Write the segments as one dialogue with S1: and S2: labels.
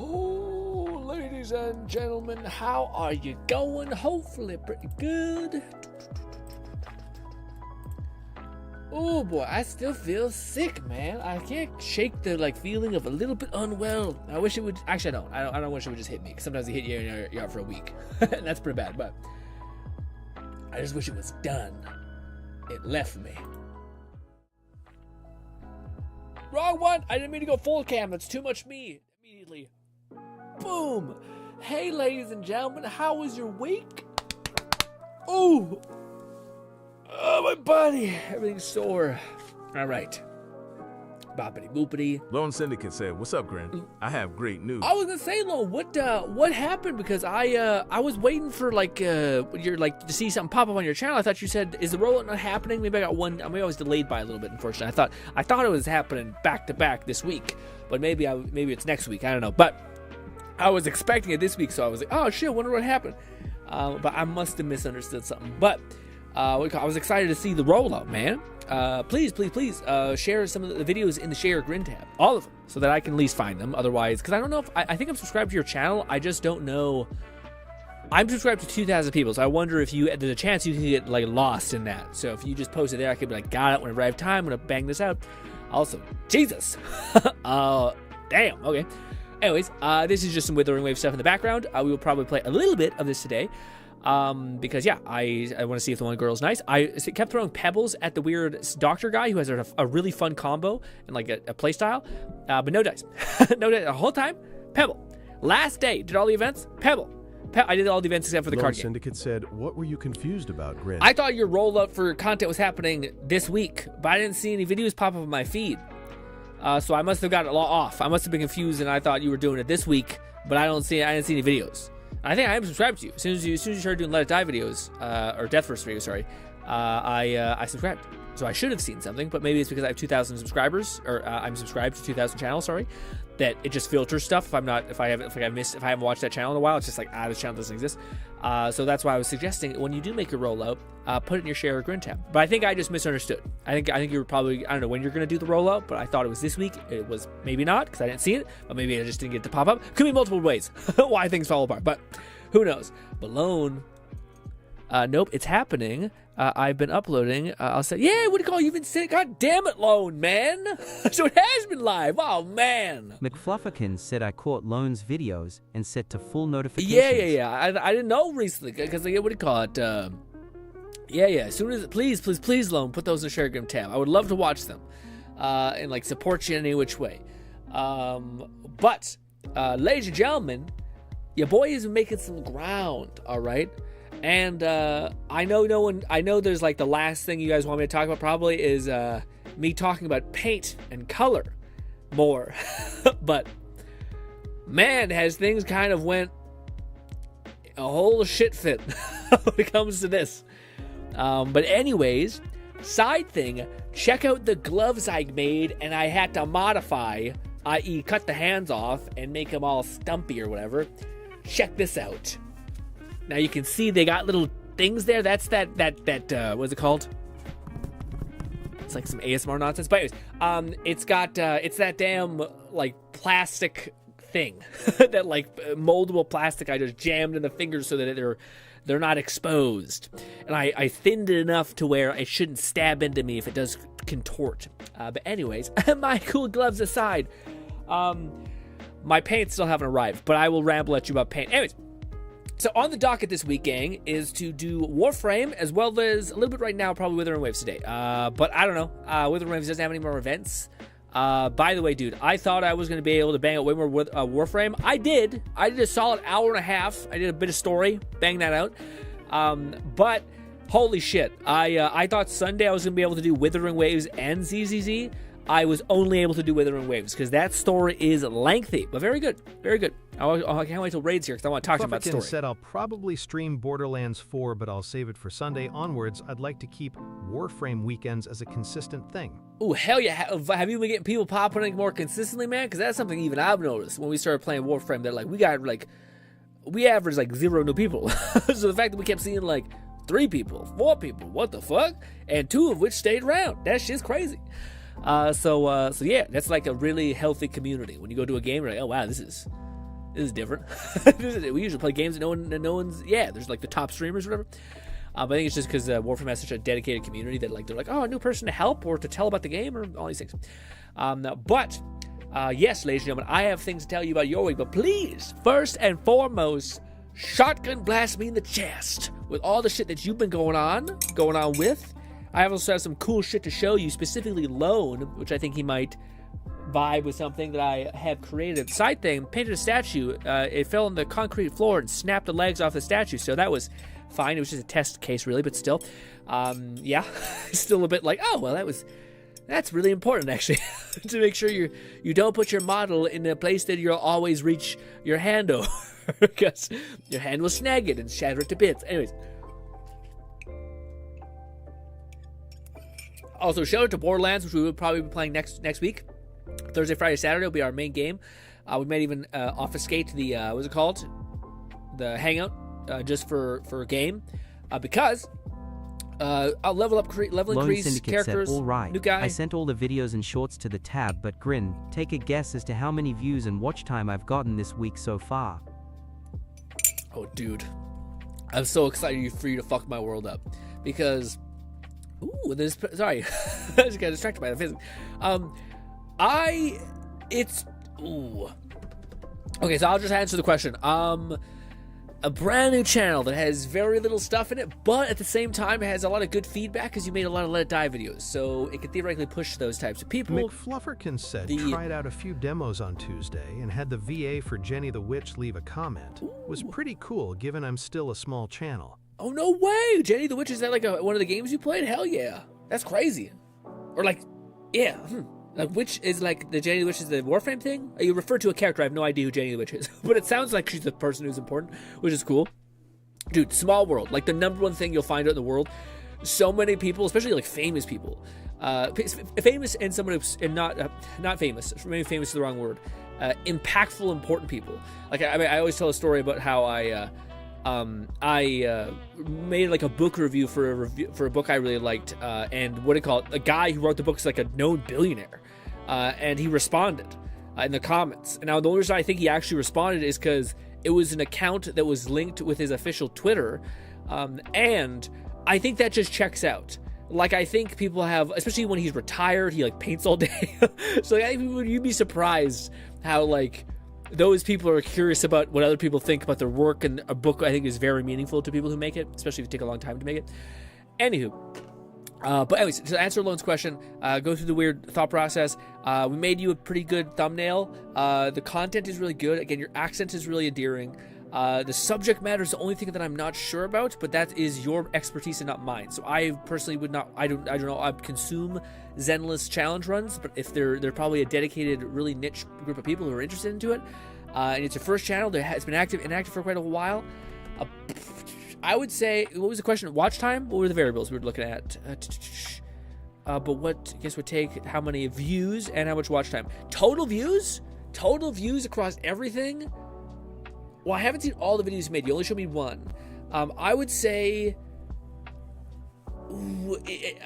S1: Oh, ladies and gentlemen, how are you going? Hopefully pretty good. Oh boy, I still feel sick, man. I can't shake the feeling of a little bit unwell. I wish it would. Actually, I don't wish it would just hit me. Cause sometimes it hit you and you're out for a week, and that's pretty bad. But I just wish it was done. It left me. Wrong one. I didn't mean to go full cam. That's too much me. Immediately. Boom. Hey, ladies and gentlemen, how was your week? Ooh. Oh, my body. Everything's sore. All right. Boppity boopity.
S2: Lone Syndicate said, "What's up, Grin? I have great news."
S1: I was gonna say, Lone, what happened? Because I was waiting for to see something pop up on your channel. I thought you said, "Is the rollout not happening?" Maybe I got one. Maybe I was delayed by a little bit. Unfortunately, I thought it was happening back to back this week, but maybe it's next week. I don't know. But I was expecting it this week, so I was like, "Oh shit, wonder what happened." But I must have misunderstood something. But I was excited to see the rollout, man. Please share some of the videos in the share GRINN tab, all of them, so that I can at least find them. Otherwise, because I don't know if I think I'm subscribed to your channel. I just don't know. I'm subscribed to 2,000 people, so I wonder if there's a chance you can get lost in that. So if you just post it there, I could be like, got it. Whenever I have time, I'm gonna bang this out. Also, Jesus, damn. Okay. Anyways, this is just some Wuthering Wave stuff in the background. We will probably play a little bit of this today. Because yeah, I want to see if the one girl's nice. I kept throwing pebbles at the weird doctor guy who has a really fun combo and a play style, but no dice. No dice the whole time. Pebble. Last day, did all the events. Pebble. I did all the events except for the
S3: Lone
S1: card game.
S3: Syndicate said, "What were you confused about, Grin?"
S1: I thought your rollout for content was happening this week, but I didn't see any videos pop up on my feed. So I must have got it off. I must have been confused, and I thought you were doing it this week, but I didn't see any videos. I think I am subscribed to you. As soon as you started doing Let It Die videos, or Death Verse videos, sorry, I subscribed. So I should have seen something, but maybe it's because I have 2,000 subscribers, or I'm subscribed to 2,000 channels, sorry, that it just filters stuff. If I haven't watched that channel in a while, it's just this channel doesn't exist. So that's why I was suggesting when you do make your rollout, put it in your share or GRINN tab. But I think I just misunderstood. I think you were probably, I don't know when you're going to do the rollout, but I thought it was this week. It was maybe not, because I didn't see it, but maybe I just didn't get it to pop up. Could be multiple ways why things fall apart, but who knows. But Lone, nope, it's happening. I've been uploading. I'll say, yeah, what do you call it? You've been sitting. God damn it, Lone, man. So it has been live. Oh, man.
S4: McFlufferkin said I caught Lone's videos and set to full notifications.
S1: Yeah. I didn't know recently, because what do you call it? Yeah. As soon as, please, Lone, put those in the share GRINN tab. I would love to watch them and support you in any which way. But, ladies and gentlemen, your boy is making some ground, all right? And I know there's the last thing you guys want me to talk about probably is me talking about paint and color more. But man, has things kind of went a whole shit fit when it comes to this. But anyways, side thing, check out the gloves I made and I had to modify, i.e. cut the hands off and make them all stumpy or whatever. Check this out. Now you can see they got little things there. That's that what's it called? It's like some ASMR nonsense. But anyways, it's got it's that damn plastic thing that moldable plastic I just jammed in the fingers so that they're not exposed. And I thinned it enough to where it shouldn't stab into me if it does contort. But anyways, my cool gloves aside, my paints still haven't arrived, but I will ramble at you about paint. Anyways, so on the docket this week, gang, is to do Warframe, as well as a little bit right now, probably Wuthering Waves today. But I don't know. Wuthering Waves doesn't have any more events. By the way, dude, I thought I was going to be able to bang out way more with Warframe. I did a solid hour and a half. I did a bit of story, bang that out. But holy shit, I thought Sunday I was going to be able to do Wuthering Waves and ZZZ. I was only able to do Wuthering Waves because that story is lengthy, but very good, very good. I can't wait till Raid's here because I want to talk to him about the story.
S3: Said I'll probably stream Borderlands 4, but I'll save it for Sunday onwards. I'd like to keep Warframe weekends as a consistent thing.
S1: Oh, hell yeah. Have you been getting people popping in more consistently, man? Because that's something even I've noticed when we started playing Warframe. That we averaged 0 new people. So the fact that we kept seeing 3 people, 4 people, what the fuck? And 2 of which stayed around. That shit's crazy. So yeah, that's a really healthy community. When you go to a game, you're like, oh wow, this is This is different. We usually play games that no one's. Yeah, there's like the top streamers or whatever. But I think it's just because Warframe has such a dedicated community that like they're like, oh, a new person to help or to tell about the game or all these things. But yes, ladies and gentlemen, I have things to tell you about your week. But please, first and foremost, shotgun blast me in the chest with all the shit that you've been going on with. I also have some cool shit to show you, specifically Lone, which I think he might vibe with something that I have created. Side thing, painted a statue. It fell on the concrete floor and snapped the legs off the statue, so that was fine. It was just a test case, really, but still. Yeah, still a bit like, oh, well, that's really important, actually, to make sure you don't put your model in a place that you'll always reach your hand over, because your hand will snag it and shatter it to bits. Anyways. Also, shout out to Borderlands, which we will probably be playing next week. Thursday, Friday, Saturday will be our main game. We might even obfuscate the, what's it called? The Hangout, just for a game. Because I'll level
S4: Lone
S1: increase
S4: Syndicate
S1: characters,
S4: said, all right.
S1: new guy.
S4: I sent all the videos and shorts to the tab, but Grin, take a guess as to how many views and watch time I've gotten this week so far.
S1: Oh, dude. I'm so excited for you to fuck my world up. Because... Ooh, sorry. I just got distracted by the physics. Ooh. Okay, so I'll just answer the question. A brand new channel that has very little stuff in it, but at the same time it has a lot of good feedback because you made a lot of Let It Die videos, so it could theoretically push those types of people.
S3: McFlufferkin said tried out a few demos on Tuesday and had the VA for Jenny the Witch leave a comment.
S1: Ooh.
S3: Was pretty cool given I'm still a small channel.
S1: Oh, no way! Jenny the Witch, is that like one of the games you played? Hell yeah. That's crazy. Or like, yeah. Like, which is like the Jenny the Witch is the Warframe thing? You refer to a character, I have no idea who Jenny the Witch is. But it sounds like she's the person who's important, which is cool. Dude, small world. Like the number one thing you'll find out in the world. So many people, especially like famous people. Famous and someone who's and not famous. Maybe famous is the wrong word. Impactful, important people. Like, I mean, I always tell a story about how I made like a book review for a book I really liked, and what do you call it? A guy who wrote the book is like a known billionaire, and he responded in the comments. And now the only reason I think he actually responded is because it was an account that was linked with his official Twitter, and I think that just checks out. Like, I think people have, especially when he's retired, he like paints all day. So like, you'd be surprised how like those people are curious about what other people think about their work, and a book I think is very meaningful to people who make it, especially if it take a long time to make it. Anywho, but anyways, to answer Lone's question, go through the weird thought process. We made you a pretty good thumbnail. The content is really good. Again, your accent is really endearing. The subject matter is the only thing that I'm not sure about, but that is your expertise and not mine. So I personally would not, I don't know, I'd consume Zenless challenge runs, but if they're probably a dedicated, really niche group of people who are interested into it, and it's your first channel that has been inactive for quite a while, I would say, what was the question? Watch time? What were the variables we were looking at? But what, I guess, would take how many views and how much watch time? Total views? Total views across everything? Well, I haven't seen all the videos you made. You only showed me one. I would say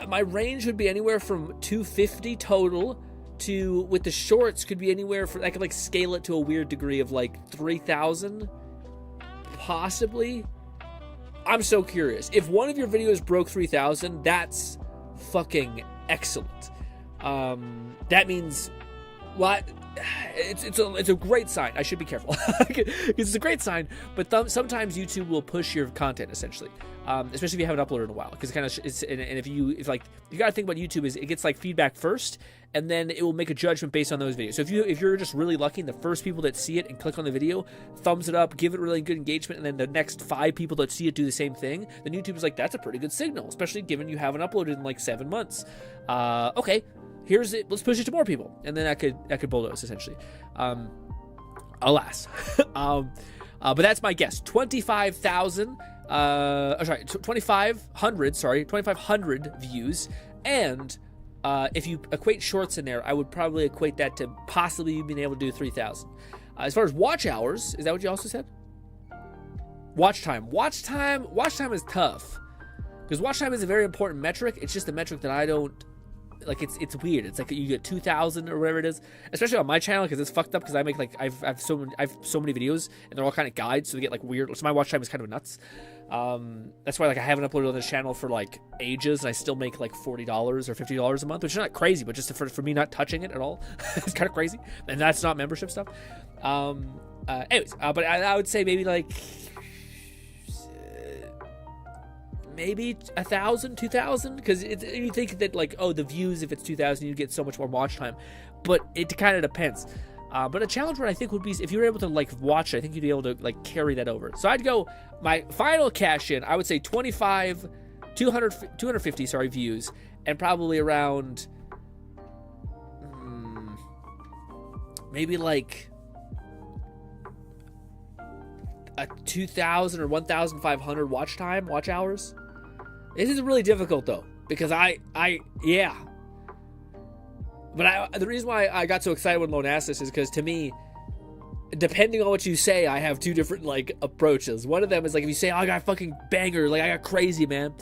S1: my range would be anywhere from 250 total to, with the shorts, could be anywhere from, I could like scale it to a weird degree of like 3,000, possibly. I'm so curious. If one of your videos broke 3,000, that's fucking excellent. That means, what? It's a great sign. I should be careful. It's a great sign, but sometimes YouTube will push your content, essentially, especially if you haven't uploaded in a while. Because if you gotta think about YouTube is it gets like feedback first, and then it will make a judgment based on those videos. So if you're just really lucky, and the first people that see it and click on the video, thumbs it up, give it really good engagement, and then the next 5 people that see it do the same thing, then YouTube is like, that's a pretty good signal, especially given you haven't uploaded in like 7 months. Okay. Here's it. Let's push it to more people, and then I could bulldoze essentially. Alas, but that's my guess. 25,000. 2,500. Sorry, 2,500 views, and if you equate shorts in there, I would probably equate that to possibly being able to do 3,000. As far as watch hours, is that what you also said? Watch time is tough because watch time is a very important metric. It's just a metric that I don't like it's weird. It's like you get 2,000 or whatever it is, especially on my channel because it's fucked up because I make like I've so many videos and they're all kind of guides, so they get like weird. So my watch time is kind of nuts. That's why like I haven't uploaded on this channel for like ages, and I still make like $40 or $50 a month, which is not crazy, but just for me not touching it at all, it's kind of crazy, and that's not membership stuff. But I would say maybe like maybe 1,000, 2,000, because you think that like, oh, the views, if it's 2,000, you get so much more watch time, but it kind of depends. But a challenge one I think would be if you were able to like watch it, I think you'd be able to like carry that over. So I'd go my final cash in, I would say 250 views, and probably around maybe like a 2,000 or 1,500 watch hours. This is really difficult though, because yeah. But the reason why I got so excited when Lone asked this is because to me, depending on what you say, I have two different like approaches. One of them is like if you say, oh, I got fucking banger, like I got crazy, man.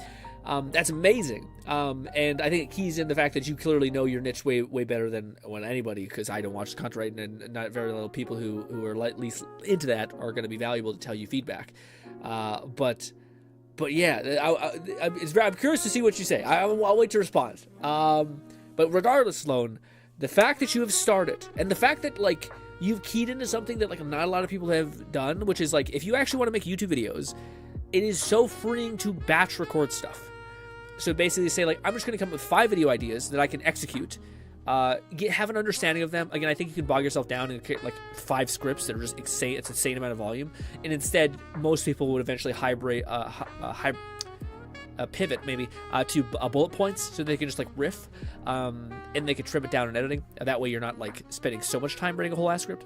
S1: That's amazing. And I think he's in the fact that you clearly know your niche way better than anybody, because I don't watch the content, and not very little people who are at least into that are going to be valuable to tell you feedback. But yeah, I'm curious to see what you say. I'll wait to respond. But regardless, Lone, the fact that you have started, and the fact that like you've keyed into something that like not a lot of people have done, which is like if you actually want to make YouTube videos, it is so freeing to batch record stuff. So basically say like, I'm just going to come up with 5 video ideas that I can execute, have an understanding of them. Again, I think you can bog yourself down and create like 5 scripts that are just insane. It's an insane amount of volume. And instead, most people would eventually pivot maybe to bullet points, so they can just like riff, and they can trim it down in editing. That way you're not like spending so much time writing a whole ass script.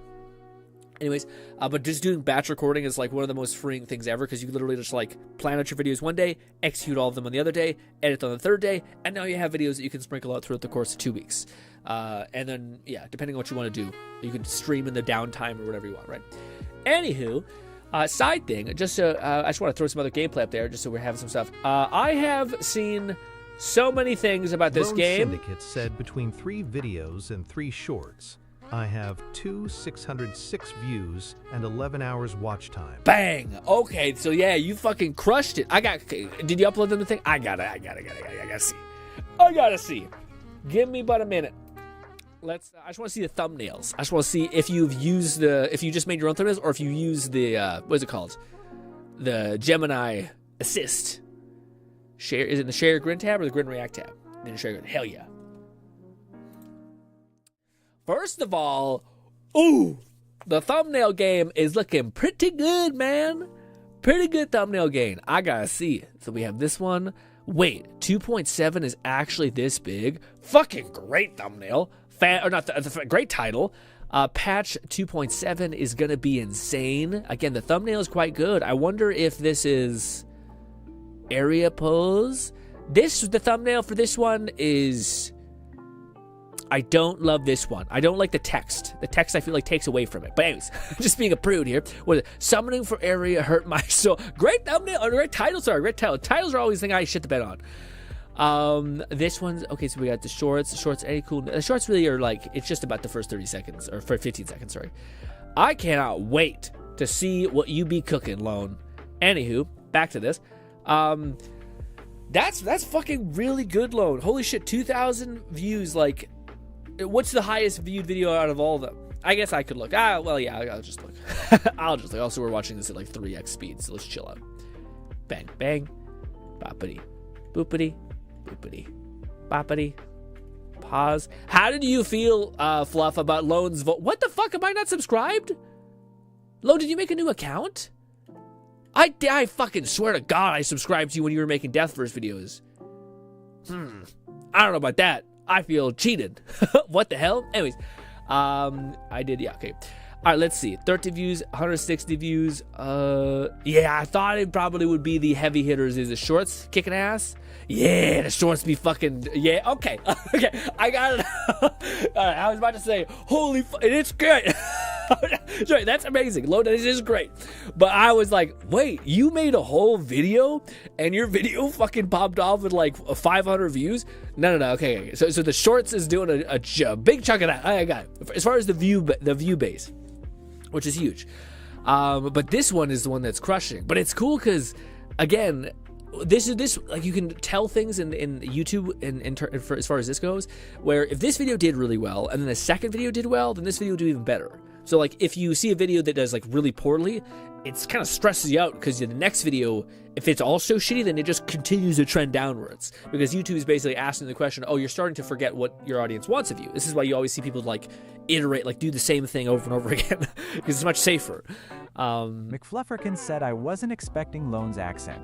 S1: Anyways, but just doing batch recording is like one of the most freeing things ever, because you literally just like plan out your videos one day, execute all of them on the other day, edit on the third day, and now you have videos that you can sprinkle out throughout the course of 2 weeks. And then, yeah, depending on what you want to do, you can stream in the downtime or whatever you want, right? Anywho, side thing, I just want to throw some other gameplay up there just so we're having some stuff. I have seen so many things about this game.
S3: Syndicate said between 3 videos and 3 shorts, I have 606 views and 11 hours watch time.
S1: Bang! Okay, so yeah, you fucking crushed it. Did you upload them the thing? I gotta see. I gotta see. Give me but a minute. I just want to see the thumbnails. I just want to see if you just made your own thumbnails, or if you use the, what is it called? The Gemini Assist. Share, is it the Share GRINN tab or the GRINN React tab? Then the Share GRINN. Hell yeah. First of all, ooh, the thumbnail game is looking pretty good, man. Pretty good thumbnail game. I gotta see it. So we have this one. Wait, 2.7 is actually this big? Fucking great thumbnail. Great title. Patch 2.7 is gonna be insane. Again, the thumbnail is quite good. I wonder if this is area pose. The thumbnail for this one is... I don't love this one. I don't like the text. The text I feel like takes away from it. But anyways, just being a prude here. What is it? Summoning for area hurt my soul. Great thumbnail, or great title, sorry. Great title. Titles are always the thing I shit the bed on. This one's, okay, so we got the shorts. Shorts, any cool. The shorts really are like, it's just about the first 30 seconds, or for 15 seconds, sorry. I cannot wait to see what you be cooking, Lone. Anywho, back to this. That's fucking really good, Lone. Holy shit, 2,000 views, like... What's the highest viewed video out of all of them? I guess I could look. Well, yeah, I'll just look. I'll just look. Also, we're watching this at like 3x speed, so let's chill out. Bang, bang. Boppity. Boopity. Boopity. Boppity. Pause. How did you feel, Fluff, about Lone's vote? What the fuck? Am I not subscribed? Lone, did you make a new account? I fucking swear to God I subscribed to you when you were making Deathverse videos. I don't know about that. I feel cheated. What the hell? Anyways, I did, yeah, okay. All right, let's see. 30 views, 160 views. Yeah, I thought it probably would be the heavy hitters. Is the shorts kicking ass? Yeah, the shorts be fucking, yeah, okay. Okay, I got it. All right, I was about to say, holy fuck, it's good. Sorry, that's amazing. Lone is great. But I was like, wait, you made a whole video and your video fucking popped off with like 500 views? No. Okay. So the shorts is doing a big chunk of that. I got it. As far as the view base, which is huge. But this one is the one that's crushing. But it's cool because, again, this like you can tell things in YouTube as far as this goes, where if this video did really well and then the second video did well, then this video will do even better. So like if you see a video that does like really poorly, it's kind of stresses you out because the next video, if it's also shitty, then it just continues to trend downwards because YouTube is basically asking the question, oh, you're starting to forget what your audience wants of you. This is why you always see people like iterate, like do the same thing over and over again because it's much safer.
S5: McFlufferkin said I wasn't expecting Lone's accent.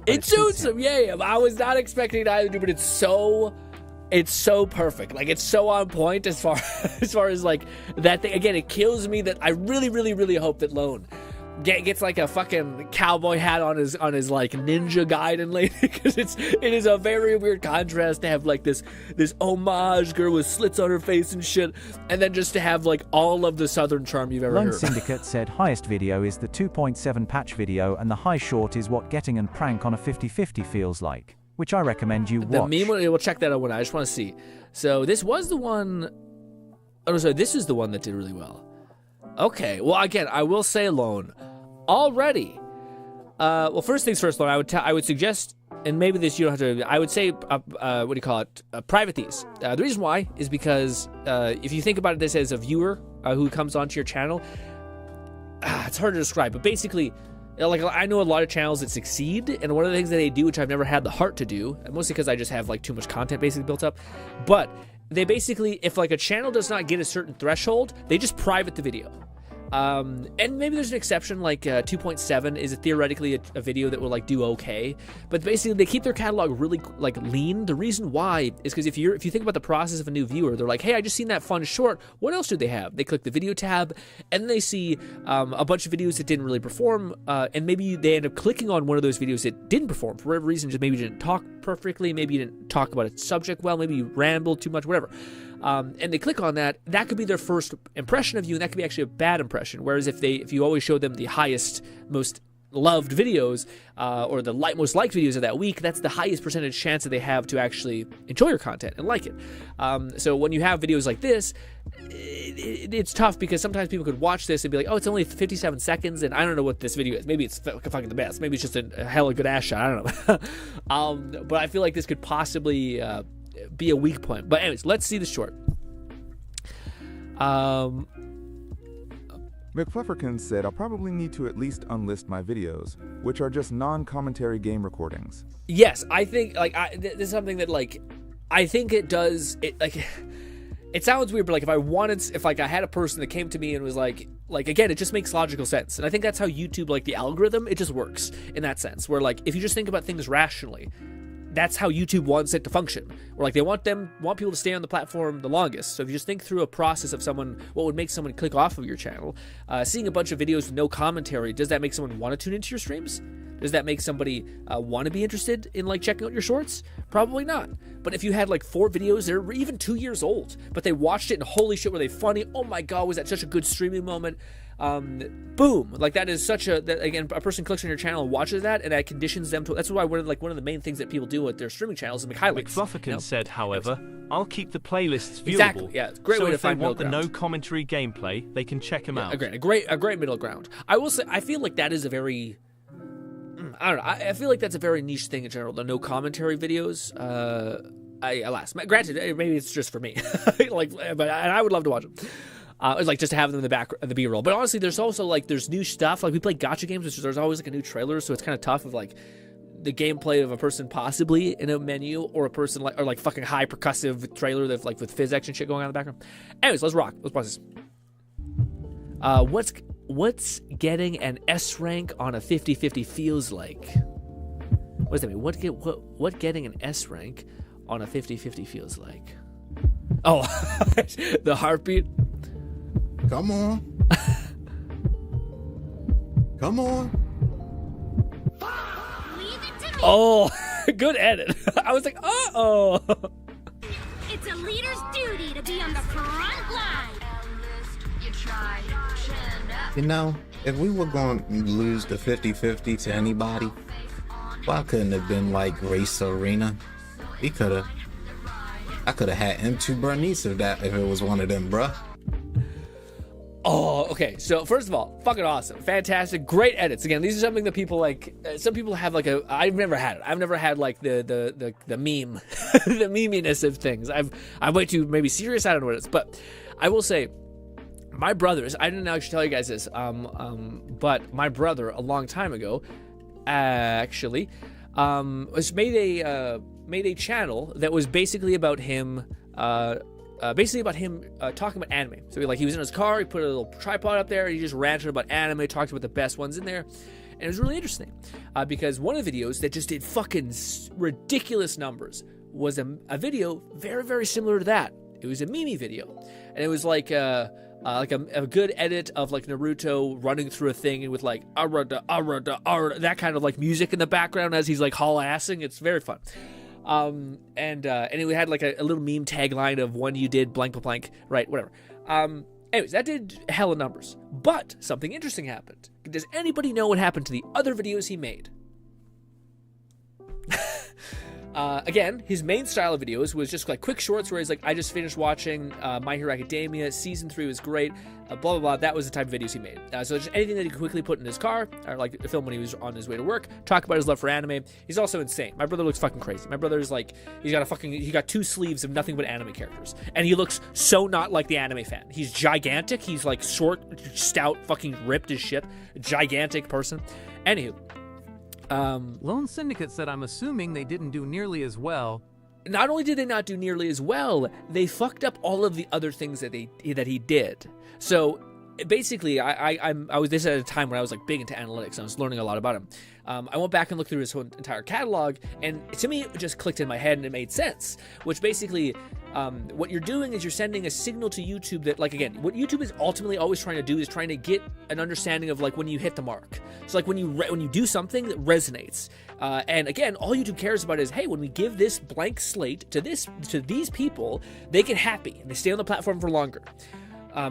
S1: It suits him, yeah. I was not expecting it either, but it's so perfect. Like it's so on point as far as like that thing. Again, it kills me that I really hope that Lone gets like a fucking cowboy hat on his like ninja Gaiden lady because it is a very weird contrast to have like this homage girl with slits on her face and shit, and then just to have like all of the southern charm you've ever
S5: Lone
S1: heard.
S5: Syndicate said highest video is the 2.7 patch video and the high short is what getting and prank on a 50-50 feels like, which I recommend you watch.
S1: The meme, we'll check that out when I just want to see. So this was the one. Oh no, sorry, this is the one that did really well. Okay, well again, I will say Lone already. Well, first things first, Lone. I would suggest, and maybe this you don't have to. I would say, what do you call it? Private these. The reason why is because if you think about this as a viewer who comes onto your channel, it's hard to describe. But basically, like I know a lot of channels that succeed, and one of the things that they do, which I've never had the heart to do, and mostly because I just have like too much content basically built up, but they basically, if like a channel does not get a certain threshold, they just private the video. And maybe there's an exception, like 2.7 is theoretically a video that will like do okay, but basically they keep their catalog really like lean. The reason why is because if you think about the process of a new viewer, they're like, hey, I just seen that fun short, what else do they have? They click the video tab and then they see a bunch of videos that didn't really perform, and maybe they end up clicking on one of those videos that didn't perform for whatever reason. Just maybe you didn't talk perfectly, maybe you didn't talk about its subject well, maybe you rambled too much, whatever. And they click on that, that could be their first impression of you, and that could be actually a bad impression. Whereas if you always show them the highest, most loved videos, or the most liked videos of that week, that's the highest percentage chance that they have to actually enjoy your content and like it. So when you have videos like this, it's tough because sometimes people could watch this and be like, oh, it's only 57 seconds, and I don't know what this video is. Maybe it's fucking the best. Maybe it's just a hella good ass shot. I don't know. But I feel like this could possibly be a weak point. But anyways, let's see the short.
S6: McFlufferkin said I'll probably need to at least unlist my videos, which are just non-commentary game recordings.
S1: Yes, I think like this is something that like I think it does it like. It sounds weird, but like if I had a person that came to me and was like again, it just makes logical sense. And I think that's how YouTube, like the algorithm, it just works in that sense. Where like if you just think about things rationally, that's how YouTube wants it to function. Or like they want people to stay on the platform the longest. So if you just think through a process of what would make someone click off of your channel, seeing a bunch of videos with no commentary, does that make someone want to tune into your streams? Does that make somebody want to be interested in like checking out your shorts? Probably not. But if you had like 4 videos that are even 2 years old, but they watched it and holy shit, were they funny? Oh my God, was that such a good streaming moment? Boom, like that is such again, a person clicks on your channel and watches that, and that conditions them to. That's why one of the main things that people do with their streaming channels is make highlights.
S7: McFlufferkin said, however, I'll keep the playlists viewable.
S1: Exactly, yeah, it's a great way to find
S7: middle ground. So if they want the
S1: ground.
S7: no commentary gameplay, they can check them out.
S1: A great middle ground. I will say, I feel like that is a very, I don't know, I feel like that's a very niche thing in general, the no commentary videos. Alas, granted, maybe it's just for me, but I would love to watch them. It's like just to have them in the B-roll. But honestly, there's also like there's new stuff. Like we play gacha games, which there's always like a new trailer, so it's kind of tough of like the gameplay of a person possibly in a menu, or a person like fucking high percussive trailer that's like with physics and shit going on in the background. Anyways, let's rock. Let's pause this. What's getting an S rank on a 50-50 feels like? What does that mean? What getting an S rank on a 50-50 feels like? Oh, the heartbeat.
S8: Come on. Come on.
S9: Leave it to me.
S1: Oh, good edit. I was like, uh-oh.
S9: It's a leader's duty to be on the front line.
S10: You try,
S8: You know, if we were going to lose the 50-50 to anybody, why couldn't it have been like Race Arena? I could have had M2 Bernice if it was one of them, bruh.
S1: Oh, okay. So first of all, fucking awesome, fantastic, great edits. Again, these are something that people like. Some people have like a. I've never had it. I've never had like the meme, the meminess of things. I'm way too maybe serious. I don't know what it is, but I will say, my brothers. I didn't actually tell you guys this. But my brother a long time ago, actually, was made a channel that was basically about him. Talking about anime. So he was in his car, he put a little tripod up there, and he just ranted about anime, talked about the best ones in there, and it was really interesting because one of the videos that just did fucking ridiculous numbers was a video very, very similar to that. It was a meme video, and it was like a good edit of like Naruto running through a thing and with like arada, that kind of like music in the background as he's like haul-assing. It's very fun. And it had like a little meme tagline of when you did blank blank, right, whatever. Anyways, that did hella numbers, but something interesting happened. Does anybody know what happened to the other videos he made? Again, his main style of videos was just like quick shorts where he's like, I just finished watching My Hero Academia, season 3 was great, blah, blah, blah. That was the type of videos he made. So just anything that he could quickly put in his car, or like a film when he was on his way to work, talk about his love for anime. He's also insane. My brother looks fucking crazy. My brother's like, he got 2 sleeves of nothing but anime characters. And he looks so not like the anime fan. He's gigantic. He's like short, stout, fucking ripped as shit. Gigantic person. Anywho.
S9: Lone Syndicate said, I'm assuming they didn't do nearly as well.
S1: Not only did they not do nearly as well, they fucked up all of the other things that he did. So basically, I was this at a time when I was like big into analytics and I was learning a lot about him. I went back and looked through his whole entire catalog, and to me, it just clicked in my head and it made sense. Which basically, what you're doing is you're sending a signal to YouTube that, like, again, what YouTube is ultimately always trying to do is trying to get an understanding of like when you hit the mark. So like when you do something that resonates, and again, all YouTube cares about is, hey, when we give this blank slate to these people, they get happy and they stay on the platform for longer.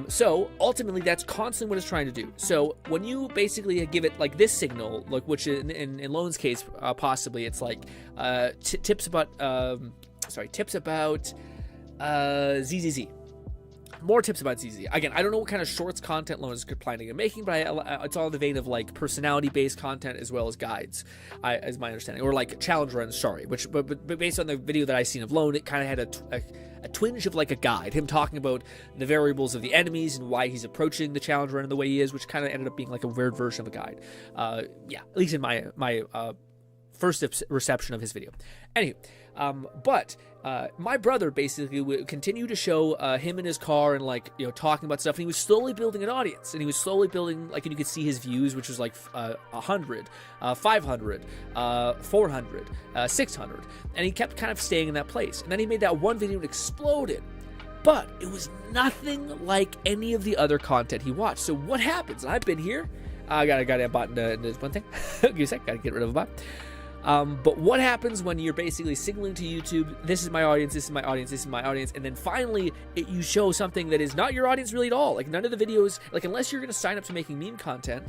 S1: So ultimately, that's constantly what it's trying to do. So when you basically give it like this signal, like which in Lone's case, possibly it's like tips about ZZZ. More tips about ZZ. Again, I don't know what kind of shorts content Lone is planning on making, but it's all in the vein of like personality-based content as well as guides, as my understanding, or like challenge runs. Sorry, but based on the video that I seen of Lone, it kind of had a twinge of like a guide, him talking about the variables of the enemies and why he's approaching the challenge run in the way he is, which kind of ended up being like a weird version of a guide. Yeah, at least in my first reception of his video. Anyway, but my brother basically would continue to show him in his car and like, you know, talking about stuff, and he was slowly building an audience, and he was slowly building, like, and you could see his views, which was like 100, 500, 400, 600, and he kept kind of staying in that place. And then he made that one video and exploded, but it was nothing like any of the other content he watched. So what happens? I've been here. I got a bot into one thing. Give me a sec. Got to get rid of a bot. But what happens when you're basically signaling to YouTube, this is my audience, this is my audience, this is my audience, and then finally you show something that is not your audience really at all. Like, none of the videos, like, unless you're going to sign up to making meme content,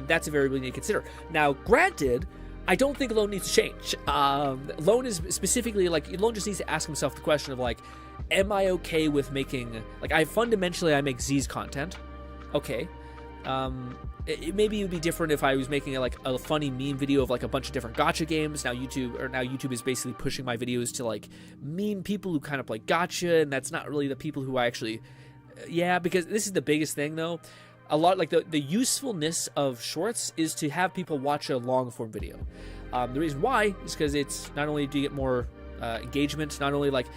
S1: that's a variable you need to consider. Now, granted, I don't think Lone needs to change. Lone is specifically, like, Lone just needs to ask himself the question of, like, am I okay with making, like, I make Z's content. Okay. Maybe it would be different if I was making a funny meme video of like a bunch of different gacha games. Now YouTube is basically pushing my videos to like meme people who kind of play gacha, and that's not really the people who I actually, because this is the biggest thing though. A lot, like, the usefulness of shorts is to have people watch a long form video. The reason why is because it's not only do you get more engagement, not only like,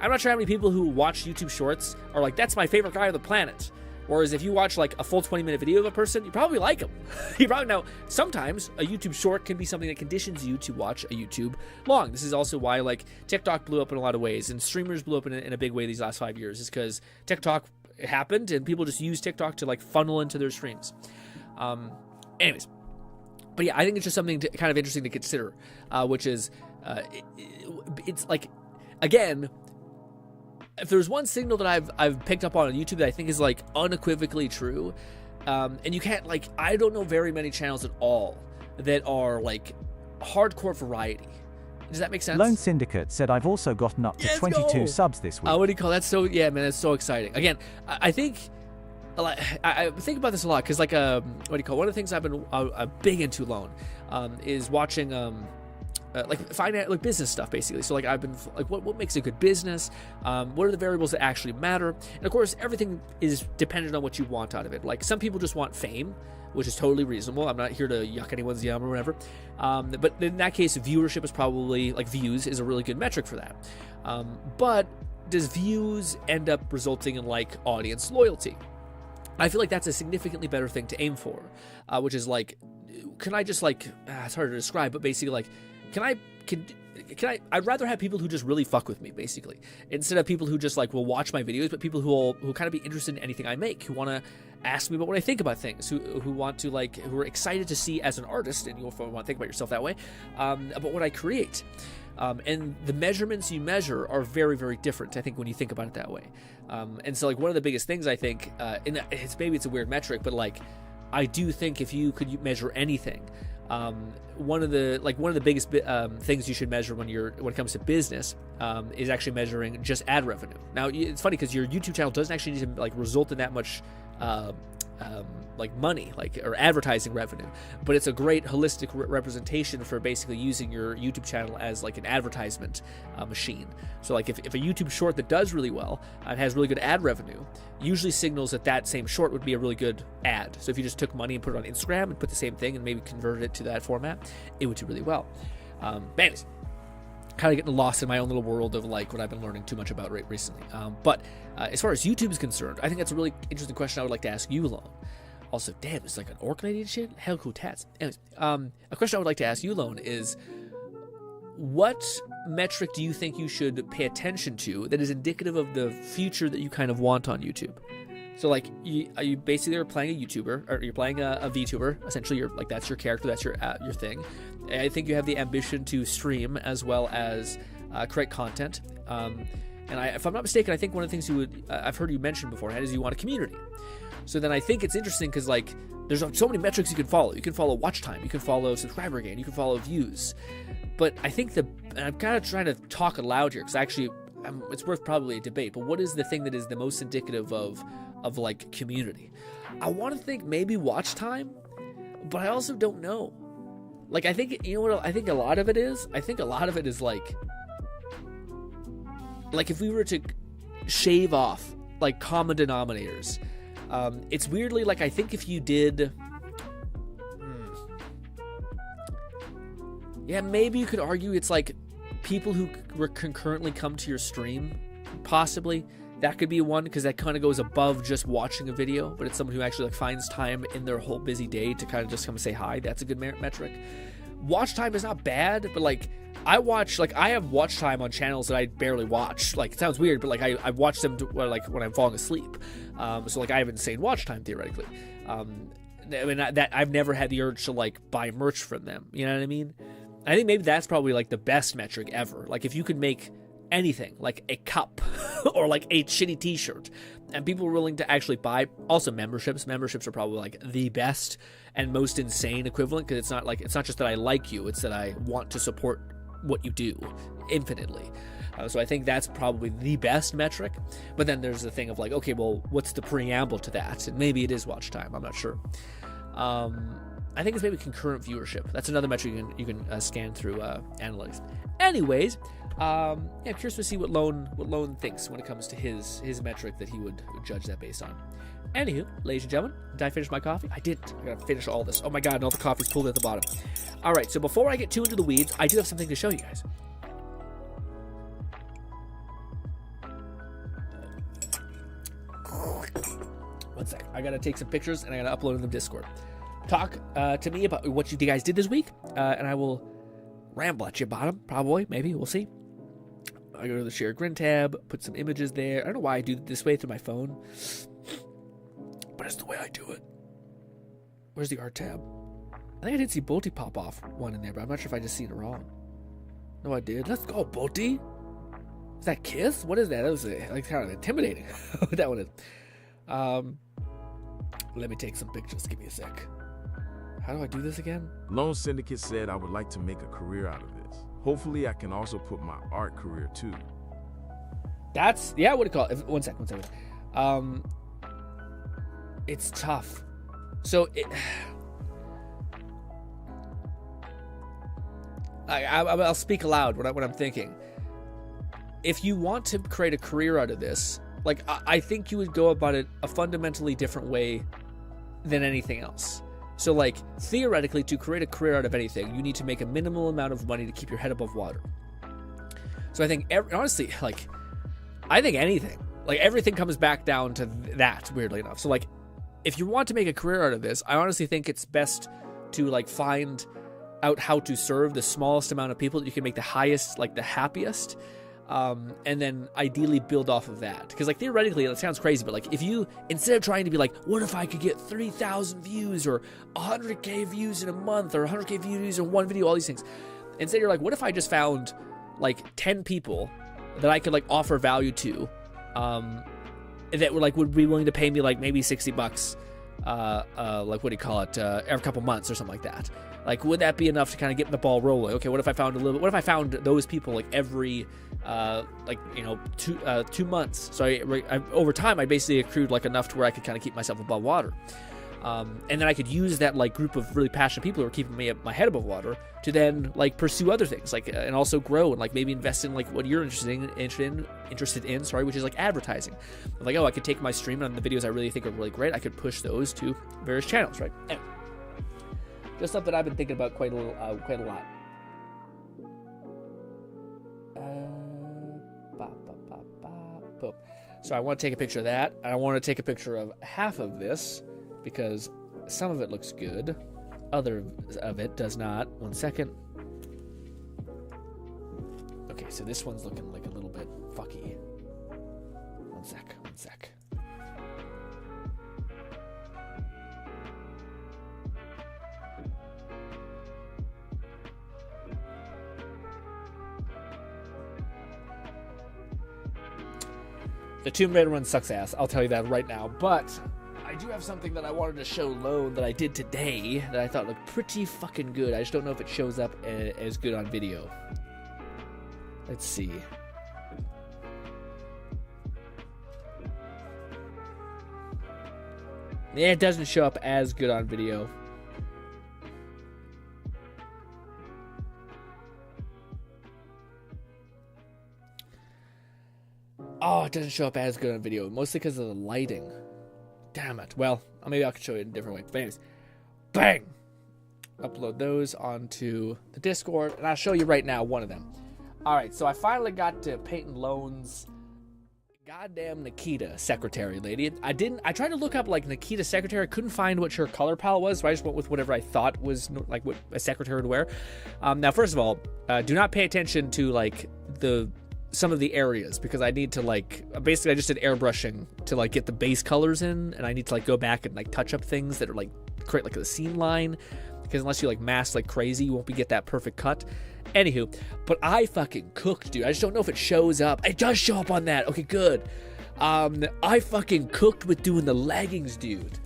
S1: I'm not sure how many people who watch YouTube shorts are like, that's my favorite guy on the planet. Whereas if you watch like a full 20-minute video of a person, you probably like them. You probably know. Sometimes a YouTube short can be something that conditions you to watch a YouTube long. This is also why like TikTok blew up in a lot of ways, and streamers blew up in a big way these last 5 years, is because TikTok happened and people just use TikTok to like funnel into their streams. Anyways, but yeah, I think it's just something kind of interesting to consider, which is it's like, again, if there's one signal that I've picked up on YouTube that I think is like unequivocally true, And you can't, like, I don't know very many channels at all that are like hardcore variety. Does that make sense?
S5: Lone Syndicate said I've also gotten up to 22 subs this week.
S1: What do you call that? So yeah, man, that's so exciting. Again, I think I think about this a lot because like what do you call it? One of the things I've been big into, Lone, is watching like business stuff basically. So like I've been like what makes a good business? What are the variables that actually matter? And of course, everything is dependent on what you want out of it. Like some people just want fame, which is totally reasonable. I'm not here to yuck anyone's yum or whatever. But in that case, viewership is probably, like, views is a really good metric for that. But does views end up resulting in, like, audience loyalty? I feel like that's a significantly better thing to aim for, which is, like, can I just, like, it's hard to describe, but basically, like, I'd rather have people who just really fuck with me, basically, instead of people who just, like, will watch my videos, but people who kind of be interested in anything I make, who want to ask me about what I think about things, who want to, like, who are excited to see as an artist, and you'll want to think about yourself that way, about what I create. And the measurements you measure are very, very different, I think, when you think about it that way. And so, like, one of the biggest things, I think, and maybe it's a weird metric, but, like, I do think if you could measure anything, one of the biggest things you should measure when it comes to business is actually measuring just ad revenue. Now, it's funny because your YouTube channel doesn't actually need to, like, result in that much like money, like, or advertising revenue, but it's a great holistic representation for basically using your YouTube channel as, like, an advertisement machine. So, like, if a YouTube short that does really well and has really good ad revenue, usually signals that same short would be a really good ad. So if you just took money and put it on Instagram and put the same thing and maybe converted it to that format, it would do really well. Anyways, kind of getting lost in my own little world of, like, what I've been learning too much about recently. But as far as YouTube is concerned, I think that's a really interesting question I would like to ask you, Lone. Also, damn, it's like an orc lady and shit. Hell cool tats. Anyways, a question I would like to ask you, Lone, is what metric do you think you should pay attention to that is indicative of the future that you kind of want on YouTube? So, like, you basically are playing a YouTuber, or you're playing a VTuber. Essentially, you're like, that's your character, that's your thing. I think you have the ambition to stream as well as create content. And if I'm not mistaken, I think one of the things I've heard you mention beforehand is you want a community. So then I think it's interesting because, like, there's so many metrics you can follow. You can follow watch time, you can follow subscriber gain, you can follow views. But I think and I'm kind of trying to talk aloud here because actually it's worth probably a debate. But what is the thing that is the most indicative of like community? I want to think maybe watch time, but I also don't know. Like, I think, you know what I think a lot of it is? I think a lot of it is like if we were to shave off, like, common denominators, it's weirdly, like, I think if you did, yeah, maybe you could argue it's like people who concurrently come to your stream, possibly. That could be one, because that kind of goes above just watching a video, but it's someone who actually, like, finds time in their whole busy day to kind of just come and say hi. That's a good metric. Watch time is not bad, but, like, I have watch time on channels that I barely watch. Like, it sounds weird, but, like, I watch them like when I'm falling asleep. So, like, I have insane watch time theoretically. I mean, that I've never had the urge to, like, buy merch from them. You know what I mean? I think maybe that's probably, like, the best metric ever. Like, if you could make anything, like a cup or like a shitty t-shirt, and people are willing to actually buy. Also, memberships are probably, like, the best and most insane equivalent, because it's not just that I like you, it's that I want to support what you do infinitely. So I think that's probably the best metric. But then there's the thing of, like, okay, well, what's the preamble to that? And maybe it is watch time, I'm not sure. I think it's maybe concurrent viewership. That's another metric you can scan through analytics. Anyways, I'm curious to see what Lone thinks when it comes to his metric that he would judge that based on. Anywho, ladies and gentlemen, did I finish my coffee? I didn't. I gotta finish all this. Oh my god, and all the coffee's pulled at the bottom. Alright, so before I get too into the weeds, I do have something to show you guys. One sec. I gotta take some pictures and I gotta upload them to Discord. Talk to me about what you guys did this week, and I will ramble at you about them, probably, maybe, we'll see. I go to the share GRINN tab, put some images there. I don't know why I do it this way through my phone, but it's the way I do it. Where's the art tab? I think I did see Bolty pop off one in there, but I'm not sure if I just seen it wrong. No, I did. Let's go, Bolty. Is that Kiss? What is that? That was like kind of intimidating. What that one is. Let me take some pictures. Give me a sec. How do I do this again?
S2: Lone Syndicate said I would like to make a career out of this. Hopefully I can also put my art career too.
S1: That's, yeah, what do you call it? One second. It's tough. So, I'll speak aloud what I'm thinking. If you want to create a career out of this, like, I think you would go about it a fundamentally different way than anything else. So, like, theoretically, to create a career out of anything, you need to make a minimal amount of money to keep your head above water. So I think, honestly, like, I think anything, like, everything comes back down to that, weirdly enough. So, like, if you want to make a career out of this, I honestly think it's best to, like, find out how to serve the smallest amount of people that you can make the highest, like, the happiest, and then ideally build off of that. Because, like, theoretically, that sounds crazy, but, like, if you, instead of trying to be like, what if I could get 3,000 views or 100K views in a month or 100K views in one video, all these things, instead you're like, what if I just found, like, 10 people that I could, like, offer value to, that would be willing to pay me, like, maybe $60, like, what do you call it, every couple months or something like that. Like, would that be enough to kind of get the ball rolling? Okay, what if I found what if I found those people, like, every, like, you know, 2 months? So over time, I basically accrued, like, enough to where I could kind of keep myself above water. And then I could use that, like, group of really passionate people who are keeping my head above water to then, like, pursue other things, like, and also grow and, like, maybe invest in, like, what you're interested in, which is, like, advertising. Like, oh, I could take my stream and the videos I really think are really great, I could push those to various channels, right? Anyway, just something I've been thinking about quite a lot. Boom. So I want to take a picture of that. I want to take a picture of half of this, because some of it looks good, other of it does not. 1 second. Okay, so this one's looking like a little bit fucky. One sec. The Tomb Raider one sucks ass, I'll tell you that right now, but I do have something that I wanted to show Lone that I did today that I thought looked pretty fucking good. I just don't know if it shows up as good on video. Let's see. Yeah, it doesn't show up as good on video. Oh, it doesn't show up as good on video, mostly because of the lighting. Damn it. Well, maybe I can show you in a different way. But anyways, bang! Upload those onto the Discord, and I'll show you right now one of them. Alright, so I finally got to Peyton Lone's goddamn Nikita secretary lady. I tried to look up, like, Nikita secretary. I couldn't find what her color palette was, so I just went with whatever I thought was, like, what a secretary would wear. Now, first of all, do not pay attention to, like, some of the areas, because I need to, like, basically I just did airbrushing to, like, get the base colors in, and I need to, like, go back and, like, touch up things that are, like, create, like, a scene line, because unless you, like, mask like crazy, you won't get that perfect cut. Anywho, but I fucking cooked, dude. I just don't know if it shows up. It does show up on that. Okay, good. I fucking cooked with doing the leggings, dude.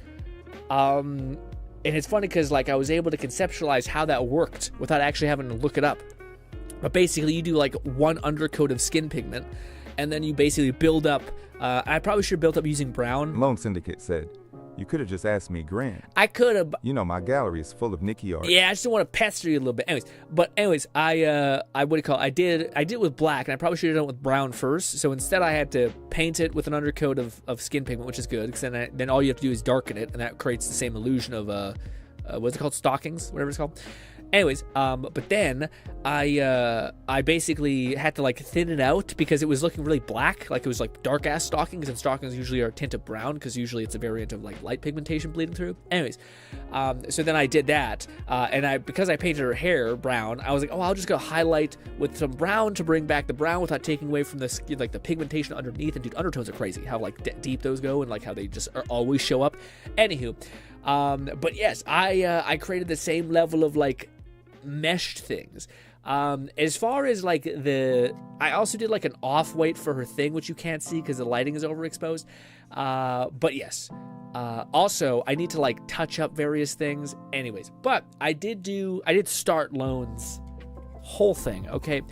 S1: And it's funny because, like, I was able to conceptualize how that worked without actually having to look it up. But basically, you do, like, one undercoat of skin pigment, and then you basically build up. I probably should have built up using brown.
S6: Lone Syndicate said, you could have just asked me GRINN.
S1: I could have.
S6: You know, my gallery is full of Nikki art.
S1: Yeah, I just don't want to pester you a little bit. Anyways, I what do you call it? I did it with black, and I probably should have done it with brown first. So instead, I had to paint it with an undercoat of skin pigment, which is good, because then all you have to do is darken it, and that creates the same illusion of what's it called? Stockings, whatever it's called. Anyways, but then I basically had to, like, thin it out because it was looking really black, like it was, like, dark ass stockings, and stockings usually are tinted brown because usually it's a variant of, like, light pigmentation bleeding through. Anyways, so then I did that, and because I painted her hair brown, I was like, oh, I'll just go highlight with some brown to bring back the brown without taking away from the, like, the pigmentation underneath. And dude, undertones are crazy, how, like, deep those go, and, like, how they just always show up. Anywho, but yes, I created the same level of, like, meshed things. As far as, like, I also did, like, an off-white for her thing, which you can't see because the lighting is overexposed. But yes, Also, I need to like touch up various things. Anyways, but I did start Lone's whole thing. Okay.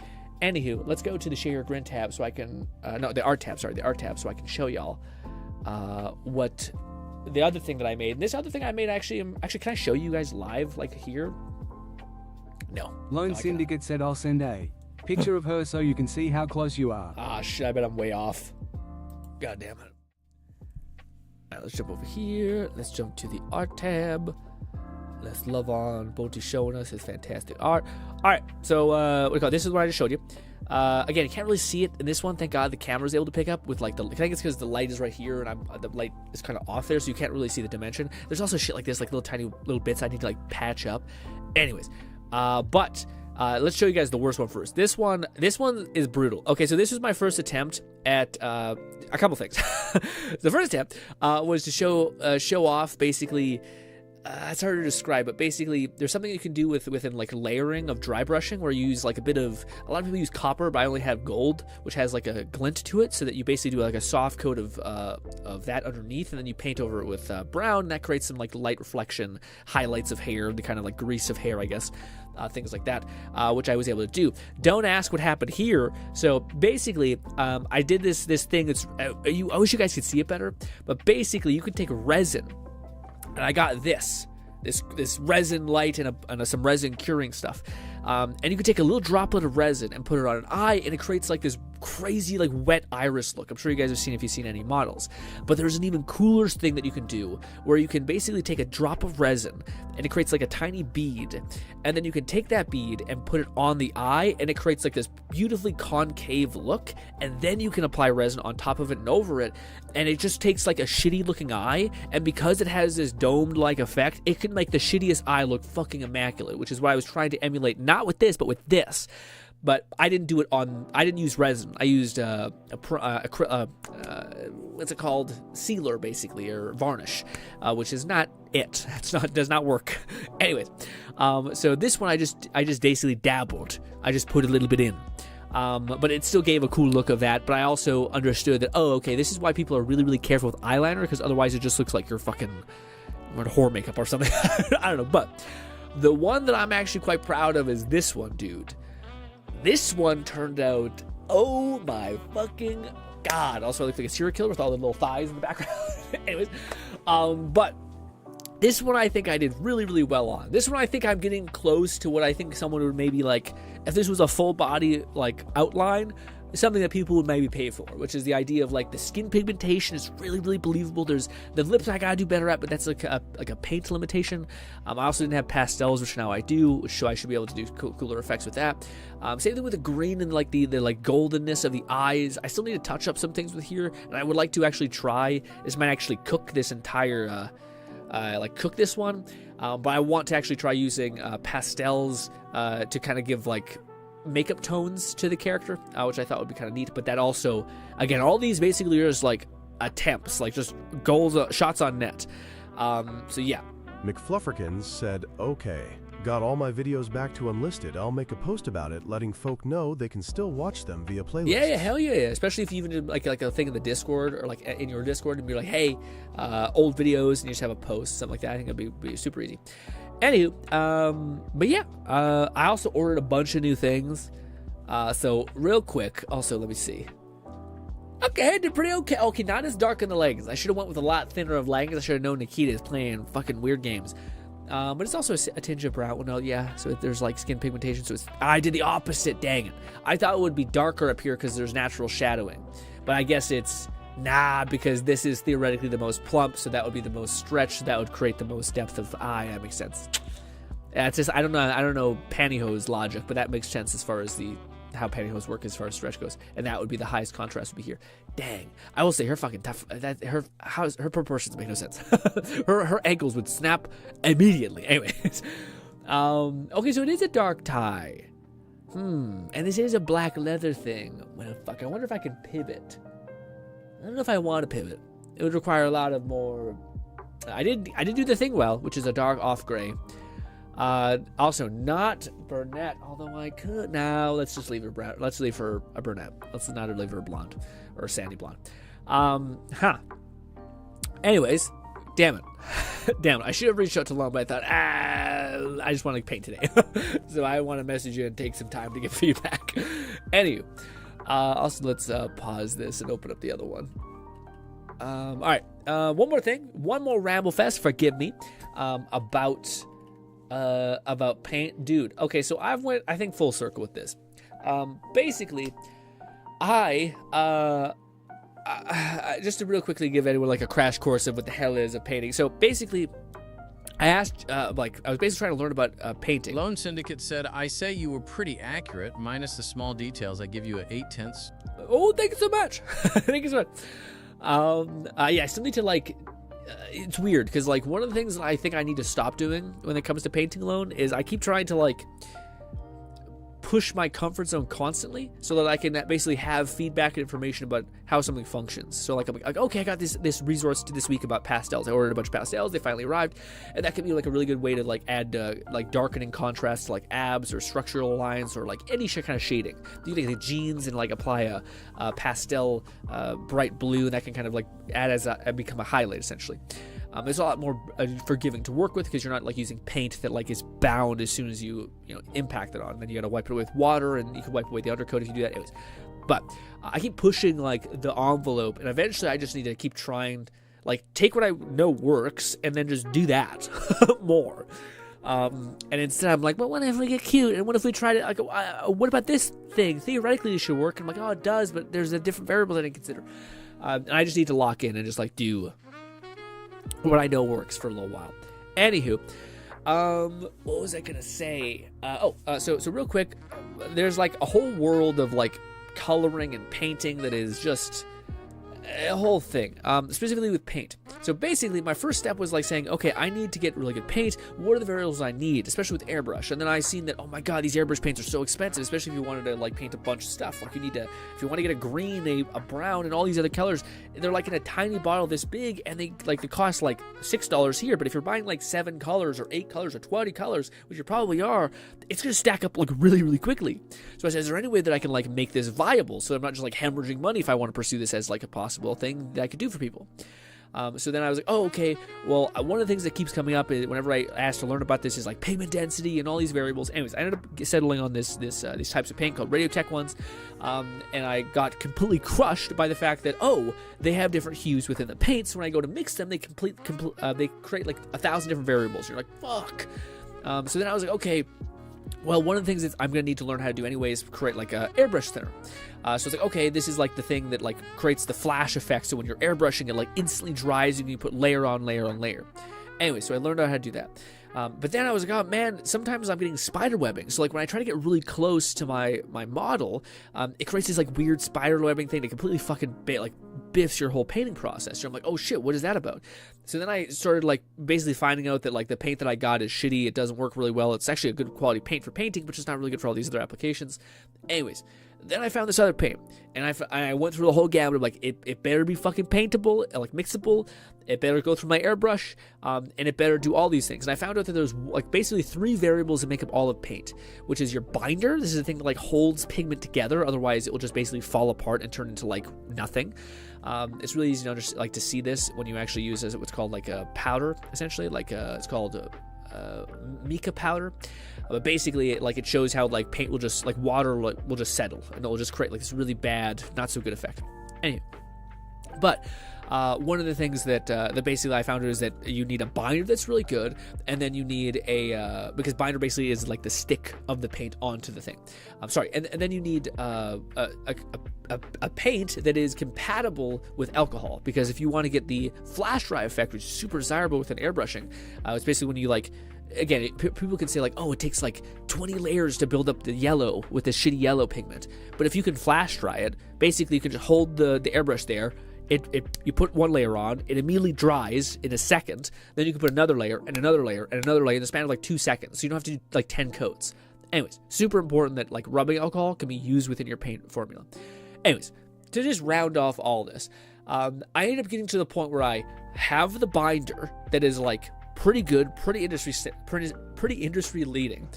S1: Anywho, let's go to the Share Your Grin tab so I can, the art tab, so I can show y'all what the other thing that I made. And this other thing I made actually, can I show you guys live, like here? No.
S10: Lone Syndicate said I'll send a picture of her so you can see how close you are.
S1: Ah, shit, I bet I'm way off. God damn it. All right, let's jump over here. Let's jump to the art tab. Let's love on Bonti showing us his fantastic art. All right, so what do you call it? This is what I just showed you. Again, you can't really see it in this one. Thank God the camera's able to pick up with like the. I think it's because the light is right here and the light is kind of off there, so you can't really see the dimension. There's also shit like this, like little tiny little bits I need to like patch up. Anyways, but let's show you guys the worst one first. This one is brutal. Okay, so this was my first attempt at a couple things. The first attempt was to show off basically. It's hard to describe, but basically there's something you can do within like layering of dry brushing where you use like a lot of people use copper, but I only have gold, which has like a glint to it, so that you basically do like a soft coat of that underneath, and then you paint over it with brown, and that creates some like light reflection, highlights of hair, the kind of like grease of hair, I guess, things like that, which I was able to do. Don't ask what happened here. So basically, I did this thing that's, I wish you guys could see it better, but basically you could take resin. And I got this resin light and some resin curing stuff. And you can take a little droplet of resin and put it on an eye, and it creates like this crazy like wet iris look. I'm sure you guys have seen if you've seen any models. But there's an even cooler thing that you can do where you can basically take a drop of resin and it creates like a tiny bead, and then you can take that bead and put it on the eye, and it creates like this beautifully concave look, and then you can apply resin on top of it and over it, and it just takes like a shitty looking eye, and because it has this domed like effect, it can make the shittiest eye look fucking immaculate, which is what I was trying to emulate, not with this but with this. But I didn't do it I didn't use resin. I used what's it called? Sealer, basically, or varnish, which is not it. Does not work. Anyways, so this one I just basically dabbled. I just put a little bit in. But it still gave a cool look of that. But I also understood that, okay, this is why people are really, really careful with eyeliner, because otherwise it just looks like you're fucking wearing whore makeup or something. I don't know. But the one that I'm actually quite proud of is this one, dude. This one turned out, oh my fucking God. Also, I look like a serial killer with all the little thighs in the background. Anyways, but this one I think I did really, really well on. This one I think I'm getting close to what I think someone would maybe like, if this was a full body like outline, something that people would maybe pay for, which is the idea of like the skin pigmentation is really, really believable. There's the lips I gotta do better at, but that's like a paint limitation. I also didn't have pastels, which now I do, which I should be able to do cooler effects with that. Same thing with the green and like the like goldenness of the eyes. I still need to touch up some things with here, and I would like to actually try. This might actually cook this entire, cook this one, but I want to actually try using pastels to kind of give like makeup tones to the character, which I thought would be kind of neat. But that also, again, all these basically are just like attempts, like just goals, shots on net. So yeah.
S11: McFlufferkins said, okay, got all my videos back to Unlisted. I'll make a post about it, letting folk know they can still watch them via playlist.
S1: Yeah, hell yeah. Especially if you even did like a thing in the Discord, or like in your Discord, and be like, hey, old videos, and you just have a post, something like that. I think it'd be super easy. Anywho, but yeah, I also ordered a bunch of new things. So real quick, also let me see. Okay, I did pretty okay. Okay, not as dark in the legs. I should have went with a lot thinner of legs. I should have known Nikita is playing fucking weird games. But it's also a tinge of brown. Well, no, yeah. So there's like skin pigmentation. So I did the opposite. Dang it! I thought it would be darker up here because there's natural shadowing, but I guess it's. Nah, because this is theoretically the most plump, so that would be the most stretched. That would create the most depth of eye. That makes sense. Yeah, it's just I don't know pantyhose logic, but that makes sense as far as how pantyhose work as far as stretch goes, and that would be the highest contrast would be here. Dang, I will say her fucking tough. Her proportions make no sense. her ankles would snap immediately. Anyways, okay, so it is a dark tie. And this is a black leather thing. Well, fuck, I wonder if I can pivot. I don't know if I want to pivot. It would require a lot of more. I did do the thing well, which is a dark off gray. Also not brunette, although I could. No, let's just leave her brown. Let's leave her a brunette. Let's not leave her blonde or sandy blonde. Anyways, damn it. Damn it. I should have reached out to Lone, but I thought, I just want to paint today. So I want to message you and take some time to get feedback. Anywho, also let's pause this and open up the other one. All right. One more thing. One more Ramble Fest. Forgive me. About paint. Dude. Okay, so I think full circle with this. Basically, I just to real quickly give anyone like a crash course of what the hell is a painting. So basically, I asked, I was basically trying to learn about painting.
S12: Lone Syndicate said, I say you were pretty accurate, minus the small details. I give you an 8/10.
S1: Oh, thank you so much. Thank you so much. Yeah, I still need to like, it's weird because like one of the things that I think I need to stop doing when it comes to painting alone is I keep trying to like push my comfort zone constantly so that I can basically have feedback and information about how something functions. So like I'm like, okay, I got this resource this week about pastels. I ordered a bunch of pastels. They finally arrived, and that could be like a really good way to like add like darkening contrast to like abs or structural lines or like any kind of shading. You can take the jeans and like apply a pastel bright blue, and that can kind of like add as become a highlight essentially. It's a lot more forgiving to work with because you're not like using paint that like is bound as soon as you impact it on. Then you got to wipe it away with water, and you can wipe away the undercoat if you do that. Anyways, but I keep pushing like the envelope, and eventually I just need to keep trying, like take what I know works and then just do that more. And instead I'm like, well, what if we get cute? And what if we try to like, what about this thing? Theoretically it should work. And I'm like, oh, it does, but there's a different variable that I didn't consider. And I just need to lock in and just like do what I know works for a little while. Anywho, what was I gonna say? So real quick, there's like a whole world of like coloring and painting that is just a whole thing, specifically with paint. So basically my first step was like saying, okay, I need to get really good paint. What are the variables I need, especially with airbrush? And then I seen that, oh my god, these airbrush paints are so expensive, especially if you wanted to like paint a bunch of stuff. Like if you want to get a green, a brown, and all these other colors, they're like in a tiny bottle this big, and they cost like $6 here. But if you're buying like 7 colors or 8 colors or 20 colors, which you probably are, it's gonna stack up like really, really quickly. So I said, is there any way that I can like make this viable so I'm not just like hemorrhaging money if I want to pursue this as like a possible thing that I could do for people? So then I was like, oh, okay, well, one of the things that keeps coming up is whenever I ask to learn about this is like pigment density and all these variables. Anyways, I ended up settling on these types of paint called Radiotech ones, and I got completely crushed by the fact that, oh, they have different hues within the paint, so when I go to mix them, they create like 1,000 different variables. You're like, fuck. So then I was like, okay, well, one of the things that I'm going to need to learn how to do anyway is create like a airbrush thinner. So it's like, okay, this is like the thing that like creates the flash effect. So when you're airbrushing, it like instantly dries and you put layer on layer on layer. Anyway, so I learned how to do that. But then I was like, oh man, sometimes I'm getting spider webbing. So like when I try to get really close to my model, it creates this like weird spider webbing thing that completely fucking biffs your whole painting process. So I'm like, oh shit, what is that about? So then I started like basically finding out that like the paint that I got is shitty. It doesn't work really well. It's actually a good quality paint for painting, but it's not really good for all these other applications. Anyways, then I found this other paint, and I went through the whole gamut of like, it better be fucking paintable, like mixable, it better go through my airbrush, and it better do all these things. And I found out that there's like basically 3 variables that make up all of paint, which is your binder. This is the thing that like holds pigment together, otherwise it will just basically fall apart and turn into like nothing. It's really easy to see this when you actually use what's called like a powder, essentially, like it's called mica powder. But basically it shows how like paint will just like water will just settle, and it'll just create like this really bad, not so good effect. Anyway, but one of the things that basically I found is that you need a binder that's really good, and then you need because binder basically is like the stick of the paint onto the thing. I'm sorry, and then you need a paint that is compatible with alcohol, because if you want to get the flash dry effect, which is super desirable within airbrushing, it's basically when you like. Again, people can say like, oh, it takes like 20 layers to build up the yellow with this shitty yellow pigment. But if you can flash dry it, basically you can just hold the airbrush there. You put one layer on, it immediately dries in a second. Then you can put another layer and another layer and another layer in the span of like 2 seconds. So you don't have to do like 10 coats. Anyways, super important that like rubbing alcohol can be used within your paint formula. Anyways, to just round off all this, I ended up getting to the point where I have the binder that is like pretty good, pretty industry leading,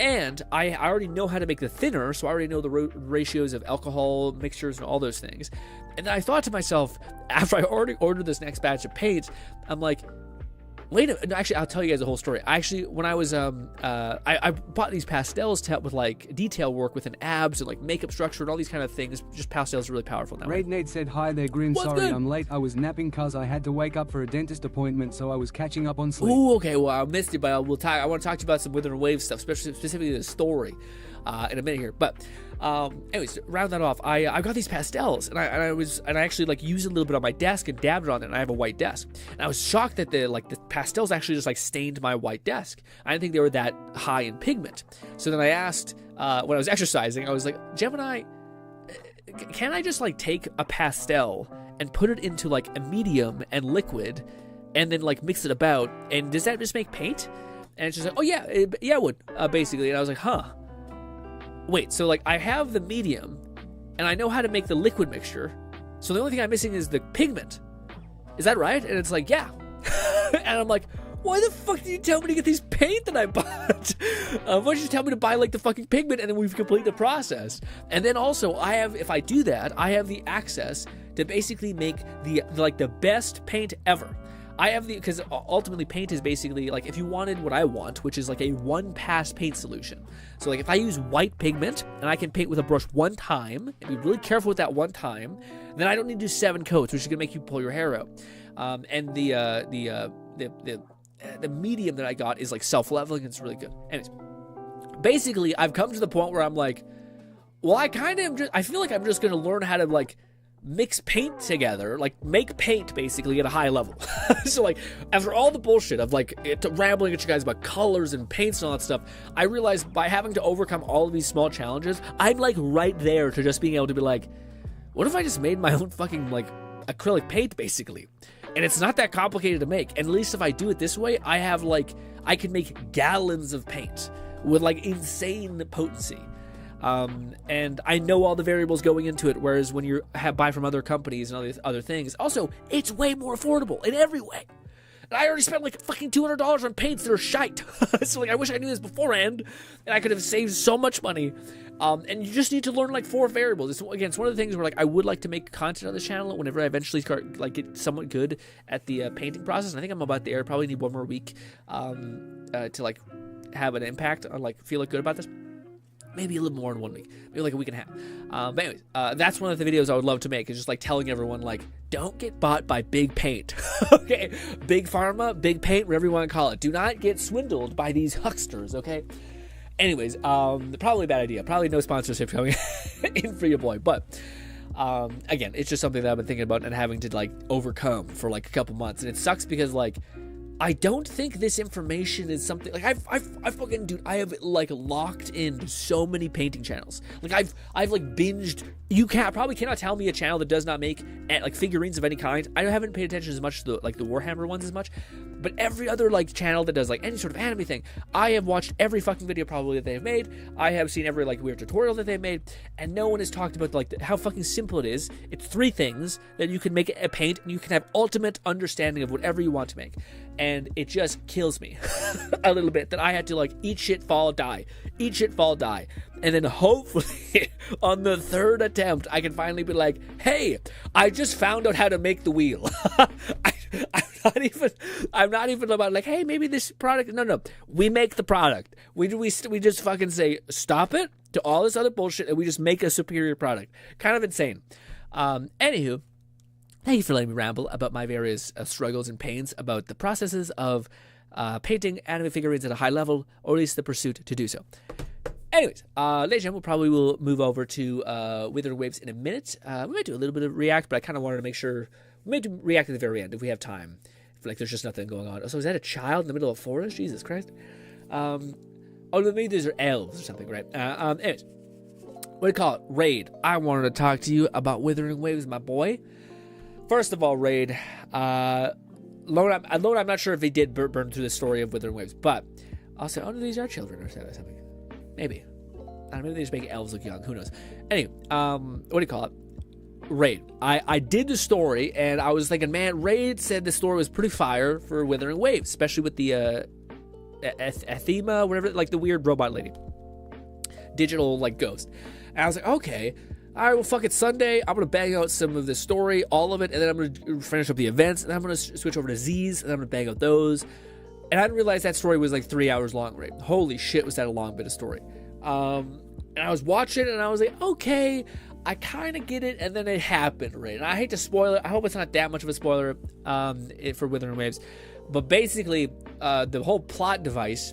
S1: And I already know how to make the thinner, so I already know the ratios of alcohol mixtures and all those things. And then I thought to myself, after I already ordered this next batch of paints, I'm like, wait a minute. Actually, I'll tell you guys the whole story. Actually, when I was, I bought these pastels to help with like detail work with an abs and like makeup structure and all these kind of things. Just pastels are really powerful now.
S10: Raid Nate said, hi there, Grin.
S1: What's
S10: Sorry
S1: good?
S10: I'm late. I was napping cause I had to wake up for a dentist appointment, so I was catching up on sleep.
S1: Ooh, okay. Well, I missed it, but I want to talk to you about some Wuthering Waves stuff, specifically the story, in a minute here. But, anyways, to round that off, I got these pastels, and I actually like used a little bit on my desk and dabbed it on it, and I have a white desk. And I was shocked that the pastels actually just like stained my white desk. I didn't think they were that high in pigment. So then I asked, when I was exercising, I was like, Gemini, can I just like take a pastel and put it into like a medium and liquid, and then like mix it about, and does that just make paint? And she's like, oh yeah, it would, basically. And I was like, huh. Wait, so like I have the medium, and I know how to make the liquid mixture, so the only thing I'm missing is the pigment. Is that right? And it's like, yeah. And I'm like, why the fuck did you tell me to get these paint that I bought? Why did you tell me to buy like the fucking pigment, and then we've completed the process? And then also, if I do that, I have the access to basically make the best paint ever. Because ultimately paint is basically like, if you wanted what I want, which is like a one-pass paint solution. So like if I use white pigment and I can paint with a brush one time and be really careful with that one time, then I don't need to do 7 coats, which is gonna make you pull your hair out. And the medium that I got is like self-leveling, and it's really good. Anyways, basically I've come to the point where I'm like, well, I feel like I'm just gonna learn how to like mix paint together, like make paint basically at a high level. So like after all the bullshit of like rambling at you guys about colors and paints and all that stuff, I realized by having to overcome all of these small challenges, I'm like right there to just being able to be like, what if I just made my own fucking like acrylic paint basically? And it's not that complicated to make. And at least if I do it this way, I can make gallons of paint with like insane potency. And I know all the variables going into it, whereas when you buy from other companies and other things, also, it's way more affordable in every way. And I already spent like fucking $200 on paints that are shite. So like, I wish I knew this beforehand, and I could have saved so much money. And you just need to learn like 4 variables. It's one of the things where like I would like to make content on this channel whenever I eventually start like get somewhat good at the painting process. And I think I'm about there. Probably need 1 more week to like have an impact on like feel like good about this. Maybe a little more in 1 week, maybe like a week and a half. But anyways, that's one of the videos I would love to make, is just like telling everyone like, don't get bought by big paint. Okay, big pharma, big paint, whatever you want to call it. Do not get swindled by these hucksters. Okay. Anyways, probably a bad idea. Probably no sponsorship coming in for your boy, but again, it's just something that I've been thinking about and having to like overcome for like a couple months, and it sucks because like, I don't think this information is something like I've fucking, dude, I have like locked in so many painting channels. Like I've like binged. You probably cannot tell me a channel that does not make like figurines of any kind. I haven't paid attention as much to the Warhammer ones as much, but every other like channel that does like any sort of anime thing, I have watched every fucking video probably that they've made. I have seen every like weird tutorial that they've made, and no one has talked about like how fucking simple it is. It's 3 things that you can make a paint, and you can have ultimate understanding of whatever you want to make. And it just kills me a little bit that I had to like eat shit, fall, die. Eat shit, fall, die. And then hopefully on the 3rd attempt, I can finally be like, hey, I just found out how to make the wheel. I'm not even about like, hey, maybe this product. No. We make the product. We just fucking say, stop it to all this other bullshit, and we just make a superior product. Kind of insane. Anywho, thank you for letting me ramble about my various struggles and pains about the processes of painting anime figurines at a high level, or at least the pursuit to do so. Anyways, ladies and gentlemen, probably will move over to Wuthering Waves in a minute. We might do a little bit of React, but I kind of wanted to make sure we might do React at the very end if we have time. If, like, there's just nothing going on. So is that a child in the middle of a forest? Jesus Christ. Maybe these are elves or something, right? Anyways, what do you call it? Raid. I wanted to talk to you about Wuthering Waves, my boy. First of all, Raid, Lone, I'm not sure if they did burn through the story of Wuthering Waves, but I'll say, these are children or something. Maybe. I don't know, maybe they just make elves look young. Who knows? Anyway, what do you call it? Raid. I did the story, and I was thinking, man, Raid said the story was pretty fire for Wuthering Waves, especially with the Athema, whatever, like the weird robot lady. digital like ghost. And I was like, okay, all right, well, fuck it. Sunday, I'm going to bang out some of this story, all of it, and then I'm going to finish up the events, and then I'm going to switch over to Z's, and I'm going to bang out those. And I didn't realize that story was like 3 hours long, right? Holy shit, was that a long bit of story. And I was watching it, and I was like, okay, I kind of get it, and then it happened, right? And I hate to spoil it. I hope it's not that much of a spoiler for Wuthering Waves. But basically, the whole plot device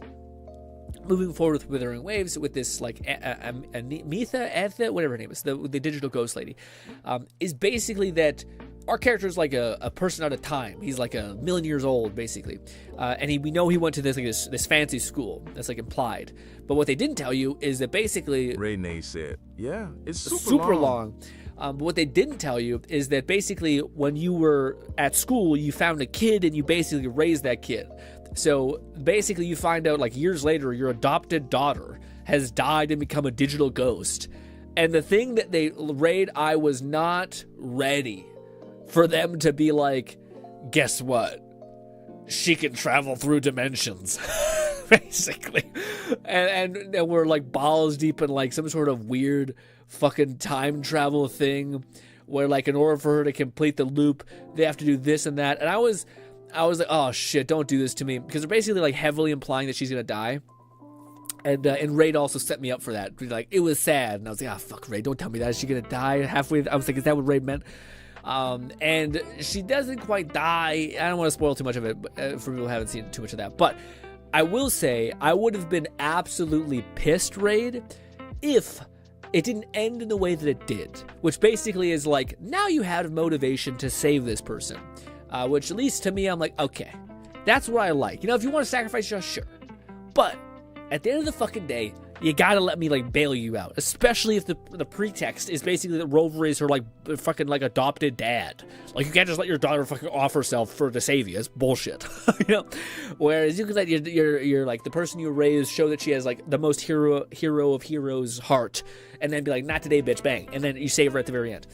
S1: moving forward with Wuthering Waves with this like Etha, whatever her name is, the digital ghost lady, is basically that our character is like a person out of time. He's like 1,000,000 years old, basically, and we know he went to this fancy school. That's like implied. But what they didn't tell you is that basically
S2: Renee said, "Yeah, it's
S1: super long." But what they didn't tell you is that basically when you were at school, you found a kid and you basically raised that kid. So basically you find out like years later, your adopted daughter has died and become a digital ghost. And the thing that they raid, I was not ready for them to be like, guess what? She can travel through dimensions, basically. And we're like balls deep in like some sort of weird fucking time travel thing where like in order for her to complete the loop, they have to do this and that. And I was like, oh shit, don't do this to me. Because they're basically like heavily implying that she's going to die. And Raid also set me up for that. Like, it was sad. And I was like, fuck, Raid, don't tell me that. Is she going to die halfway? I was like, is that what Raid meant? And she doesn't quite die. I don't want to spoil too much of it for people who haven't seen too much of that. But I will say, I would have been absolutely pissed, Raid, if it didn't end in the way that it did. Which basically is like, now you have motivation to save this person. Which at least to me, I'm like, okay, that's what I like. You know, if you want to sacrifice yourself, sure. But at the end of the fucking day, you gotta let me like bail you out, especially if the pretext is basically that Rover is her like fucking like adopted dad. Like, you can't just let your daughter fucking off herself to save you. It's bullshit, you know. Whereas you can let your like the person you raised show that she has like the most hero of heroes heart, and then be like, not today, bitch, bang, and then you save her at the very end.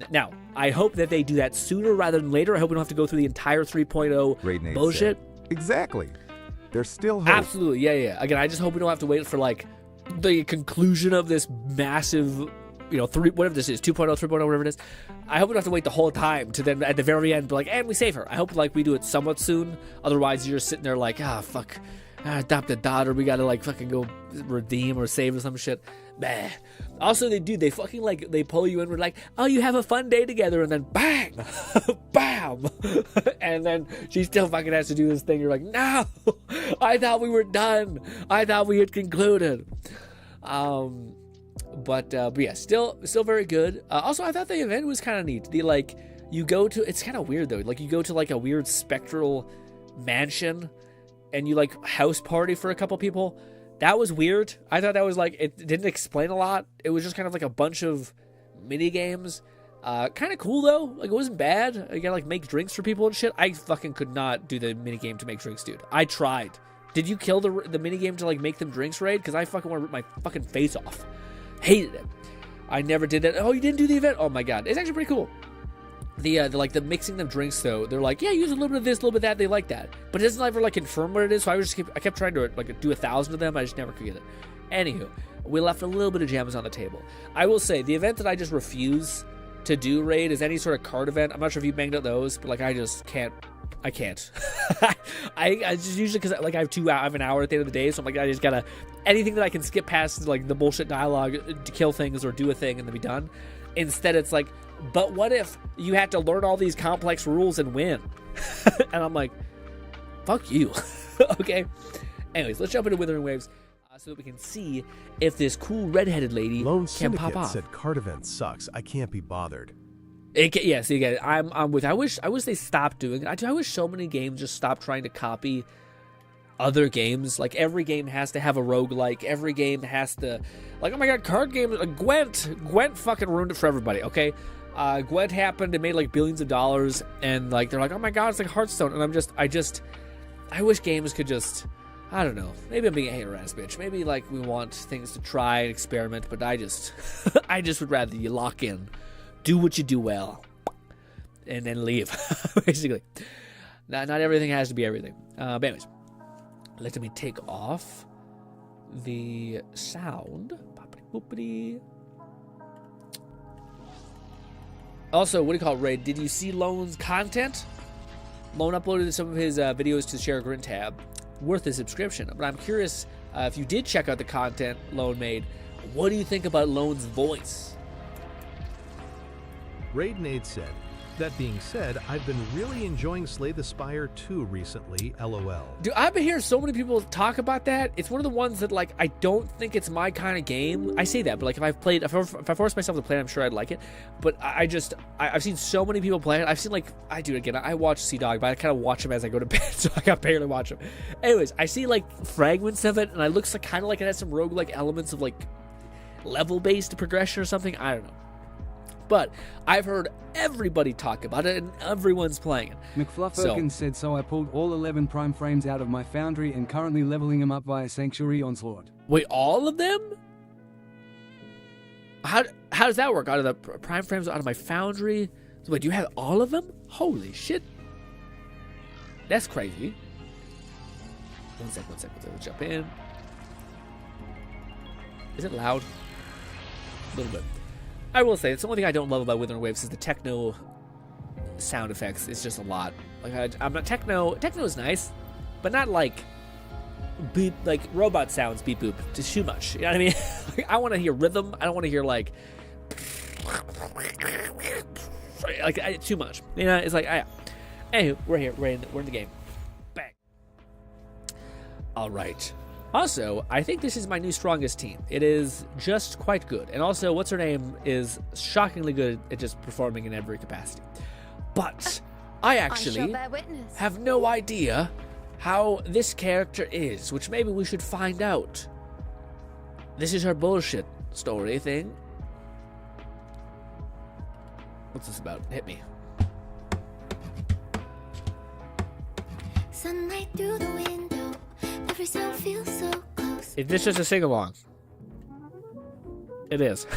S1: Now I hope that they do that sooner rather than later. I hope we don't have to go through the entire 3.0 bullshit.
S6: Exactly. There's still hope.
S1: Absolutely, yeah. Again, I just hope we don't have to wait for like the conclusion of this massive, you know, whatever this is, 2.0, 3.0, whatever it is. I hope we don't have to wait the whole time to then at the very end be like, and we save her. I hope like we do it somewhat soon. Otherwise, you're sitting there like, fuck, adopted daughter, we gotta like fucking go redeem or save or some shit. Bah. Also, they fucking like, they pull you in with like, oh, you have a fun day together, and then bang, bam, and then she still fucking has to do this thing. You're like, no, I thought we were done. I thought we had concluded. But yeah, still very good. Also, I thought the event was kind of neat. You go to, it's kind of weird though. Like, you go to like a weird spectral mansion, and you like house party for a couple people. That was weird. I thought that was like, it didn't explain a lot. It was just kind of like a bunch of mini games. Kind of cool though. Like, it wasn't bad. You gotta like make drinks for people and shit. I fucking could not do the mini game to make drinks, dude. I tried. Did you kill the mini game to like make them drinks, Raid? Because I fucking want to rip my fucking face off. Hated it. I never did that. Oh, you didn't do the event? Oh my god, it's actually pretty cool. The mixing them drinks though, they're like, yeah, use a little bit of this, a little bit of that. They like that, but it doesn't ever like confirm what it is. So I kept trying to like do 1,000 of them. I just never could get it. Anywho, we left a little bit of gems on the table. I will say the event that I just refuse to do, Raid, is any sort of card event. I'm not sure if you banged out those, but like I just can't. I can't. I just usually, because like I have an hour at the end of the day, so I'm like, I just gotta, anything that I can skip past like the bullshit dialogue to kill things or do a thing and then be done. Instead, it's like, but what if you had to learn all these complex rules and win? And I'm like, fuck you. Okay. Anyways, let's jump into Wuthering Waves so that we can see if this cool redheaded lady
S11: Lone
S1: can
S11: Syndicate
S1: pop off.
S11: said card event sucks. I can't be bothered.
S1: Yes, again, I'm with. I wish they stopped doing it. I wish so many games just stopped trying to copy other games. Like, every game has to have a roguelike. Every game has to, like, oh my god, card games. Gwent fucking ruined it for everybody. Okay, Gwent happened. It made like billions of dollars, and like they're like, oh my god, it's like Hearthstone. And I wish games could just, I don't know. Maybe I'm being a hater ass bitch. Maybe like we want things to try and experiment, but I just would rather you lock in. Do what you do well, and then leave, basically. Not everything has to be everything. But anyways, let me take off the sound. Also, what do you call it, Ray? Did you see Lone's content? Lone uploaded some of his videos to the Share GRINN tab. Worth a subscription. But I'm curious if you did check out the content Lone made, what do you think about Lone's voice?
S3: Raidnade said, that being said, I've been really enjoying Slay the Spire 2 recently, LOL.
S1: Dude, I've been hearing so many people talk about that. It's one of the ones that, like, I don't think it's my kind of game. I say that, but, like, if I force myself to play it, I'm sure I'd like it. But I've seen so many people play it. I've seen, like, I do it again. I watch Sea-Dog, but I kind of watch him as I go to bed, so I can barely watch him. Anyways, I see, like, fragments of it, and it looks like kind of like it has some roguelike elements of, like, level-based progression or something. I don't know. But I've heard everybody talk about it, and everyone's playing it.
S10: McFluffirkin said, so I pulled all 11 prime frames out of my foundry and currently leveling them up via Sanctuary Onslaught.
S1: Wait, all of them? How does that work? Out of the prime frames out of my foundry? So wait, do you have all of them? Holy shit. That's crazy. One sec. Let's jump in. Is it loud? A little bit. I will say, it's the only thing I don't love about Wuthering Waves is the techno sound effects. It's just a lot. Like, I'm not techno. Techno is nice, but not like beep, like robot sounds, beep boop. Just too much. You know what I mean? I want to hear rhythm. I don't want to hear like too much. You know, it's like, anyway, we're here. We're in the game. Bang. All right. Also, I think this is my new strongest team. It is just quite good. And also, what's her name is shockingly good at just performing in every capacity. But I actually have no idea how this character is, which maybe we should find out. This is her bullshit story thing. What's this about? Hit me.
S13: Sunlight through the window. Every sound feels so close.
S1: Is this just a sing-along? It is.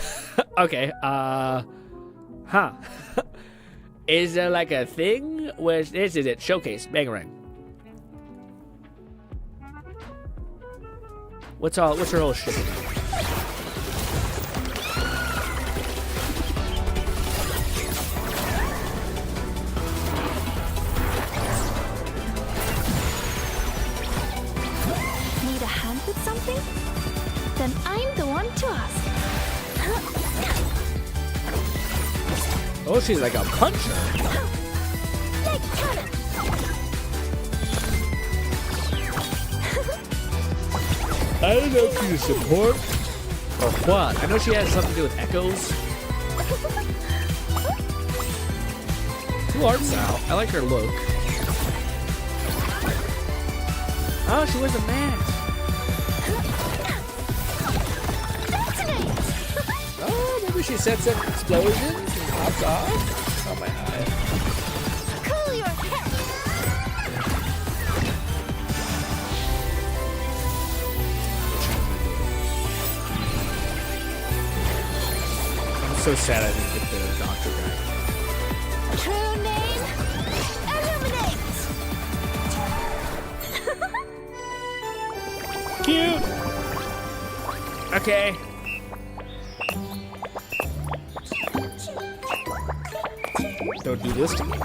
S1: Okay, Is there like a thing? Where's this? Is it? Showcase. Bangarang. What's her whole shit?
S13: With something? Then I'm the one to ask.
S1: Oh, she's like a puncher.
S13: Like cannon.
S1: I don't know if she's support or what. I know she has something to do with echoes. Cool art style. I like her look. Oh, she wears a mask. She sets up explosions and pops off. Oh my eye.
S13: Cool your head.
S1: I'm so sad I didn't get the doctor guy.
S13: True name, illuminate.
S1: Cute. Okay. Don't do this to me.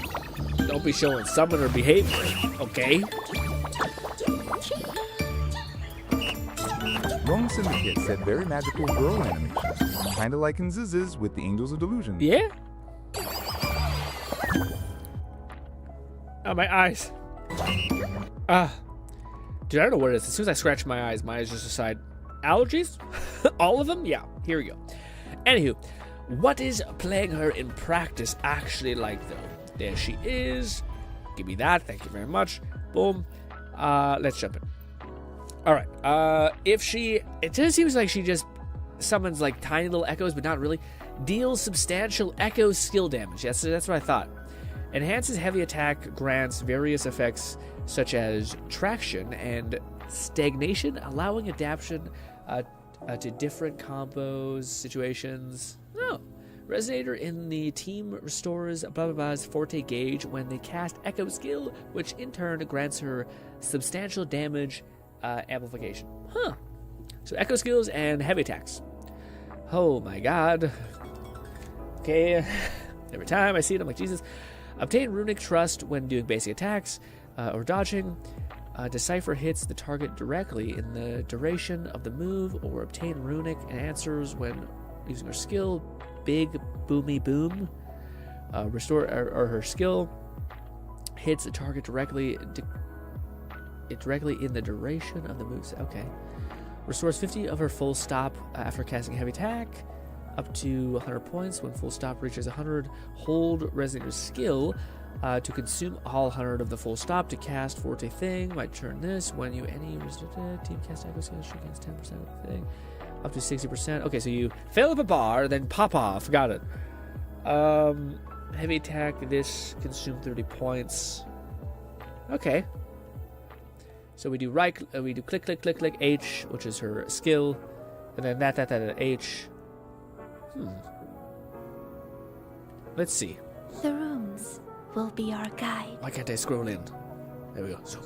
S1: Don't be showing summoner behavior, okay?
S6: Wrong Syndicate said very magical girl animation. Kinda like in Ziz's with the Angels of Delusion.
S1: Yeah? Oh, my eyes. Dude, I don't know what it is. As soon as I scratch my eyes just decide. Allergies? All of them? Yeah, here we go. Anywho. What is playing her in practice actually like, though? There she is. Give me that. Thank you very much. Boom. Let's jump in. All right. It just seems like she just summons like tiny little echoes, but not really. Deals substantial echo skill damage. Yes, that's what I thought. Enhances heavy attack. Grants various effects such as traction and stagnation, allowing adaptation to different combos, situations. No. Resonator in the team restores blah blah blah's forte gauge when they cast Echo skill, which in turn grants her substantial damage amplification. Huh. So echo skills and heavy attacks. Oh my god. Okay. Every time I see it, I'm like, Jesus. Obtain runic trust when doing basic attacks or dodging. Decipher hits the target directly in the duration of the move, or obtain runic answers when using her skill. Big Boomy Boom. Restore or her skill hits the target directly in the duration of the moves. Okay. Restores 50 of her full stop after casting a heavy attack. Up to 100 points. When full stop reaches 100, hold Resonator's skill to consume all 100 of the full stop to cast Forte Thing. Might turn this when you any team cast echo skill against 10% of the thing. Up to 60%. Okay, so you fill up a bar, then pop off. Got it. Heavy attack. This consume 30 points. Okay. So we do we do click, click, click, click, H, which is her skill, and then that, H. Let's see.
S13: The rooms will be our guide.
S1: Why can't I scroll in? There we go. Zoom.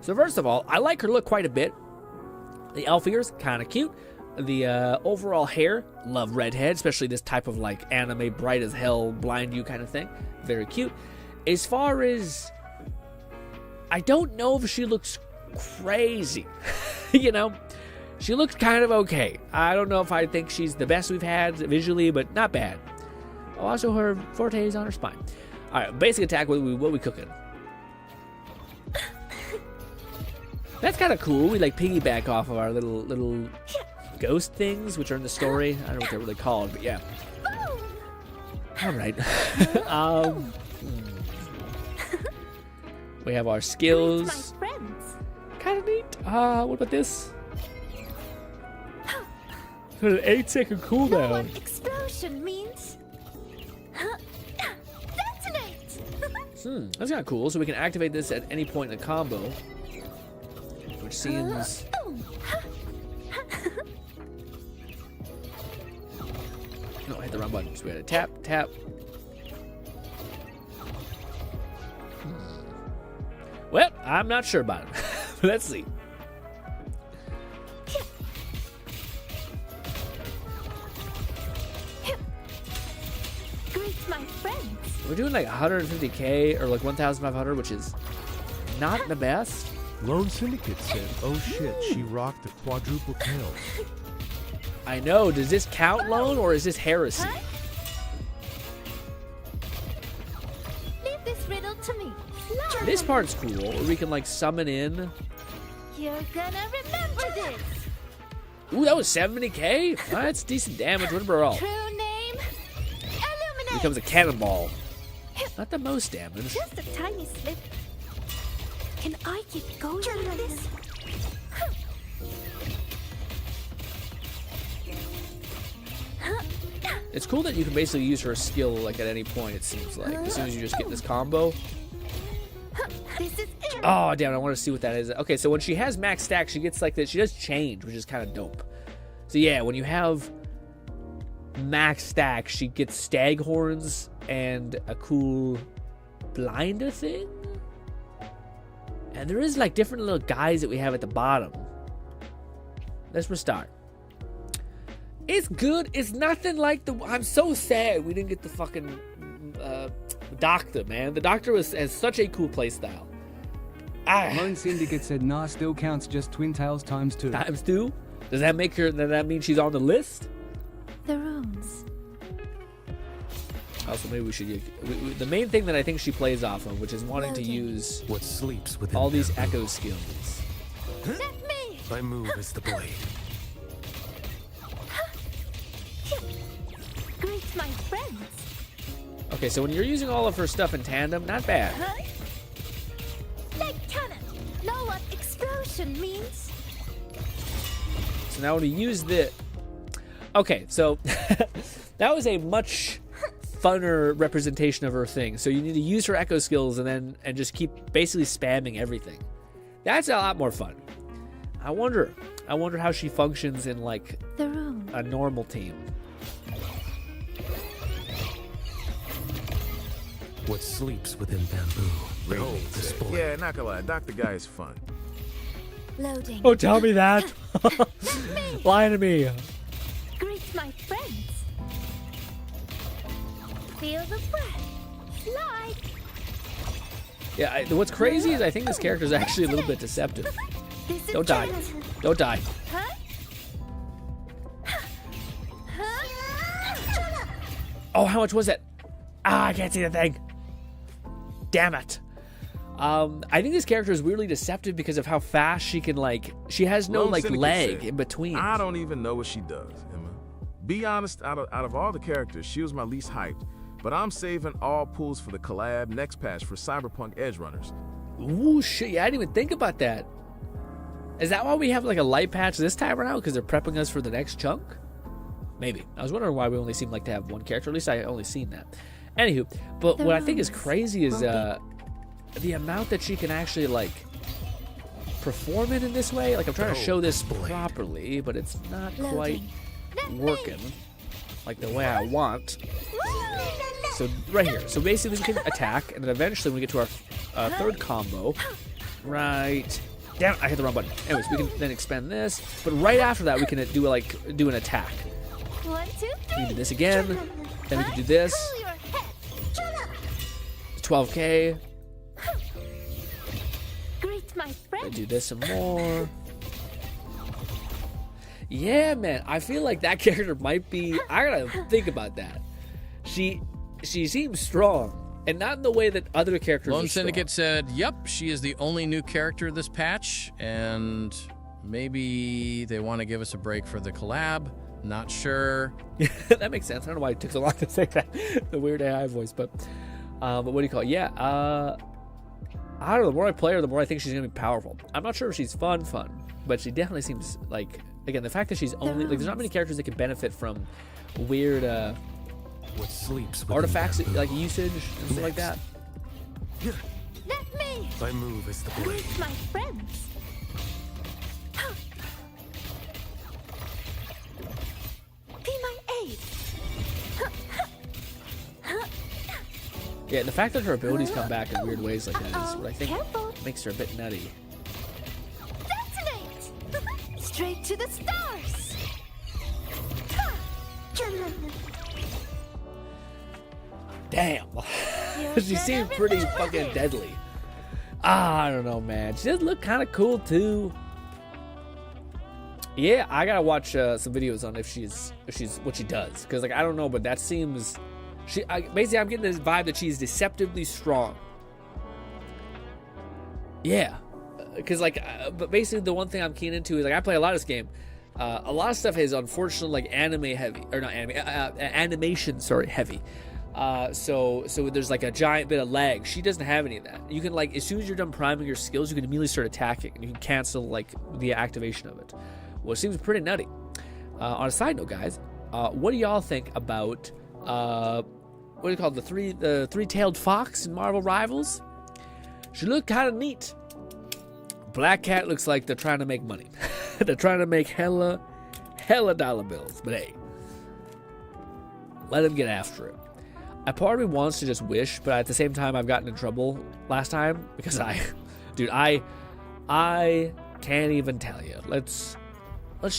S1: So first of all, I like her look quite a bit. The elf ears, kind of cute. The overall hair, love redhead, especially this type of like anime, bright as hell, blind you kind of thing. Very cute. As far as, I don't know if she looks crazy. You know, she looks kind of okay. I don't know if I think she's the best we've had visually, but not bad. Also, her forte is on her spine. All right, basic attack. What we cooking? That's kind of cool. We like piggyback off of our little ghost things, which are in the story. I don't know what they're really called, but yeah. All right. We have our skills. Kind of neat. What about this? Got an 8-second cooldown.
S13: Explosion means detonate.
S1: That's kind of cool. So we can activate this at any point in a combo, which seems. No, I hit the wrong button. So we had to tap. Well, I'm not sure about it. Let's see.
S13: Greet my friends.
S1: We're doing like 150k or like 1,500, which is not the best.
S11: Lone Syndicate said, "Oh shit, she rocked the quadruple tail."
S1: I know. Does this count, Lone, or is this heresy?
S13: Leave this riddle to me.
S1: This part's cool, where we can like summon in.
S13: You're gonna remember this.
S1: Ooh, that was 70k? That's decent damage. Remember all.
S13: True name, Illuminate.
S1: Becomes a cannonball. Not the most damage.
S13: Just a tiny slip. Can I keep going like this?
S1: It's cool that you can basically use her skill like at any point, it seems like. As soon as you just get this combo.
S13: This is
S1: Oh, damn, I want to see what that is. Okay, so when she has max stack, she gets like this. She does change, which is kind of dope. So yeah, when you have max stack, she gets stag horns and a cool blinder thing. And there is like different little guys that we have at the bottom. Let's restart. It's good. It's nothing like the... I'm so sad we didn't get the fucking doctor, man. The doctor has such a cool playstyle.
S10: Lone Syndicate said, nah, still counts just Twin Tails times 2.
S1: Times 2? Does that make her... Does that mean she's on the list?
S13: the rooms.
S1: Also, maybe we should... the main thing that I think she plays off of, which is wanting to use
S11: what sleeps within
S1: all these
S11: bamboo.
S1: echo skills.
S13: Let me!
S11: My move is the blade.
S13: Greet my friends.
S1: Okay, so when you're using all of her stuff in tandem, not bad.
S13: Leg cannon. Know what explosion means?
S1: So now when we use the... Okay, so that was a much funner representation of her thing. So you need to use her echo skills and just keep basically spamming everything. That's a lot more fun. I wonder how she functions in like
S13: the room.
S1: A normal team.
S11: What sleeps within bamboo radiates the spoil.
S2: Yeah, not gonna lie, Dr. Guy is fun.
S13: Loading.
S1: Oh, tell me that. Lie to me.
S13: Greet my friends. Feel the breath. Slide.
S1: Yeah, what's crazy is I think this character is actually a little bit deceptive. Don't die. Don't die. Oh, how much was it? Ah, I can't see the thing. Damn it. I think this character is weirdly deceptive because of how fast she can, like, she has no,
S2: Lone
S1: like,
S2: Syndicate
S1: leg
S2: said,
S1: in between.
S2: I don't even know what she does, Emma. Be honest, out of all the characters, she was my least hyped. But I'm saving all pulls for the collab next patch for Cyberpunk Edge Runners.
S1: Ooh, shit. Yeah, I didn't even think about that. Is that why we have, like, a light patch this time around? Because they're prepping us for the next chunk? Maybe. I was wondering why we only seem like to have one character. At least I only seen that. Anywho, but what I think is crazy is the amount that she can actually, like, perform it in this way. Like, I'm trying to show this properly, but it's not quite working like the way I want. So right here. So basically we can attack, and then eventually when we get to our third combo, right... Damn it, I hit the wrong button. Anyways, we can then expand this, but right after that we can do an attack.
S13: 1, 2, 3.
S1: We can do this again, then we can do this. 12k.
S13: Greet my friend.
S1: Do this some more. Yeah, man, I feel like that character might be. I gotta think about that. She seems strong, and not in the way that other characters.
S12: Lone
S1: are strong.
S12: Syndicate said, "Yep, she is the only new character this patch, and maybe they want to give us a break for the collab. Not sure."
S1: That makes sense. I don't know why it took so long to say that. The weird AI voice, but what do you call it? Yeah, I don't know. The more I play her, the more I think she's gonna be powerful. I'm not sure if she's fun, but she definitely seems like, again, the fact that she's only, like, there's not many characters that can benefit from weird
S11: What sleeps
S1: artifacts, like usage and stuff like that.
S13: Let me.
S11: I move as the blade.
S13: Greet my friends. Be my aid.
S1: Yeah, the fact that her abilities come back in weird ways like that is what I think
S13: Careful.
S1: makes her a bit nutty.
S13: Detonate. Straight to the stars.
S1: Damn. She seems pretty fucking deadly. I don't know, man. She does look kind of cool too. Yeah, I gotta watch some videos on if she's what she does, because, like, I don't know, but that seems basically I'm getting this vibe that she's deceptively strong. Yeah, because, like, but basically the one thing I'm keen into is, like, I play a lot of this game. A lot of stuff is unfortunately like anime heavy, or not anime, animation, sorry, heavy. So there's like a giant bit of lag. She doesn't have any of that. You can, like, as soon as you're done priming your skills, you can immediately start attacking, and you can cancel, like, the activation of it. Well, it seems pretty nutty. On a side note, guys, what do y'all think about what do you call it, the three-tailed fox in Marvel Rivals? She looked kind of neat. Black Cat looks like they're trying to make money. They're trying to make hella dollar bills. But hey, let them get after it. A part of me wants to just wish, but at the same time, I've gotten in trouble last time because I can't even tell you. Let's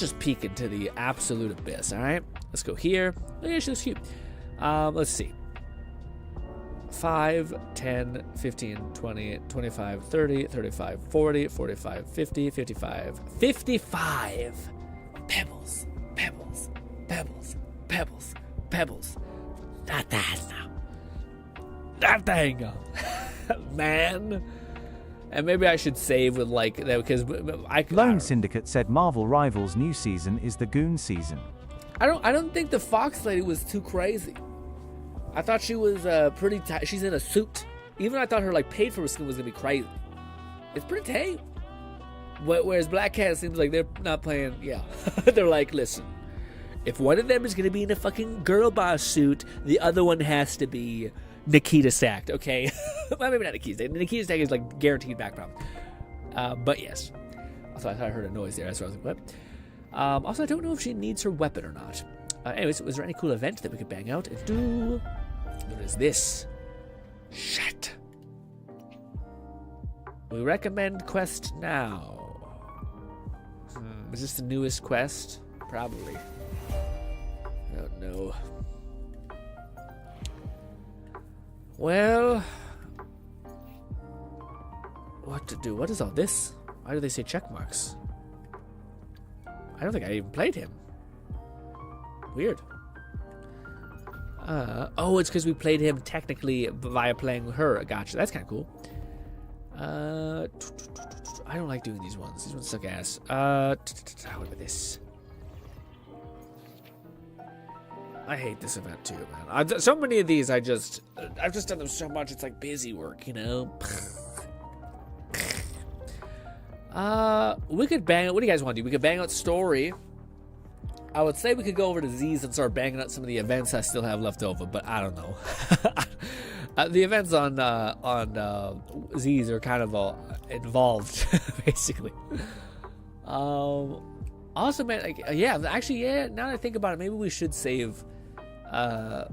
S1: just peek into the absolute abyss. All right, let's go here. Oh, yeah, she looks cute. Let's see. 5, 10, 15, 20, 25, 30, 35, 40, 45, 50, 55, 55. Pebbles, pebbles, pebbles, pebbles, pebbles. Not that now. That thing. Man. And maybe I should save with, like, that, because
S5: Lone Syndicate said Marvel Rivals new season is the Goon season.
S1: I don't think the Fox lady was too crazy. I thought she was pretty she's in a suit. Even I thought her, like, paid for skin was gonna be crazy. It's pretty tame. Whereas Black Cat seems like they're not playing. Yeah, they're like, listen, if one of them is gonna be in a fucking girl boss suit, the other one has to be Nikita stacked. Okay, well, maybe not Nikita. Nikita stacked is like guaranteed background. But yes. Also, I thought I heard a noise there. That's why I was like, what? Also, I don't know if she needs her weapon or not. Anyways, was there any cool event that we could bang out and do? There is this. Shit. We recommend quest now. Is this the newest quest? Probably. I don't know. Well, what to do? What is all this? Why do they say check marks? I don't think I even played him. Weird. Oh, it's because we played him technically via playing her. Gotcha. That's kind of cool. I don't like doing these ones. These ones suck ass. What about this? I hate this event too, man. So many of these, I've just done them so much. It's like busy work, you know. We could bang out. What do you guys want to do? We could bang out story. I would say we could go over to Z's and start banging out some of the events I still have left over, but I don't know. The events on Z's are kind of all involved, basically. Also, man, like, yeah. Now that I think about it, maybe we should save for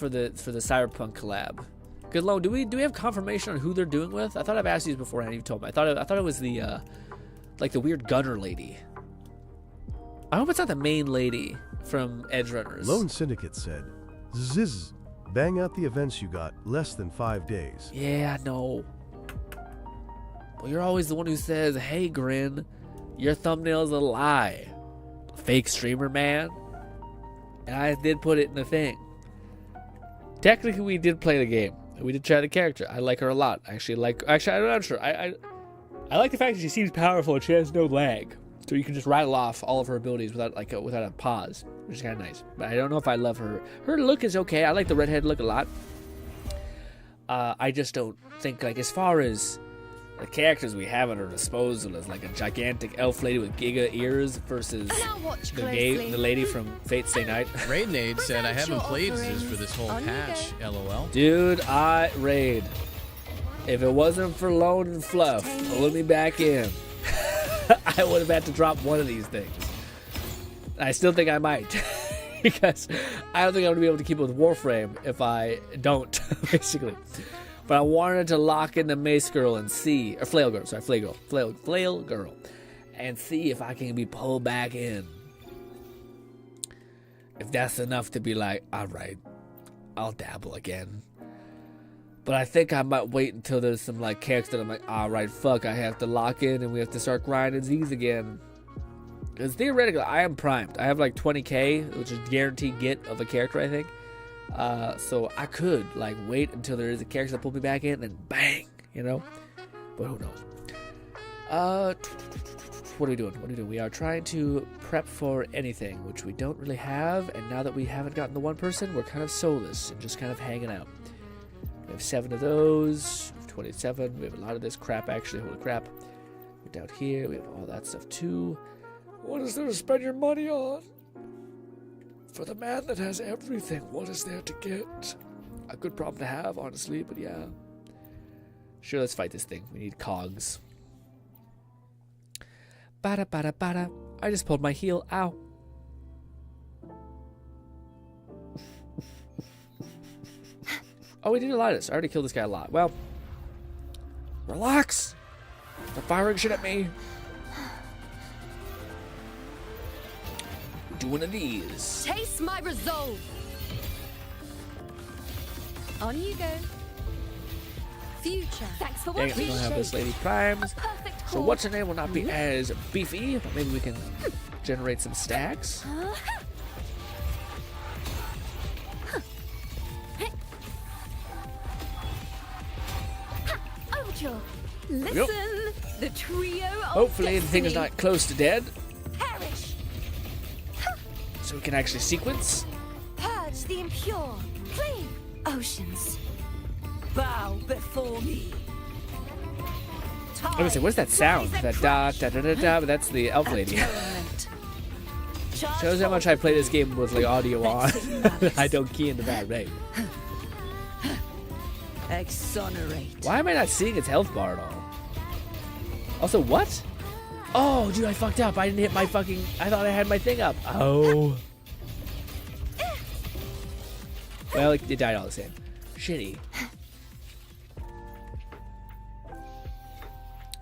S1: the Cyberpunk collab. Good Lone, do we have confirmation on who they're doing with? I thought I've asked you beforehand. You told me. I thought it was the like the weird gunner lady. I hope it's not the main lady from Edge Runners.
S11: Lone Syndicate said, "Ziz, bang out the events you got. Less than 5 days."
S1: Yeah, I know. Well, you're always the one who says, "Hey, Grin, your thumbnail's a lie, fake streamer man." And I did put it in the thing. Technically, we did play the game. We did try the character. I like her a lot. I'm not sure. I like the fact that she seems powerful and she has no lag. So you can just rattle off all of her abilities without a pause, which is kind of nice. But I don't know if I love her. Her look is okay. I like the redhead look a lot. I just don't think, like, as far as the characters we have at our disposal is like a gigantic elf lady with giga ears versus the lady from Fate Stay Night.
S12: Raid said, I haven't played this for this whole patch, LOL.
S1: Dude, Raid. If it wasn't for Lone and Fluff pulling me back in, I would have had to drop one of these things. I still think I might. Because I don't think I'm going to be able to keep it with Warframe if I don't, basically. But I wanted to lock in the Mace Girl and see, or Flail Girl, Flail Girl, and see if I can be pulled back in. If that's enough to be like, alright, I'll dabble again. But I think I might wait until there's some like characters that I'm like, alright, fuck, I have to lock in and we have to start grinding Z's again. Because theoretically, I am primed. I have like 20k, which is guaranteed get of a character, I think. So I could like wait until there is a character that pull me back in, and then bang, you know. But who knows? What are we doing? We are trying to prep for anything, which we don't really have. And now that we haven't gotten the one person, we're kind of soulless and just kind of hanging out. We have 7 of those. We have 27. We have a lot of this crap. Actually, holy crap! We're down here. We have all that stuff too. What is there to spend your money on? For the man that has everything, what is there to get? A good problem to have, honestly, but yeah. Sure, let's fight this thing. We need cogs. Bada bada bada. I just pulled my heel. Ow. Oh, we did a lot of this. I already killed this guy a lot. Well, relax. They're firing shit at me. Do one of these.
S14: Taste my resolve. On you go. Future. Thanks for watching.
S1: Dang it, we don't have this lady primes. So what's her name will not be as beefy, but maybe we can generate some stacks.
S14: Listen, the trio of
S1: hopefully the thing is
S14: destiny.
S1: not close to dead.
S14: Perish.
S1: So we can actually sequence.
S14: Purge the impure. Clean oceans. Bow before me.
S1: I was gonna say, what's that sound? That da da da da da. But that's the elf lady. Shows how much I play this game with like audio on. I don't key into that rate.
S14: Exonerate.
S1: Why am I not seeing its health bar at all? Also, what? Oh, dude, I fucked up. I didn't hit my fucking... I thought I had my thing up. Oh. Well, it died all the same. Shitty.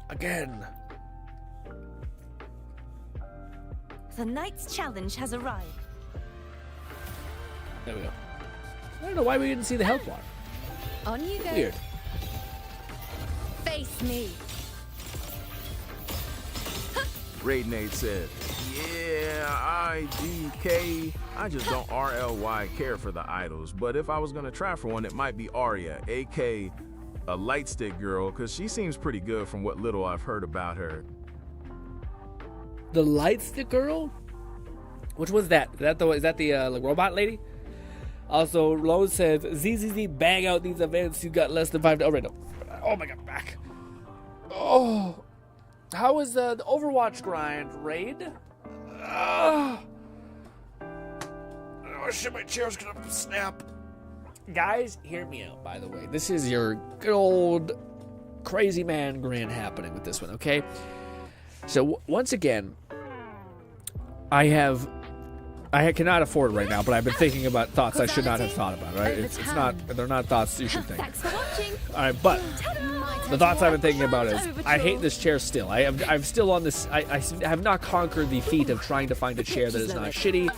S1: Again.
S15: The night's challenge has arrived.
S1: There we go. I don't know why we didn't see the health bar.
S14: On you go.
S1: Weird.
S14: Face me.
S2: Raidnade said, yeah, IDK. I just don't RLY care for the idols, but if I was gonna try for one, it might be Arya, aka a lightstick girl, because she seems pretty good from what little I've heard about her.
S1: The lightstick girl? Which was that? Is that the like robot lady? Also, Lone says, ZZZ, bang out these events. You got less than 5. Oh, right, no. Oh my god, back. Oh. How was the Overwatch grind raid? Oh shit, my chair's gonna snap. Guys, hear me out, by the way. This is your good old crazy man grin happening with this one, okay? So, once again, I cannot afford it right now, but I've been thinking about thoughts I should not have thought about, right? They're not thoughts you should think.
S14: Thanks for watching.
S1: All right, but the thoughts I've been thinking about is I hate this chair still. I'm still on this. I have not conquered the feat of trying to find a chair that is not shitty.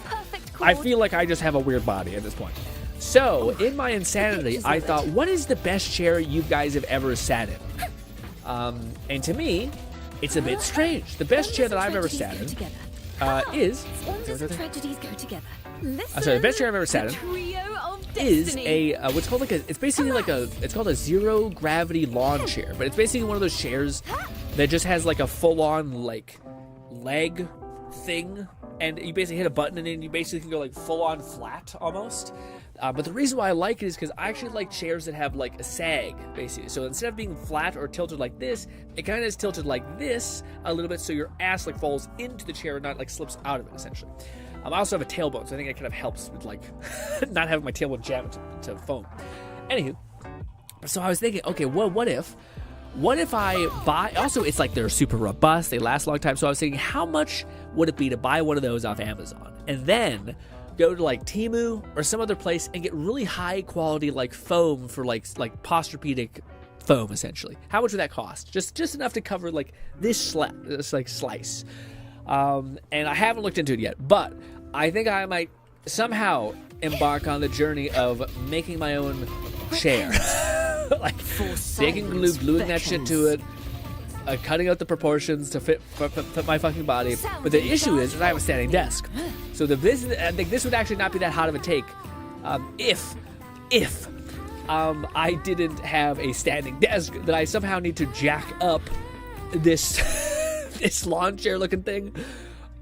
S1: I feel like I just have a weird body at this point. So, in my insanity, I thought, what is the best chair you guys have ever sat in? And to me, it's a bit strange. The best chair that I've ever sat in is...
S14: Wonders and tragedies go together.
S1: Sorry, the best chair I've ever sat in is a what's called it's basically it's called a zero gravity lawn chair, but it's basically one of those chairs that just has like a full on like leg thing, and you basically hit a button and then you basically can go like full on flat almost. But the reason why I like it is because I actually like chairs that have like a sag, basically. So instead of being flat or tilted like this, it kind of is tilted like this a little bit, so your ass like falls into the chair and not like slips out of it, essentially. I also have a tailbone, so I think it kind of helps with like not having my tailbone jam to foam. Anywho, so I was thinking, okay, well, what if I buy? Also, it's like they're super robust, they last a long time. So I was thinking, how much would it be to buy one of those off Amazon, and then go to like Temu or some other place and get really high quality like foam for like Posturepedic foam, essentially. How much would that cost? Just enough to cover like this slice. And I haven't looked into it yet, but I think I might somehow embark on the journey of making my own chair. Like taking glue, gluing that shit to it, cutting out the proportions to fit my fucking body. But the issue is that I have a standing desk. So I think this would actually not be that hot of a take if I didn't have a standing desk that I somehow need to jack up this this lawn chair looking thing.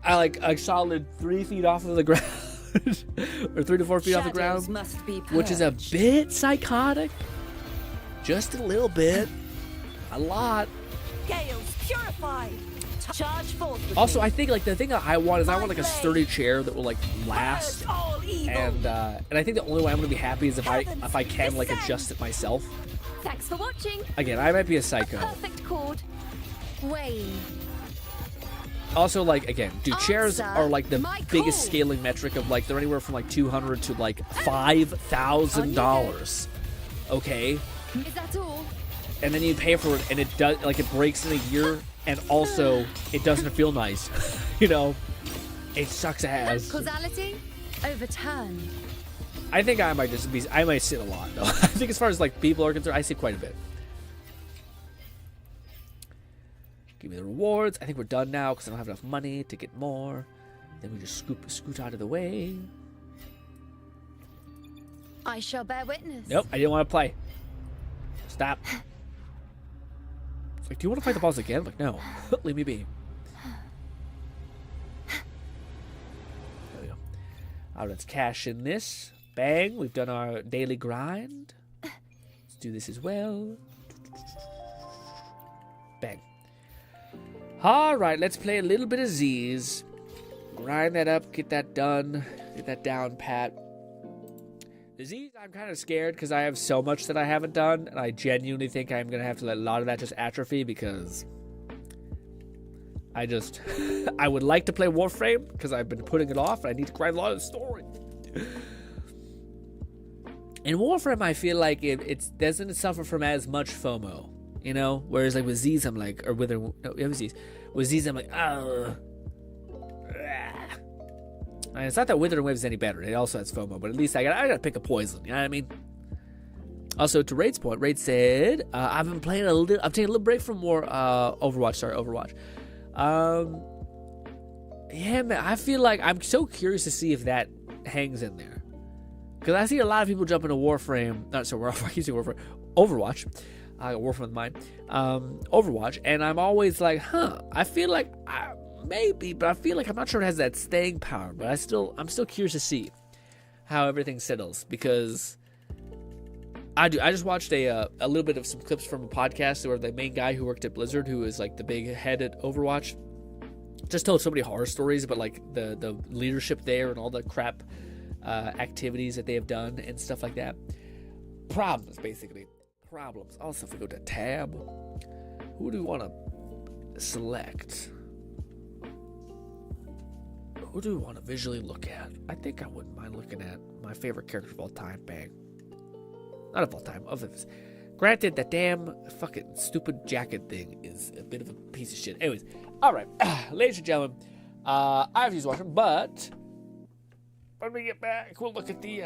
S1: I like a solid 3 feet off of the ground or 3 to 4 feet off the ground, which is a bit psychotic. Just a little bit. A lot.
S15: Gales purified. Charge forth.
S1: Also, I think like the thing that I want is I want like a sturdy chair that will like last, and I think the only way I'm gonna be happy is if I can like adjust it myself.
S14: Thanks for watching.
S1: Again, I might be a psycho.
S14: Perfect chord. Wayne.
S1: Also, like again, dude, chairs are like the biggest scaling metric of like they're anywhere from like $200 to like $5,000. Okay.
S14: Is that all?
S1: And then you pay for it, and it does like it breaks in a year, and also it doesn't feel nice. You know, it sucks ass.
S14: Causality overturned.
S1: I think I might sit a lot though. I think as far as like people are concerned, I sit quite a bit. Give me the rewards. I think we're done now because I don't have enough money to get more. Then we just scoot out of the way.
S14: I shall bear witness.
S1: Nope, I didn't want to play. Stop. It's like, do you want to fight the boss again? I'm like, no. Leave me be. There we go. Alright, let's cash in this. Bang. We've done our daily grind. Let's do this as well. Bang. Alright, let's play a little bit of Z's. Grind that up. Get that done. Get that down pat. The Z's, I'm kind of scared because I have so much that I haven't done, and I genuinely think I'm going to have to let a lot of that just atrophy because I would like to play Warframe because I've been putting it off, and I need to grind a lot of the story. In Warframe, I feel like it doesn't suffer from as much FOMO, you know? Whereas like with Z's, I'm like, or with Z's. With Z's, I'm like, oh. And it's not that Wuthering Waves is any better. It also has FOMO, but at least I gotta pick a poison. You know what I mean? Also, to Raid's point, Raid said, I've been playing I'm taking a little break from more Overwatch. Yeah, man, I feel like I'm so curious to see if that hangs in there. Because I see a lot of people jump into Warframe. Not so Warframe, I keep saying Warframe. Overwatch. I got Warframe with mine. Overwatch. And I'm always like, I feel like maybe, but I feel like I'm not sure it has that staying power. But I'm still curious to see how everything settles. Because I just watched a little bit of some clips from a podcast where the main guy who worked at Blizzard, who is like the big head at Overwatch, just told so many horror stories about like the leadership there and all the crap activities that they have done and stuff like that. Problems, basically. Problems. Also, if we go to tab, who do we want to select? Who do we want to visually look at? I think I wouldn't mind looking at my favorite character of all time, Bang. Not of all time, of this. Granted, that damn fucking stupid jacket thing is a bit of a piece of shit. Anyways, alright, ladies and gentlemen, I have to use watching, but when we get back, we'll look at the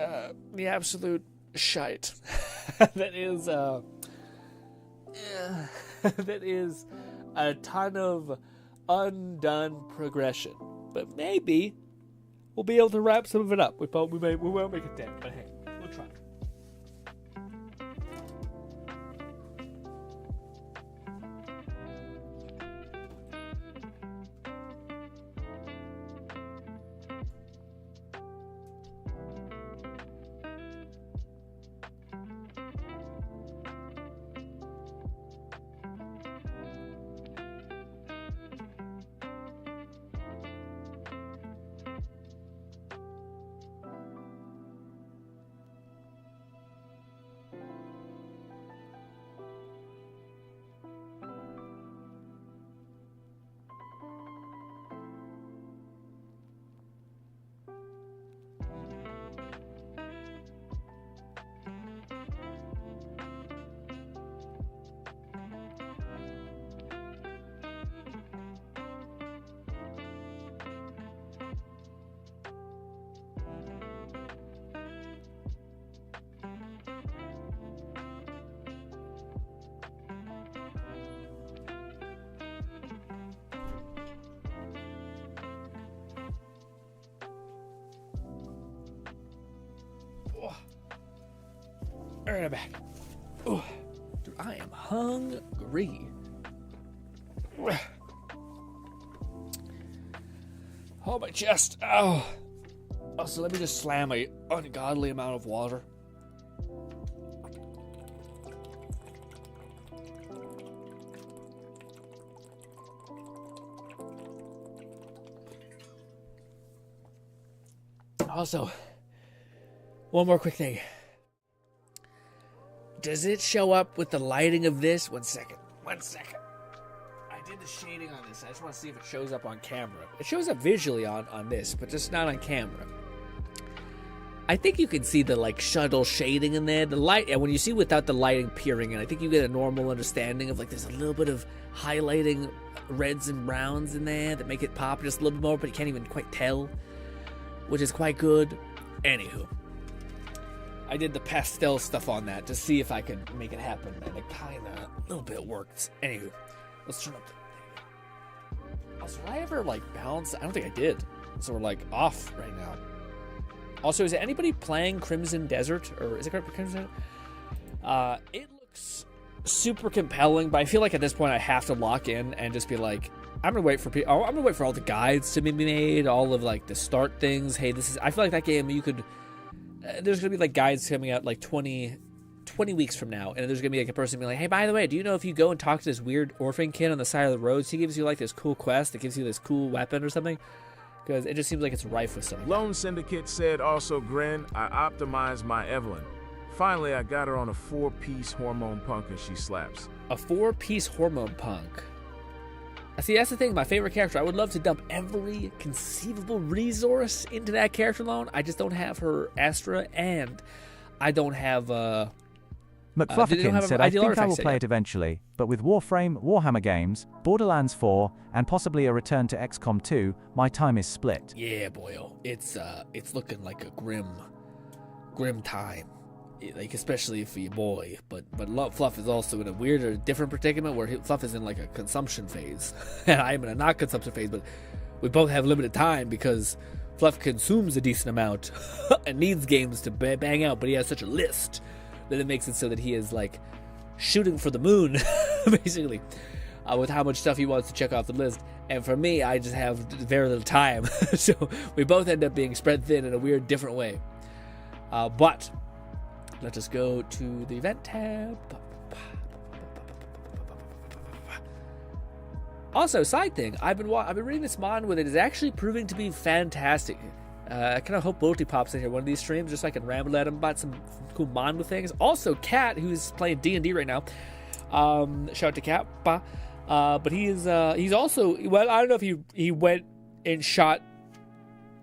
S1: absolute shite that is that is a ton of undone progression. But maybe we'll be able to wrap some of it up. We won't make it 10, but hey, we'll try. Alright, I'm back. Ooh. Dude, I am hungry. Oh, my chest. Oh. Also, let me just slam a ungodly amount of water. Also, one more quick thing. Does it show up with the lighting of this? One second. I did the shading on this. I just want to see if it shows up on camera. It shows up visually on this, but just not on camera. I think you can see the like shuttle shading in there. The light, and when you see without the lighting peering in, I think you get a normal understanding of like there's a little bit of highlighting reds and browns in there that make it pop just a little bit more, but you can't even quite tell, which is quite good. Anywho. I did the pastel stuff on that to see if I could make it happen, and it kind of a little bit worked. Anywho, let's turn up the... Also, did I ever, like, balance? I don't think I did. So we're, like, off right now. Also, is anybody playing Crimson Desert? Or is it Crimson Desert? It looks super compelling, but I feel like at this point I have to lock in and just be like, I'm gonna wait for all the guides to be made, all of, like, the start things. Hey, this is... I feel like that game, you could... there's gonna be like guides coming out like 20 weeks from now, and there's gonna be like a person being like, hey, by the way, do you know if you go and talk to this weird orphan kid on the side of the road, he gives you like this cool quest that gives you this cool weapon or something? Because it just seems like it's rife with something.
S2: Lone Syndicate said also, Grin, I optimized my Evelyn. Finally, I got her on a 4-piece hormone punk and she slaps.
S1: A 4-piece hormone punk. See, that's the thing. My favorite character. I would love to dump every conceivable resource into that character alone. I just don't have her Astra, and I don't have
S5: McFlufferkin said, I think I will play
S1: yet.
S5: it eventually, but with Warframe, Warhammer games, Borderlands 4, and possibly a return to XCOM 2, my time is split.
S1: Yeah, boyo. It's looking like a grim time. Like, especially for your boy. But Fluff is also in a weirder, different predicament where Fluff is in like a consumption phase. And I am in a not consumption phase, but we both have limited time because Fluff consumes a decent amount and needs games to bang out, but he has such a list that it makes it so that he is like shooting for the moon, basically, with how much stuff he wants to check off the list. And for me, I just have very little time. So we both end up being spread thin in a weird, different way. But let us go to the event tab. Also, side thing, I've been reading this mod with it is actually proving to be fantastic. I kind of hope Bolty pops in here one of these streams just so I can ramble at him about some cool Mongo things. Also, Cat, who's playing D&D right now. Shout out to Cat. But he's also, well, I don't know if he went and shot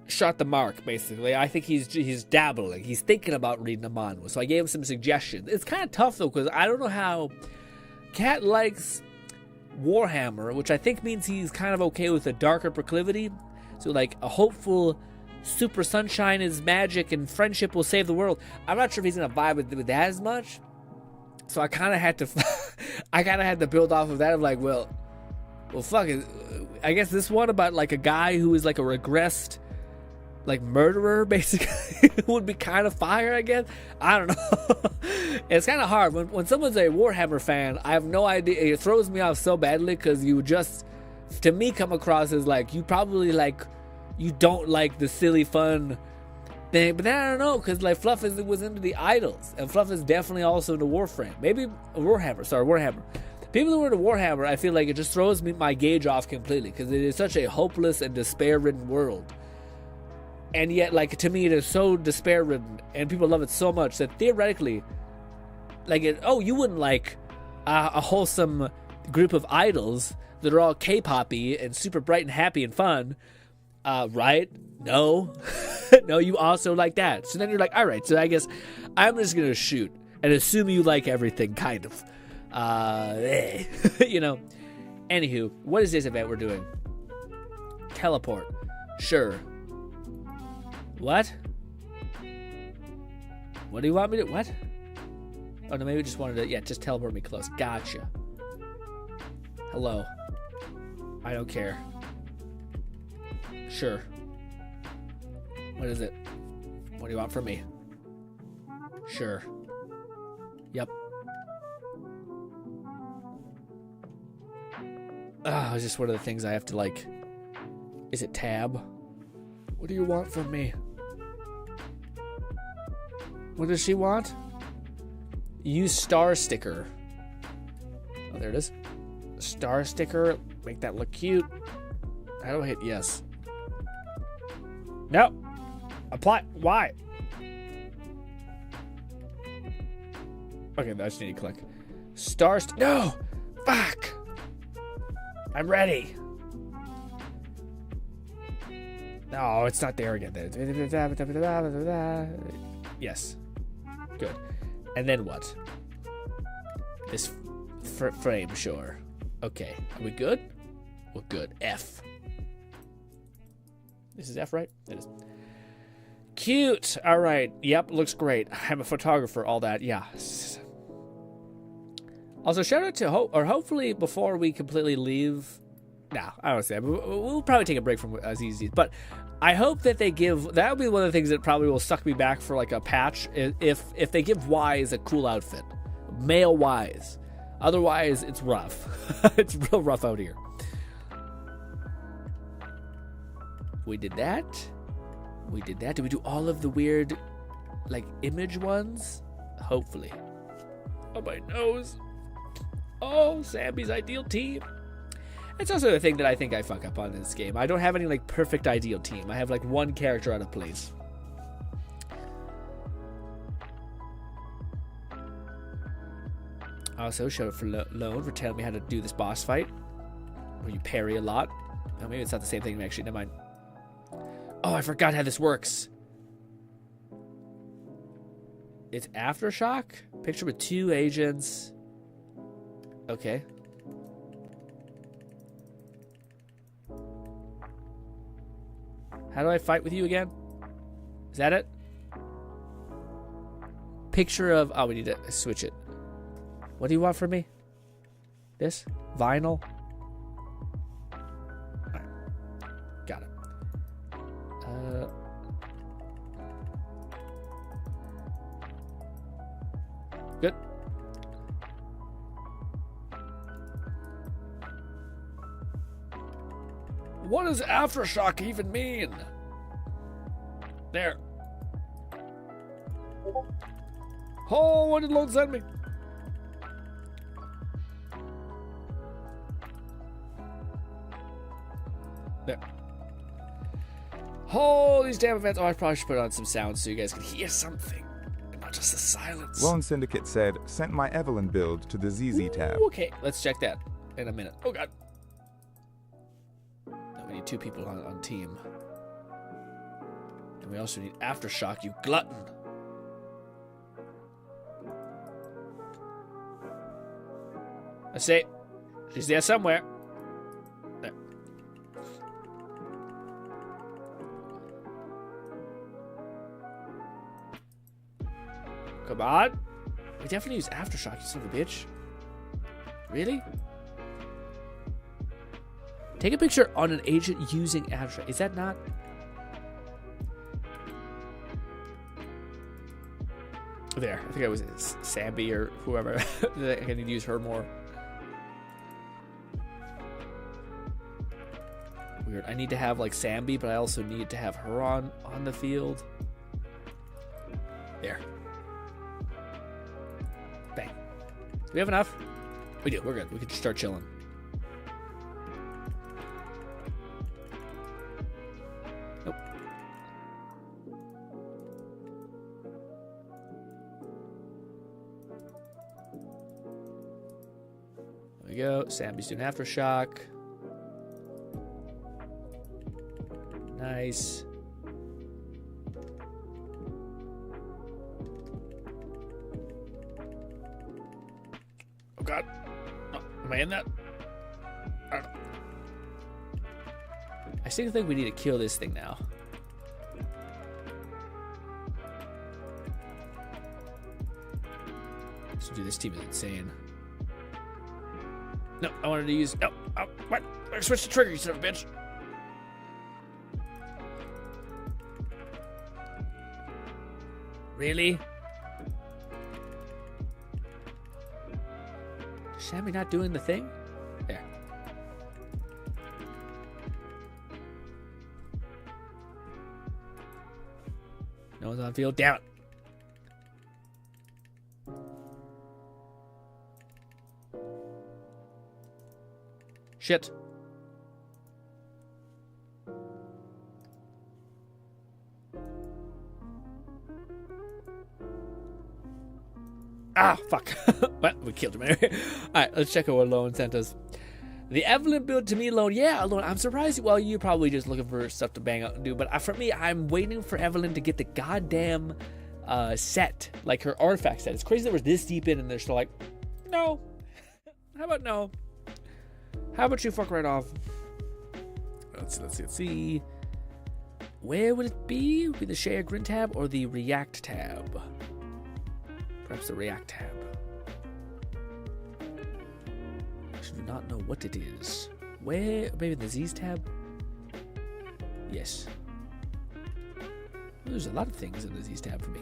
S1: the mark, basically. I think he's dabbling. He's thinking about reading a Mongo. So I gave him some suggestions. It's kind of tough, though, because I don't know how Cat likes Warhammer, which I think means he's kind of okay with a darker proclivity. So, like, a hopeful super sunshine is magic and friendship will save the world. I'm not sure if he's gonna vibe with that as much. So I kind of had to build off of that of like, well, fuck it. I guess this one about like a guy who is like a regressed like murderer basically would be kind of fire, I guess. I don't know. It's kind of hard when someone's a Warhammer fan. I have no idea. It throws me off so badly because you just, to me, come across as like you probably like. You don't like the silly fun thing, but then I don't know, because like Fluff was into the idols, and Fluff is definitely also into Warframe. Maybe Warhammer. People who are into Warhammer, I feel like it just throws my gauge off completely, because it is such a hopeless and despair-ridden world. And yet, like, to me, it is so despair-ridden, and people love it so much that theoretically, like, you wouldn't like a wholesome group of idols that are all K-poppy and super bright and happy and fun. Right? No. No, you also like that. So then you're like, all right, so I guess I'm just going to shoot and assume you like everything, kind of. You know. Anywho, what is this event we're doing? Teleport. Sure. What? What do you want me to... What? Oh, no, maybe we just wanted to... Yeah, just teleport me close. Gotcha. Hello. I don't care. Sure. What is it? What do you want from me? Sure. Yep. It's just one of the things I have to like. Is it tab? What do you want from me? What does she want? Use star sticker. Oh, there it is. Star sticker. Make that look cute. How do I hit yes? No. Apply. Why? Okay, I just need to click. No! Fuck! I'm ready. No, it's not there again. Yes. Good. And then what? This frame, sure. Okay. Are we good? We're good. F. This is F, right? It is. Cute. All right. Yep. Looks great. I'm a photographer. All that. Yeah. Also, shout out to hopefully before we completely leave. No, I don't say. We'll probably take a break from Azizi, but I hope that they give. That would be one of the things that probably will suck me back for like a patch if they give Wise a cool outfit, male Wise. Otherwise, it's rough. It's real rough out here. We did that. Did we do all of the weird, like, image ones? Hopefully. Oh, my nose. Oh, Sammy's ideal team. It's also the thing that I think I fuck up on in this game. I don't have any, like, perfect ideal team. I have, like, one character out of place. Also, shout out for Lone for telling me how to do this boss fight. Where you parry a lot. Oh, maybe it's not the same thing, actually. Never mind. Oh, I forgot how this works. It's Aftershock? Picture with 2 agents. Okay. How do I fight with you again? Is that it? Picture of... Oh, we need to switch it. What do you want from me? This? Vinyl? Alright. Got it. Good. What does Aftershock even mean? There. Oh, what did Lone send me? There. Oh, these damn events. Oh, I probably should put on some sound so you guys can hear something. And not just the silence.
S6: Lone Syndicate said, sent my Evelyn build to the ZZ tab.
S1: Ooh, okay, let's check that in a minute. Oh, God. We need 2 people on team. And we also need Aftershock, you glutton. I say, she's there somewhere. There. Come on. We definitely use Aftershock, you son of a bitch. Really? Take a picture on an agent using Aftershock. Is that not? There. I think I was Samby or whoever. I can use her more. Weird. I need to have like Samby, but I also need to have her on the field. There. Bang. Do we have enough? We do. We're good. We can just start chilling. Nope. There we go. Samby's doing Aftershock. Nice. Oh God. Oh, am I in that? I don't know. I still think we need to kill this thing now. So dude, this team is insane. No, I wanted to use... No, oh, what? I switched the trigger, you son of a bitch. Really? Sammy not doing the thing? There. No one's on field. Damn it. Shit. Ah, fuck. Well, we killed him anyway. Alright, let's check out what Lone sent us. The Evelyn build to me, Lone. Yeah, Lone, I'm surprised. Well, you're probably just looking for stuff to bang out and do. But for me, I'm waiting for Evelyn to get the goddamn set. Like her artifact set. It's crazy that we're this deep in and they're still like, no. How about no? How about you fuck right off? Let's see. Where would it be? Would it be the Share GRINN tab or the React tab? Perhaps the React tab. I do not know what it is. Where? Maybe the Z's tab? Yes. There's a lot of things in the Z's tab for me.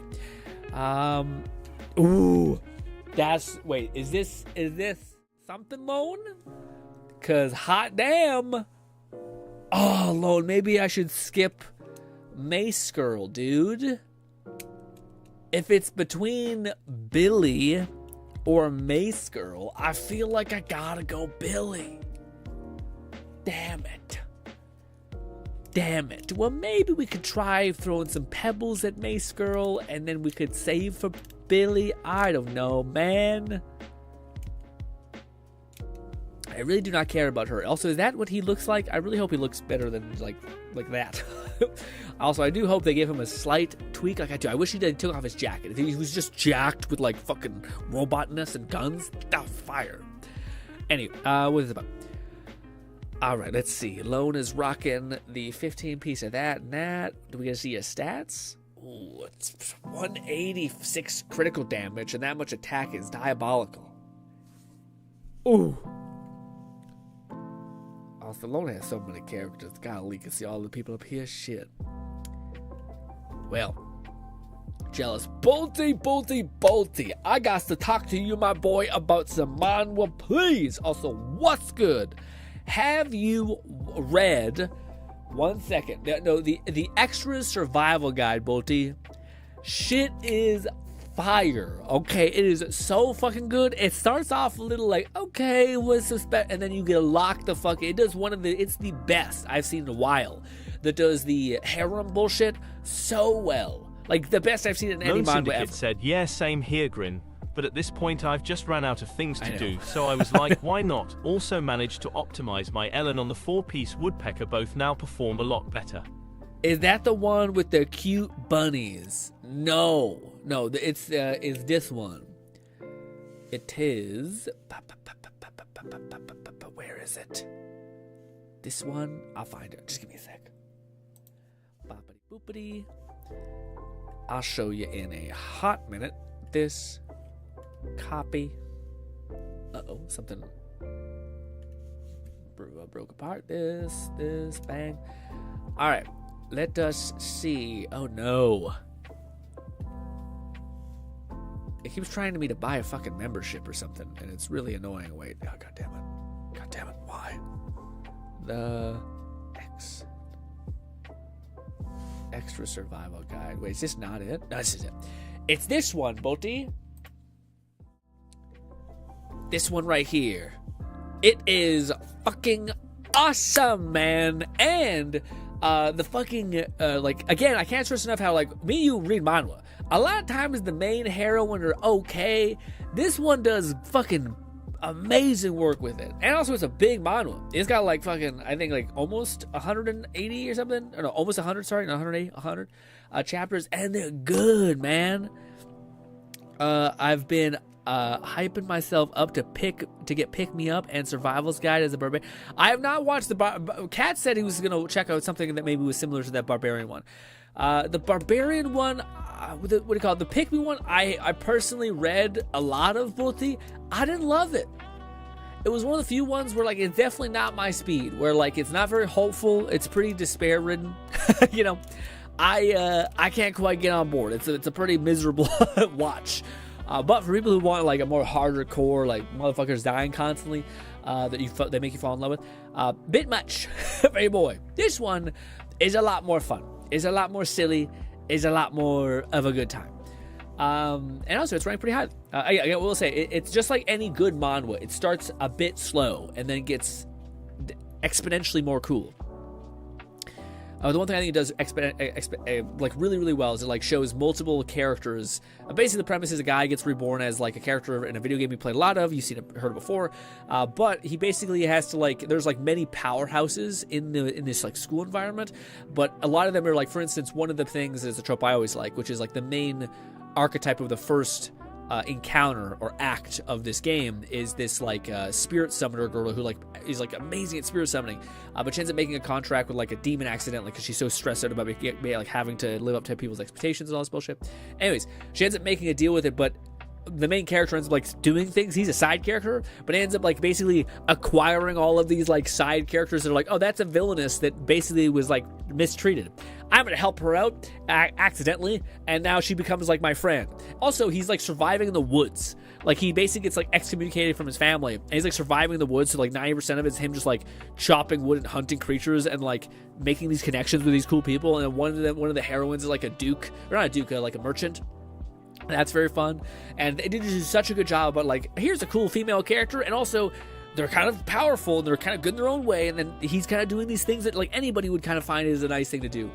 S1: Ooh. That's... Wait, is this something, Lone? Because hot damn. Oh, Lone, maybe I should skip Mace Girl, dude. If it's between Billy or Mace Girl, I feel like I gotta go Billy. Damn it. Damn it. Well, maybe we could try throwing some pebbles at Mace Girl and then we could save for Billy. I don't know, man. I really do not care about her. Also, is that what he looks like? I really hope he looks better than like that. Also, I do hope they give him a slight tweak. Like I do. I wish he took off his jacket. If he was just jacked with like fucking robotness and guns, fire. Anyway, what is it about? All right, let's see. Lone is rocking the 15 piece of that and that. Do we get to see his stats? Ooh, it's 186 critical damage, and that much attack is diabolical. Ooh. Also, Lone has so many characters. Golly, you can see all the people up here. Shit. Well, jealous. Bolty. I got to talk to you, my boy, about some manhwa, please. Also, what's good? Have you read... One second. No, the extras survival guide, Bolty. Shit is fire. Okay, it is so fucking good. It starts off a little like, okay, what's suspect, and then you get locked the fuck. It does it's the best I've seen in a while. That does the harem bullshit so well. Like the best I've seen in any manga ever.
S7: Said, yeah, same here, Grin. But at this point, I've just ran out of things to do, so I was like, why not? Also managed to optimize my Ellen on the 4-piece woodpecker. Both now perform a lot better.
S1: Is that the one with the cute bunnies? No, it's this one. It is. Where is it? This one? I'll find it. Just give me a sec. Boppity boopity. I'll show you in a hot minute. This. Copy. Uh-oh, something broke apart. This, bang. All right, let us see. Oh no, it keeps trying to me to buy a fucking membership or something, and it's really annoying. Wait, oh god damn it, why? The extra survival guide. Wait, is this not it? No, this is it. It's this one, Bolty. This one right here. It is fucking awesome, man. And the fucking like again, I can't stress enough how like me and you read manhwa. A lot of times the main heroine are okay. This one does fucking amazing work with it. And also it's a big manhwa. It's got like fucking I think like almost 180 or something. Or no, almost 100, sorry, not 180, 100 chapters, and they're good, man. I've been hyping myself up to get Pick Me Up and Survival's Guide as a Barbarian. I have not watched Kat said he was gonna check out something that maybe was similar to that Barbarian one. The Barbarian one, what do you call it? The Pick Me one, I personally read a lot of Bolty. I didn't love it. It was one of the few ones where like it's definitely not my speed. Where like it's not very hopeful. It's pretty despair ridden. You know, I can't quite get on board. It's a pretty miserable watch. But for people who want like a more harder core, like motherfuckers dying constantly, that make you fall in love with, bit much for your boy. This one is a lot more fun. Is a lot more silly. Is a lot more of a good time. And also it's ranked pretty high. I will say it's just like any good manhwa. It starts a bit slow and then gets exponentially more cool. The one thing I think it does like really, really well is it like shows multiple characters. Basically, the premise is a guy gets reborn as like a character in a video game you played a lot of. You've seen it, heard it before, but he basically has to like. There's like many powerhouses in this like school environment, but a lot of them are like, for instance, one of the things is a trope I always like, which is like the main archetype of the first encounter or act of this game is this like spirit summoner girl who like is like amazing at spirit summoning, but she ends up making a contract with like a demon accidentally because she's so stressed out about like having to live up to people's expectations and all this bullshit. Anyways, she ends up making a deal with it, but the main character ends up like doing things. He's a side character, but ends up like basically acquiring all of these like side characters that are like, oh, that's a villainess that basically was like mistreated. I'm gonna help her out accidentally, and now she becomes like my friend. Also, he's like surviving in the woods. Like he basically gets like excommunicated from his family, and he's like surviving in the woods. So like 90% of it's him just like chopping wood and hunting creatures and like making these connections with these cool people. And one of the heroines is like a duke, or not a duke, like a merchant. That's very fun, and they did do such a good job. But like, here's a cool female character, and also they're kind of powerful and they're kind of good in their own way, and then he's kind of doing these things that like anybody would kind of find is a nice thing to do.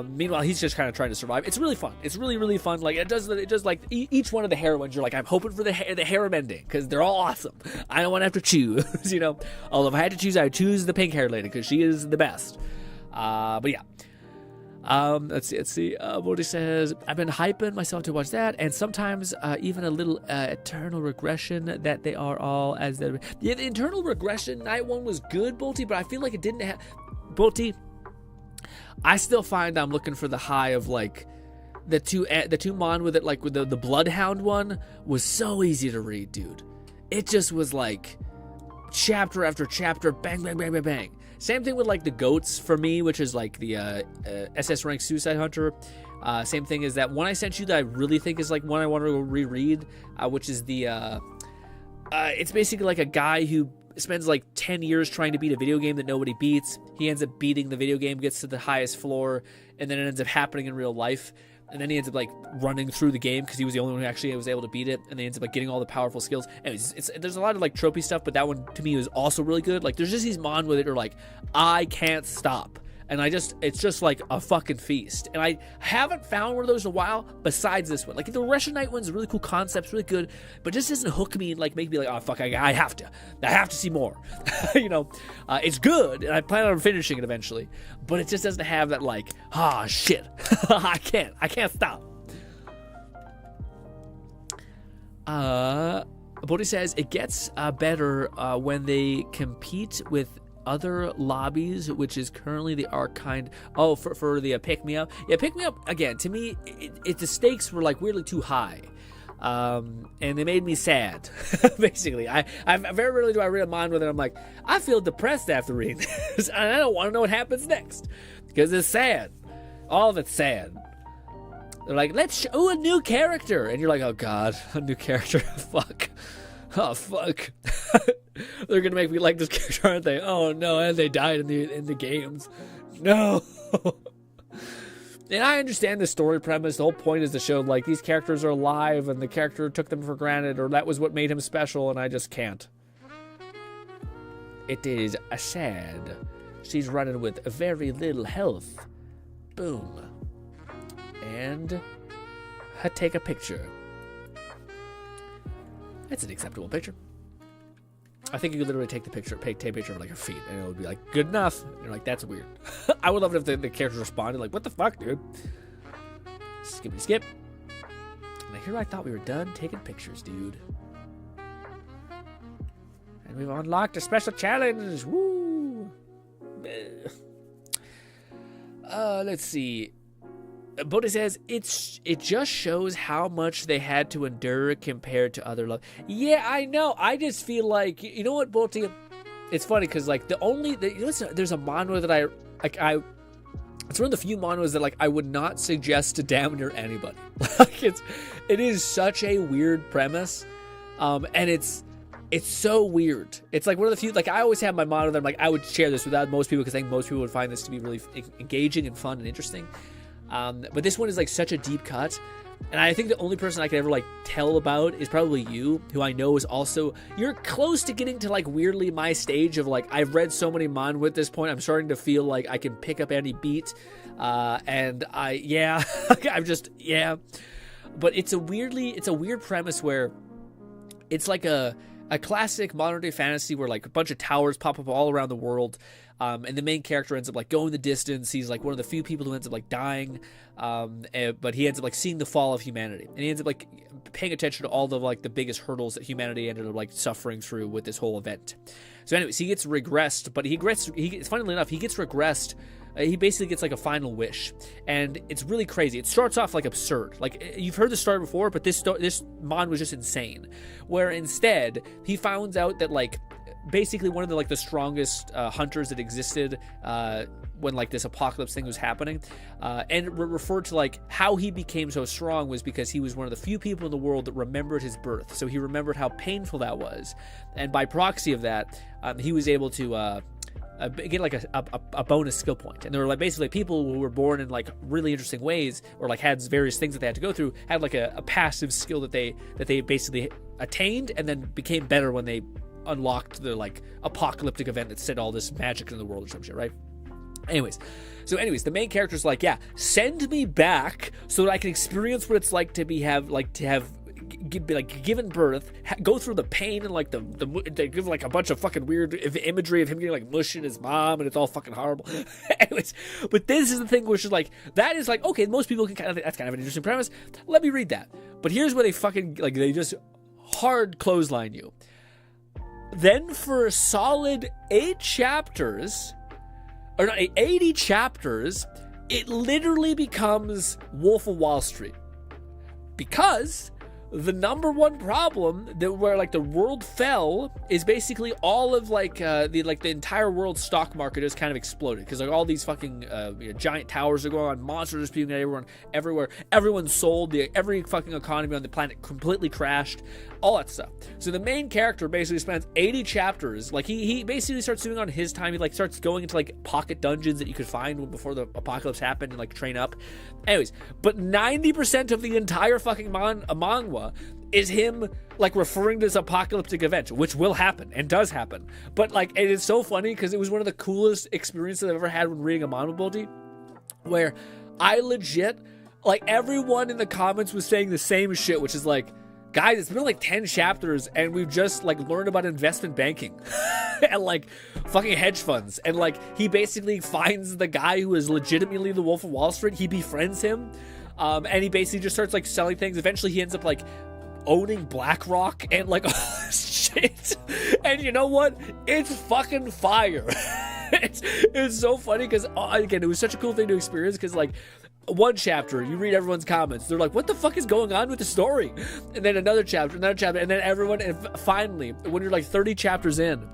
S1: Meanwhile, he's just kind of trying to survive. It's really fun. It's really, really fun. Like it does like each one of the heroines, you're like, I'm hoping for the harem ending because they're all awesome. I don't want to have to choose, Although if I had to choose, I would choose the pink haired lady because she is the best. But yeah. Let's see. Bodhi says, I've been hyping myself to watch that, and sometimes even a little eternal regression that they are all as the internal regression night one was good, Bolty, but I feel like it didn't have Bolty. I still find I'm looking for the high of like the two mon with it, like with the Bloodhound one was so easy to read, dude. It just was like chapter after chapter, bang, bang, bang, bang, bang. Same thing with like the goats for me, which is like the SS rank Suicide Hunter. Same thing is that one I sent you that I really think is like one I want to reread, which is the it's basically like a guy who spends like 10 years trying to beat a video game that nobody beats. He ends up beating the video game, gets to the highest floor, and then it ends up happening in real life. And then he ends up like running through the game because he was the only one who actually was able to beat it. And then he ends up like getting all the powerful skills. Anyways, there's a lot of like tropey stuff, but that one to me was also really good. Like there's just these mon with it are like, I can't stop. And it's just like a fucking feast. And I haven't found one of those in a while besides this one. Like the Russian Night one's a really cool concept, really good, but just doesn't hook me and like make me like, oh fuck, I have to see more. It's good, and I plan on finishing it eventually, but it just doesn't have that like, shit, I can't stop. Bodhi says it gets better when they compete with other lobbies, which is currently the Archind. Oh, for the Pick Me Up. Yeah, Pick Me Up, again, to me, the stakes were like weirdly too high. And they made me sad, basically. I very rarely do I read a mind with it. I'm like, I feel depressed after reading this, and I don't want to know what happens next, because it's sad. All of it's sad. They're like, let's show a new character, and you're like, oh god, a new character, fuck. Oh fuck. They're gonna make me like this character, aren't they? Oh no, and they died in the games. No. And I understand the story premise. The whole point is to show like these characters are alive and the character took them for granted, or that was what made him special, and I just can't. It is sad. She's running with very little health. Boom. And take a picture. It's an acceptable picture. I think you could literally take a picture of like her feet, and it would be like, good enough. And you're like, that's weird. I would love it if the characters responded like, what the fuck, dude? Skippity skip. And here I thought we were done taking pictures, dude. And we've unlocked a special challenge. Woo! Let's see. Bodhi says, it just shows how much they had to endure compared to other love. Yeah, I know. I just feel like, you know what, Bodhi? It's funny because like there's a manhwa that it's one of the few manhwas that like I would not suggest to damn near anybody. Like it is such a weird premise, and it's so weird. It's like one of the few, like I always have my motto that I'm like, I would share this without most people because I think most people would find this to be really engaging and fun and interesting. But this one is like such a deep cut, and I think the only person I could ever like tell about is probably you, who I know is also, you're close to getting to like weirdly my stage of like, I've read so many manhwa at this point, I'm starting to feel like I can pick up any beat, and I'm just, but it's a weird premise where it's like a classic modern day fantasy where like a bunch of towers pop up all around the world. And the main character ends up like going the distance. He's like one of the few people who ends up like dying. But he ends up like seeing the fall of humanity. And he ends up like paying attention to all the like the biggest hurdles that humanity ended up like suffering through with this whole event. So anyways, he gets regressed, but funnily enough, he gets regressed. He basically gets like a final wish, and it's really crazy. It starts off like absurd. Like you've heard the story before, but this mon was just insane. Where instead he finds out that like basically one of the like the strongest hunters that existed when like this apocalypse thing was happening, and referred to like how he became so strong was because he was one of the few people in the world that remembered his birth. So he remembered how painful that was, and by proxy of that, he was able to get like a bonus skill point. And there were like basically people who were born in like really interesting ways, or like had various things that they had to go through, had like a passive skill that they basically attained and then became better when they unlocked the like apocalyptic event that set all this magic in the world or some shit, right? Anyways, the main character's like, yeah, send me back so that I can experience what it's like to be given birth, go through the pain and like they give like a bunch of fucking weird imagery of him getting like mush in his mom, and it's all fucking horrible. Anyways, but this is the thing which is like, that is like, okay, most people can kind of think that's kind of an interesting premise. Let me read that. But here's where they fucking like, they just hard clothesline you. Then for a solid 80 chapters, it literally becomes Wolf of Wall Street. Because the number one problem that where like the world fell is basically all of like the entire world stock market has kind of exploded, because like all these fucking giant towers are going on, monsters are spewing at everywhere, everyone sold, every fucking economy on the planet completely crashed, all that stuff. So the main character basically spends 80 chapters, like he basically starts doing on his time, he like starts going into like pocket dungeons that you could find before the apocalypse happened and like train up. Anyways, but 90% of the entire fucking manga is him like referring to this apocalyptic event, which will happen and does happen. But like, it is so funny because it was one of the coolest experiences I've ever had when reading a manga multi, where I legit, like, everyone in the comments was saying the same shit, which is like, guys, it's been like 10 chapters and we've just like learned about investment banking and like fucking hedge funds. And like, he basically finds the guy who is legitimately the Wolf of Wall Street. He befriends him. And he basically just starts like selling things. Eventually he ends up like owning BlackRock and like all this shit. And you know what? It's fucking fire. It's so funny because, again, it was such a cool thing to experience, because like, one chapter, you read everyone's comments, they're like, what the fuck is going on with the story? And then another chapter, and then everyone, and finally, when you're like 30 chapters in,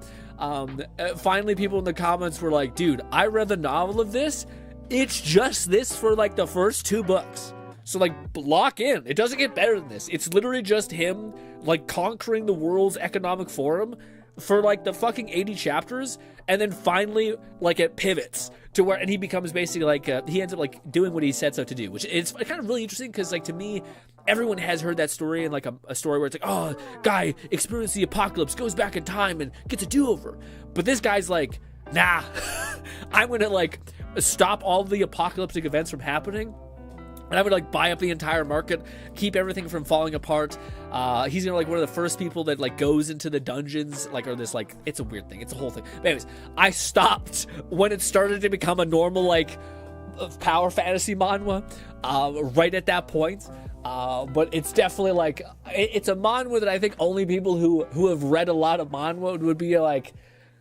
S1: finally people in the comments were like, dude, I read the novel of this, it's just this for like the first 2 books. So like, lock in, it doesn't get better than this. It's literally just him like conquering the world's economic forum for like the fucking 80 chapters, and then finally like it pivots to where, and he becomes basically like he ends up like doing what he sets out to do, which it's kind of really interesting, because like, to me, everyone has heard that story, and like a story where it's like, oh, guy experiences the apocalypse, goes back in time and gets a do-over. But this guy's like, nah, I'm gonna like stop all the apocalyptic events from happening, and I would like buy up the entire market, keep everything from falling apart. He's gonna like one of the first people that like goes into the dungeons, like, or this like, it's a weird thing, it's a whole thing. But anyways, I stopped when it started to become a normal like power fantasy manhwa, right at that point. But it's definitely like, it's a manhwa that I think only people who have read a lot of manhwa would be like,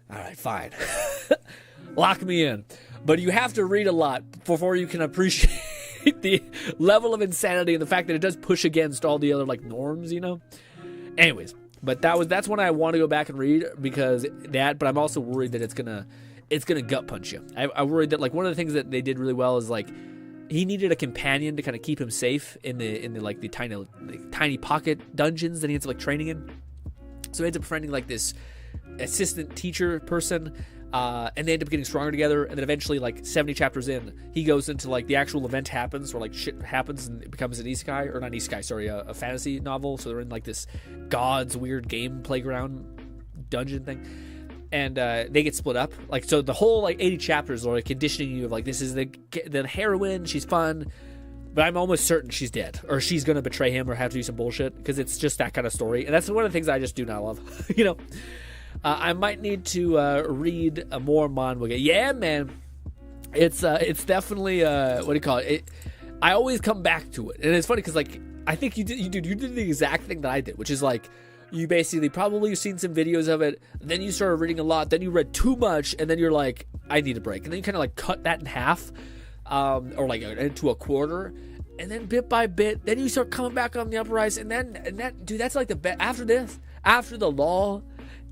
S1: all right, fine, lock me in. But you have to read a lot before you can appreciate the level of insanity and the fact that it does push against all the other like norms, you know. Anyways, but that's one I want to go back and read, because that. But I'm also worried that it's gonna gut punch you. I'm worried that like one of the things that they did really well is like, he needed a companion to kind of keep him safe in the like the tiny pocket dungeons that he ends up like training in. So he ends up befriending like this assistant teacher person. And they end up getting stronger together, and then eventually, like 70 chapters in, he goes into like the actual event happens, or like shit happens, and it becomes an isekai, or not isekai, sorry, a fantasy novel. So they're in like this god's weird game playground dungeon thing, and they get split up. Like, so the whole like 80 chapters are like conditioning you of like, this is the heroine, she's fun, but I'm almost certain she's dead, or she's gonna betray him, or have to do some bullshit, because it's just that kind of story, and that's one of the things I just do not love, you know. I might need to read more manhwa. Yeah, man, it's definitely what do you call it? I always come back to it, and it's funny because like, I think you did the exact thing that I did, which is like, you basically probably seen some videos of it, then you started reading a lot, then you read too much, and then you're like, I need a break, and then you kind of like cut that in half, or like into a quarter. And then bit by bit, then you start coming back on the uprise, and that dude, that's like the best. After the law,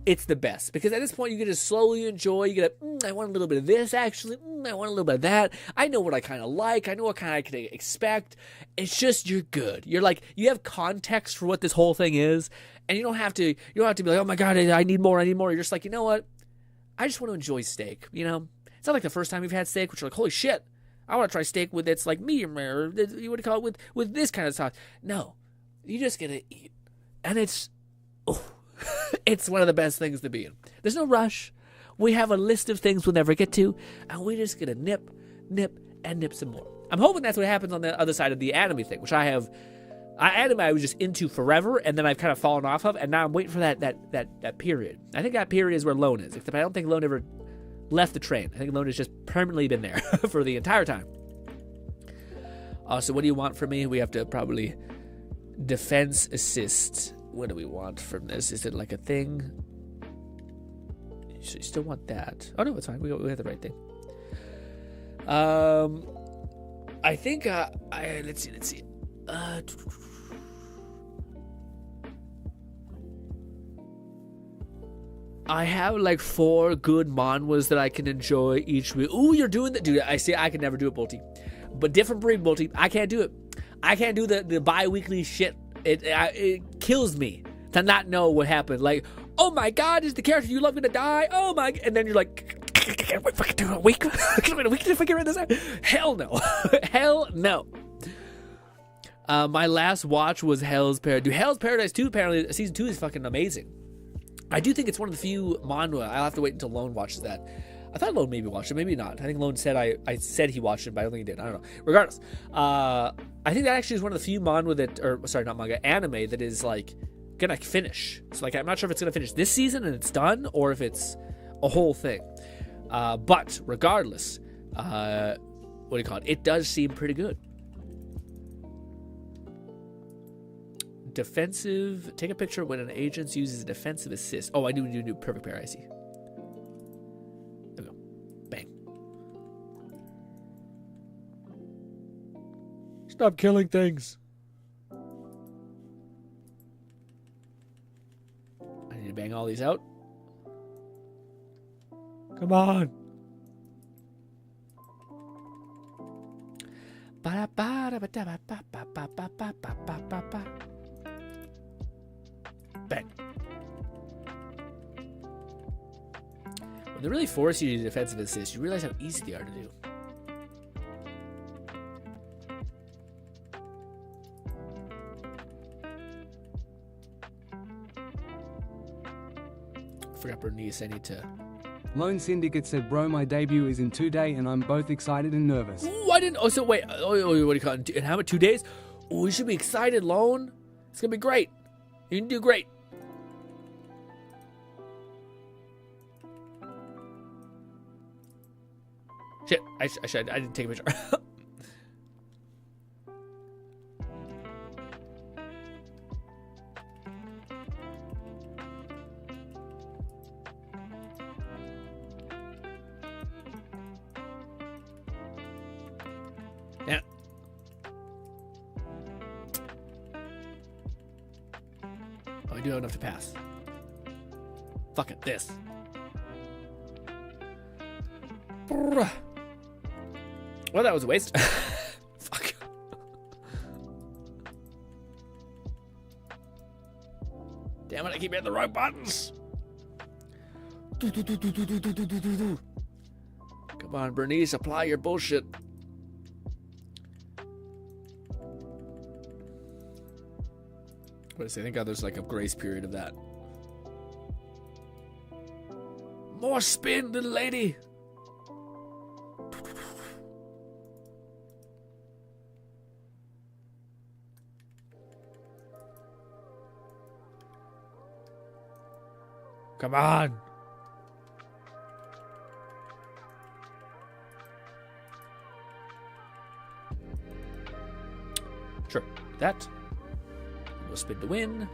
S1: it's the best, because at this point you get to slowly enjoy. You get I want a little bit of this, actually. I want a little bit of that. I know what I kind of like. I know what kind I can expect. It's just, you're good. You're like, you have context for what this whole thing is, and you don't have to be like, oh my god, I need more. You're just like, you know what? I just want to enjoy steak. You know, it's not like the first time you've had steak, which you're like, holy shit, I want to try steak with it's like medium rare, or you would call it with this kind of sauce. No, you just get to eat, and it's It's one of the best things to be in. There's no rush. We have a list of things we'll never get to, and we just get to nip, and nip some more. I'm hoping that's what happens on the other side of the anime thing, which anime I was just into forever, and then I've kind of fallen off of, and now I'm waiting for that period. I think that period is where Lone is, except I don't think Lone ever left the train. I think Lone has just permanently been there for the entire time. So what do you want from me? We have to probably defense assist. What do we want from this? Is it like a thing? So you still want that? Oh no, it's fine. We have the right thing. I think let's see. I have like 4 good manhwas that I can enjoy each week. Ooh, you're doing that, dude. I see. I can never do it, Bolty. But different breed, Bolty. I can't do it. I can't do the bi-weekly shit. It kills me to not know what happened. Like, oh my God, is the character you love gonna die? Oh my, and then you're like, can't wait fucking a week. Can I wait a week to figure this out? Hell no. Hell no. My last watch was Hell's Paradise. Dude, Hell's Paradise 2, apparently, season 2 is fucking amazing. I do think it's one of the few manhwa. I'll have to wait until Lone watches that. I thought Lone maybe watched it, maybe not. I think Lone said I said he watched it, but I don't think he did. I don't know. Regardless, I think that actually is one of the few manhwa that, or sorry, not manga, anime that is like gonna finish. So like, I'm not sure if it's gonna finish this season and it's done, or if it's a whole thing. But regardless, what do you call it? It does seem pretty good. Defensive. Take a picture when an agent uses a defensive assist. Oh, I do perfect pair. I see. There we go. Bang. Stop killing things. I need to bang all these out. Come on. Bang. When they really force you to do defensive assist, you realize how easy they are to do. Forgot Bernice, I need to...
S10: Lone Syndicate said, bro, my debut is in 2 days and I'm both excited and nervous.
S1: Ooh, I didn't... Oh, so wait. Oh, what do you call it? In how about 2 days? Oh, you should be excited, Lone. It's going to be great. You can do great. Shit, I didn't take a picture. Yeah. Oh, I do have enough to pass. Fuck it, this. Well, that was a waste. Fuck. Damn it, I keep hitting the wrong buttons. Come on, Bernice, apply your bullshit. What is it? Thank God there's like a grace period of that. More spin, little lady. Come on. Sure. That. We'll spin to win.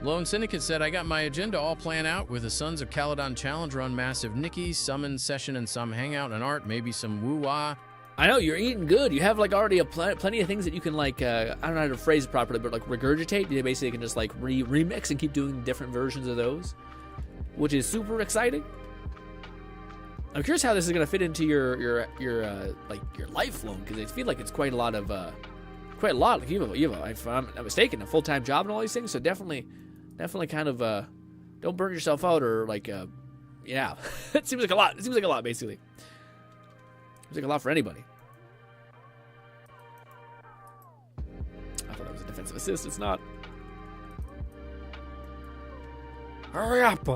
S12: Lone Syndicate said, I got my agenda all planned out with the Sons of Caledon Challenge Run, Massive Nikki, Summon Session, and some Hangout and Art, maybe some woo-wah.
S1: I know, you're eating good. You have like already plenty of things that you can like, I don't know how to phrase it properly, but like regurgitate. You basically can just like remix and keep doing different versions of those, which is super exciting. I'm curious how this is going to fit into your life, Lone, because I feel like it's quite a lot. Like you have, if I'm not mistaken, a full-time job and all these things. So definitely kind of don't burn yourself out or like Yeah. It seems like a lot. It seems like a lot, basically. Seems like a lot for anybody. I thought that was a defensive assist. It's not. Hurry up.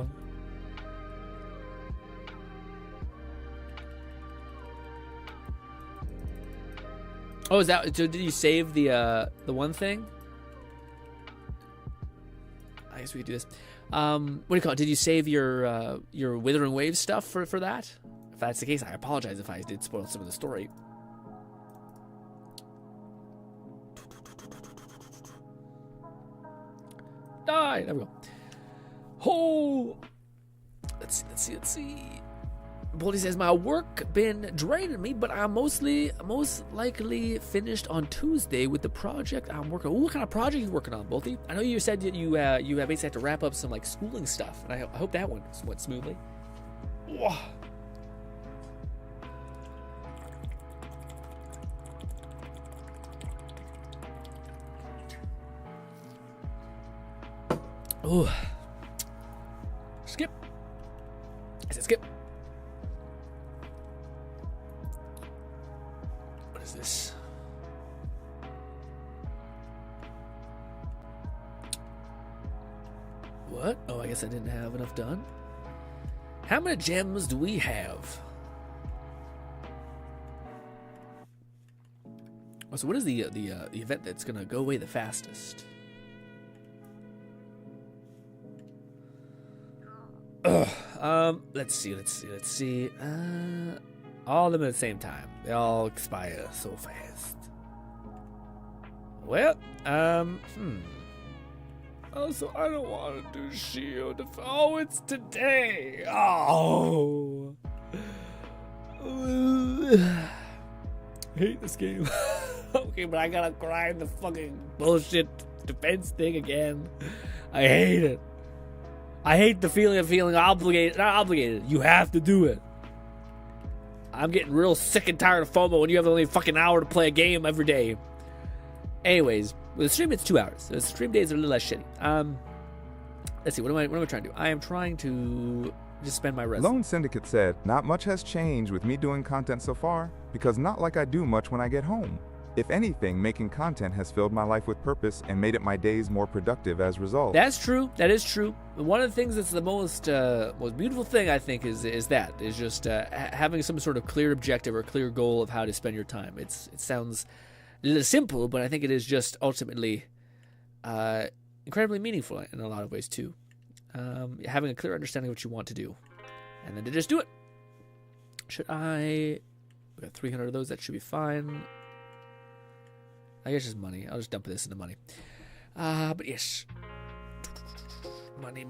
S1: Oh, is that? So did you save the one thing? I guess we could do this. What do you call it? Did you save your Withering Waves stuff for that? If that's the case, I apologize if I did spoil some of the story. Die. There we go. Oh, let's see. Boldy says, my work been draining me, but I'm most likely finished on Tuesday with the project I'm working on. Ooh, what kind of project are you working on, Boldy? I know you said that you basically had to wrap up some like schooling stuff, and I hope that went smoothly. Whoa. Ooh. Skip. I said skip. What is this? What? Oh, I guess I didn't have enough done. How many gems do we have? Oh, so what is the event that's gonna go away the fastest? Let's see. All of them at the same time. They all expire so fast. Well, also, I don't want to do shield. Oh, it's today. Oh. I hate this game. Okay, but I gotta grind the fucking bullshit defense thing again. I hate it. I hate the feeling of feeling obligated. Not obligated. You have to do it. I'm getting real sick and tired of FOMO when you have only a fucking hour to play a game every day. Anyways, with the stream, it's 2 hours. So the stream days are a little less shitty. Let's see. What am I trying to do? I am trying to just spend my rest.
S6: Lone Syndicate said, not much has changed with me doing content so far, because not like I do much when I get home. If anything, making content has filled my life with purpose and made it my days more productive as a result.
S1: That's true. That is true. One of the things that's the most beautiful thing, I think, is just having some sort of clear objective or clear goal of how to spend your time. It sounds a little simple, but I think it is just ultimately incredibly meaningful in a lot of ways too. Having a clear understanding of what you want to do, and then to just do it. Should I? We got 300 of those. That should be fine. I guess just money. I'll just dump this into money. But yes. Money.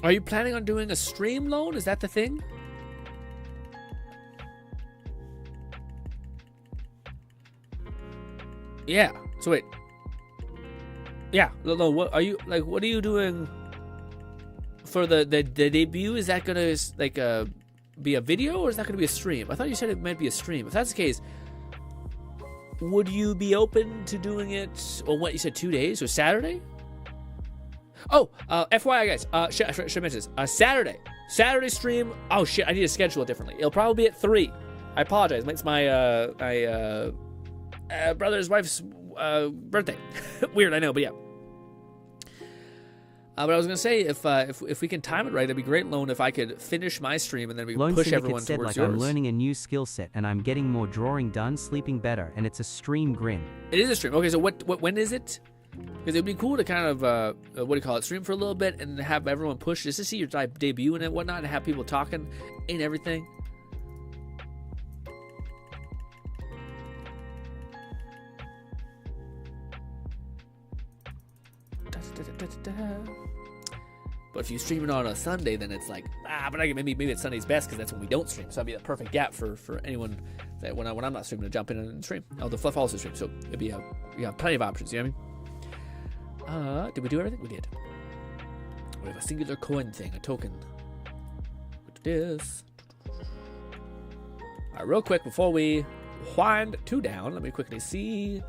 S1: Are you planning on doing a stream loan? Is that the thing? Yeah. So wait. Yeah, no. What are you like? What are you doing for the debut? Is that gonna like be a video, or is that gonna be a stream? I thought you said it might be a stream. If that's the case, would you be open to doing it on what you said 2 days or Saturday? Oh, FYI, guys. Should I mention this? Saturday stream. Oh shit, I need to schedule it differently. It'll probably be at 3. I apologize. It's my brother's wife's birthday. Weird, I know, but yeah. But I was gonna say, if we can time it right, it'd be great, Lone. If I could finish my stream and then we
S4: Lone
S1: push
S4: Syndicate
S1: everyone
S4: said,
S1: towards
S4: like,
S1: yours.
S4: I'm learning a new skill set and I'm getting more drawing done, sleeping better, and it's a stream grin.
S1: It is a stream. Okay, so when is it? Because it'd be cool to kind of what do you call it? Stream for a little bit and have everyone push just to see your debut and whatnot, and have people talking and everything. But if you stream it on a Sunday, then it's like, but maybe it's Sunday's best because that's when we don't stream. So that'd be the perfect gap for anyone that when I'm not streaming to jump in and stream. The Fluff also stream, so it'd be we have plenty of options. You know what I mean? Did we do everything? We did. We have a singular coin thing, a token. What it is? All right, real quick before we wind 2 down. Let me quickly see.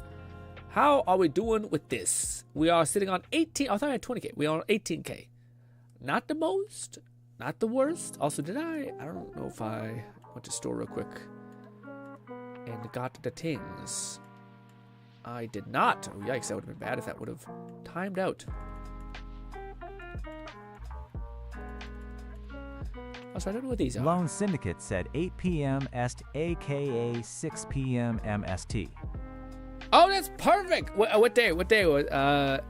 S1: How are we doing with this? We are sitting on 18. I thought I had 20K. We are on 18K. Not the most, not the worst. Also, did I don't know if I went to store real quick and got the things. I did not. Oh, yikes. That would have been bad if that would have timed out. Also, I don't know what these are.
S5: Lone Syndicate said 8 p.m. Est, aka 6 p.m. MST.
S1: Oh, that's perfect. What day? What day was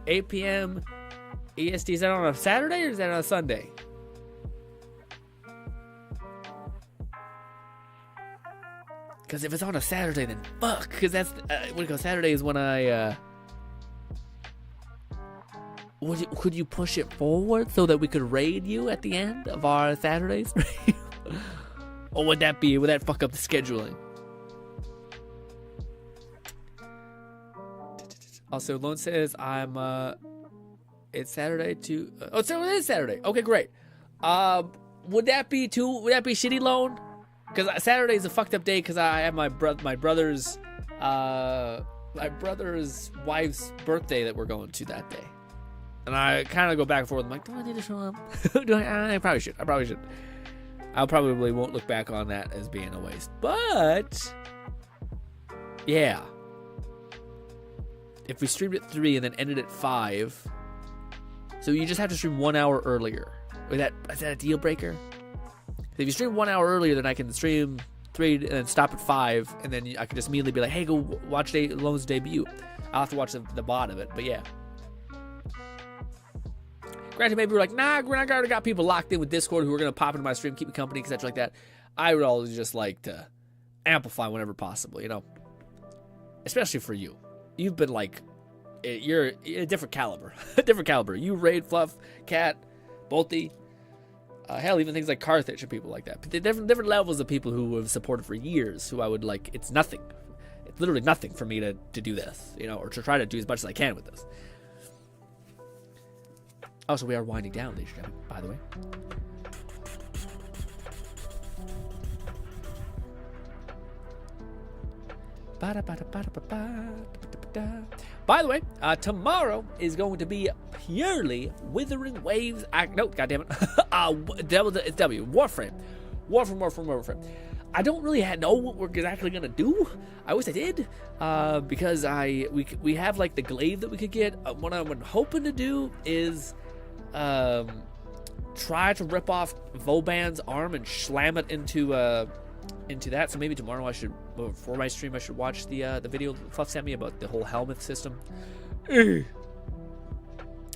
S1: 8 p.m. EST? Is that on a Saturday or is that on a Sunday? Because if it's on a Saturday, then fuck. Because that's what do you call Saturday is when I. Could you push it forward so that we could raid you at the end of our Saturdays? Or would that fuck up the scheduling? Also, Lone says it's Saturday too. It is Saturday. Okay, great. Would that be shitty, Lone? Because Saturday is a fucked up day because I have my brother's wife's birthday that we're going to that day. And I kind of go back and forth. I'm like, do I need to show up? I probably should. I probably won't look back on that as being a waste. But, yeah. If we streamed at 3 and then ended at 5, so you just have to stream 1 hour earlier. Is that a deal breaker? If you stream 1 hour earlier, then I can stream 3 and then stop at 5, and then I can just immediately be like, hey, go watch Lone's debut. I'll have to watch the bot of it, but yeah. Granted, maybe we're like, nah, I already got people locked in with Discord who are going to pop into my stream, keep me company, etc. like that. I would always just like to amplify whenever possible, you know? Especially for you. You've been like, you're a different caliber. You, Raid, Fluff, Cat, Bolty. Hell, even things like Carthage and people like that. But different levels of people who have supported for years, who I would like, it's nothing. It's literally nothing for me to do this, you know, or to try to do as much as I can with this. Also, we are winding down, ladies and gentlemen, by the way. By the way, tomorrow is going to be purely Wuthering Waves. No, goddammit. It's W. Warframe. I don't really know what we're exactly gonna do. I wish I did, because we have like the glaive that we could get. What I'm hoping to do is try to rip off Vauban's arm and slam it into that. So maybe tomorrow before my stream, I should watch the video Fluff sent me about the whole helmet system.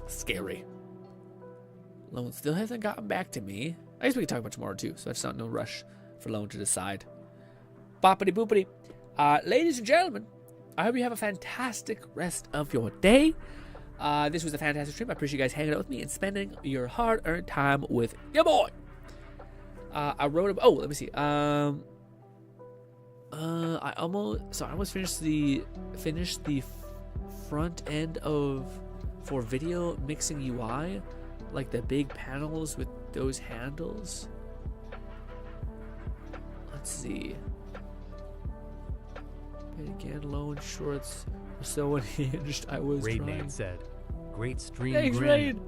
S1: Scary. Lone still hasn't gotten back to me. I guess we can talk about tomorrow too, so that's not no rush for Lone to decide. Boppity boopity. Ladies and gentlemen, I hope you have a fantastic rest of your day. This was a fantastic stream. I appreciate you guys hanging out with me and spending your hard-earned time with your boy. I wrote a... Oh, let me see. I almost finished the front end for video mixing UI, like the big panels with those handles. Let's see. Again, Lone Shorts were so unhinged. I was
S16: Raid
S1: trying.
S16: Man said, "Great stream,
S1: Thanks,
S16: Grin."
S1: Raid.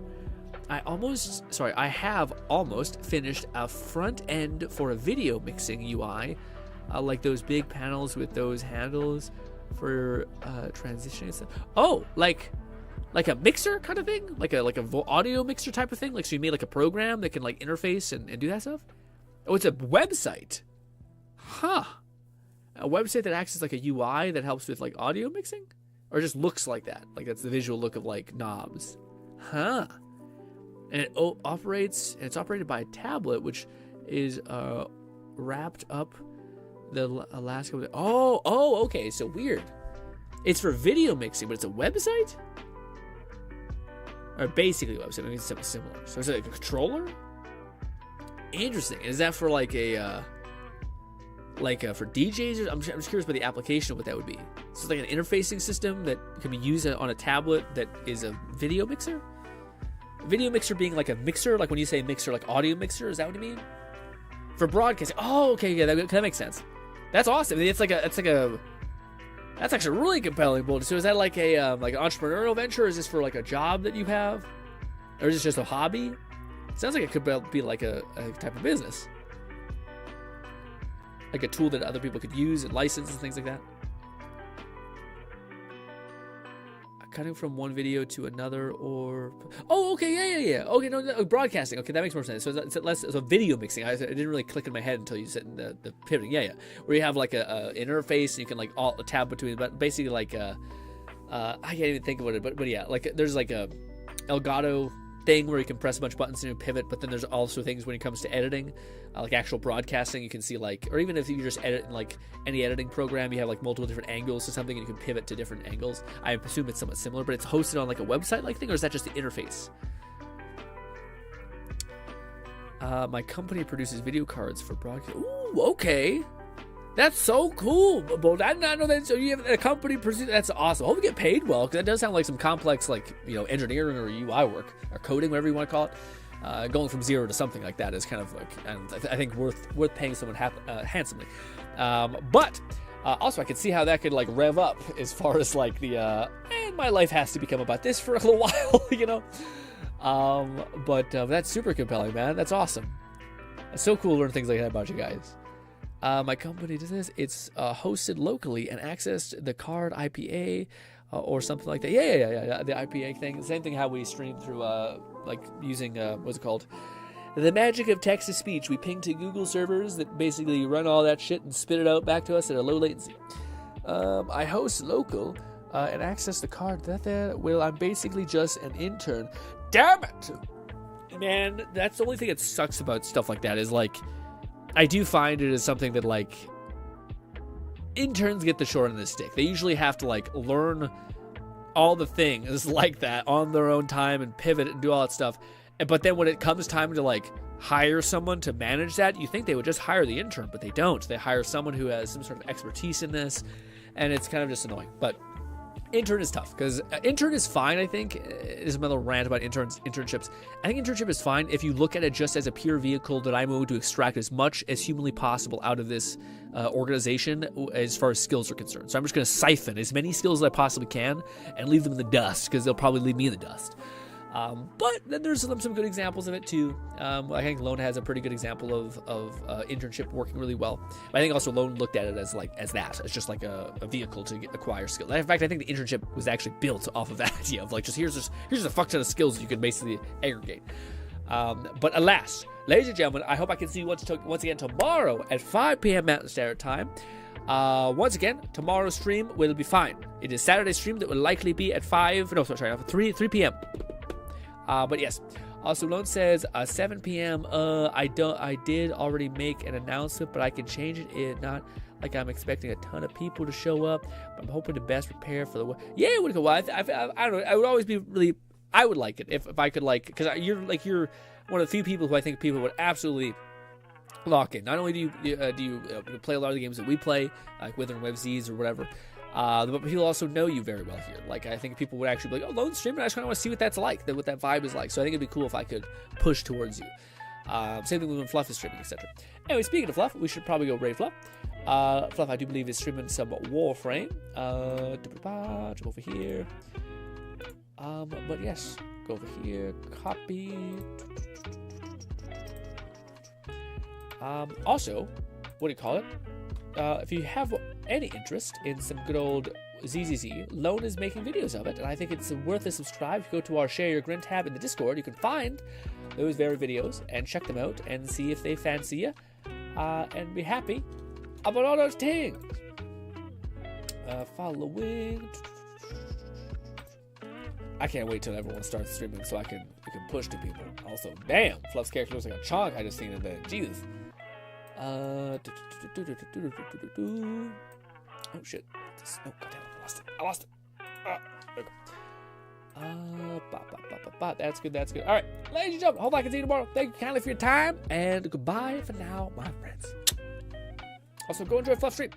S1: I have almost finished a front end for a video mixing UI, like those big panels with those handles for transitioning and stuff. Oh, like a mixer kind of thing, like a audio mixer type of thing. Like, so you made like a program that can like interface and do that stuff. Oh, it's a website, huh? A website that acts as like a UI that helps with like audio mixing, or just looks like that. Like that's the visual look of like knobs, huh? And it's operated by a tablet, which is wrapped up the Alaska. Oh, okay. So weird. It's for video mixing, but it's a website, or basically a website. Maybe it's something similar. So is it like a controller? Interesting. Is that for like a for DJs? I'm just curious about the application of what that would be. So it's like an interfacing system that can be used on a tablet that is a video mixer. Video mixer being like a mixer, like when you say mixer, like audio mixer. Is that what you mean? For broadcasting. Oh, okay, yeah, that makes sense. That's awesome. I mean, that's actually really compelling. So is that like a like an entrepreneurial venture? Or is this for like a job that you have, or is this just a hobby? Sounds like it could be like a type of business, like a tool that other people could use and license and things like that. Cutting from one video to another, or okay, okay, no, broadcasting. Okay, that makes more sense. So it's less so video mixing. I didn't really click in my head until you said the pivoting. Yeah, where you have like a interface and you can like alt tab between, but basically like I can't even think about it, but yeah, like there's like a Elgato thing where you can press a bunch of buttons and pivot, but then there's also things when it comes to editing, like actual broadcasting. You can see like, or even if you just edit in like any editing program, you have like multiple different angles to something and you can pivot to different angles. I assume it's somewhat similar, but it's hosted on like a website like thing, or is that just the interface? My company produces video cards for broadcast. Ooh, okay. That's so cool. But I did not know that. So you have a company produce. That's awesome. I hope you get paid well, because that does sound like some complex, like, you know, engineering or UI work or coding, whatever you want to call it. Going from zero to something like that is kind of like, I think worth paying someone handsomely. But also I could see how that could like rev up as far as like the and my life has to become about this for a little while, you know. But that's super compelling, man. That's awesome. It's so cool to learn things like that about you guys. My company does this. It's hosted locally and accessed the card IPA or something like that. Yeah. The IPA thing. Same thing how we stream through like using what's it called? The magic of text-to-speech. We ping to Google servers that basically run all that shit and spit it out back to us at a low latency. I host local and access the card. Well, I'm basically just an intern. Damn it! Man, that's the only thing that sucks about stuff like that is like, I do find it is something that like interns get the short end of the stick. They usually have to like learn all the things like that on their own time and pivot and do all that stuff. But then when it comes time to like hire someone to manage that, you think they would just hire the intern, but they don't. They hire someone who has some sort of expertise in this, and it's kind of just annoying. But intern is tough, because intern is fine, I think. Is another rant about internships. I think internship is fine if you look at it just as a pure vehicle that I'm going to extract as much as humanly possible out of this organization as far as skills are concerned. So I'm just going to siphon as many skills as I possibly can and leave them in the dust, because they'll probably leave me in the dust. But then there's some good examples of it too. I think Lone has a pretty good example of internship working really well. But I think also Lone looked at it as as just like a vehicle to acquire skills. In fact, I think the internship was actually built off of that idea of like here's a fuck ton of skills that you can basically aggregate. But alas, ladies and gentlemen, I hope I can see you once again tomorrow at 5 p.m. Mountain Standard Time. Once again, tomorrow's stream will be fine. It is Saturday's stream that will likely be at 3 p.m. But yes, also Lone says 7 p.m. I did already make an announcement, but I can change it. It's not like I'm expecting a ton of people to show up. But I'm hoping to best prepare for the. Yeah, it would go well. I don't know. I would always be really. I would like it if I could because you're one of the few people who I think people would absolutely lock in. Not only do you play a lot of the games that we play, like Wuthering Web Z's or whatever. But people also know you very well here. Like, I think people would actually be like, oh, Lone streaming, I just kind of want to see what that's like, what that vibe is like. So I think it'd be cool if I could push towards you. Same thing when Fluff is streaming, etc. Anyway, speaking of Fluff, we should probably go raid Fluff. Fluff, I do believe, is streaming some Warframe. Jump over here. But yes, go over here, copy. Also, what do you call it? If you have any interest in some good old ZZZ, Lone is making videos of it, and I think it's worth a subscribe. If you go to our Share Your Grin tab in the Discord, you can find those very videos and check them out and see if they fancy you, and be happy about all those things. Following. I can't wait till everyone starts streaming so we can push to people. Also, damn, Fluff's character looks like a chunk I just seen in there. Jesus. Oh shit. Oh, goddamn, I lost it. There we go. That's good. Alright, ladies and gentlemen, hope I can see you tomorrow. Thank you kindly for your time, and goodbye for now, my friends. Also, go enjoy Fluff stream.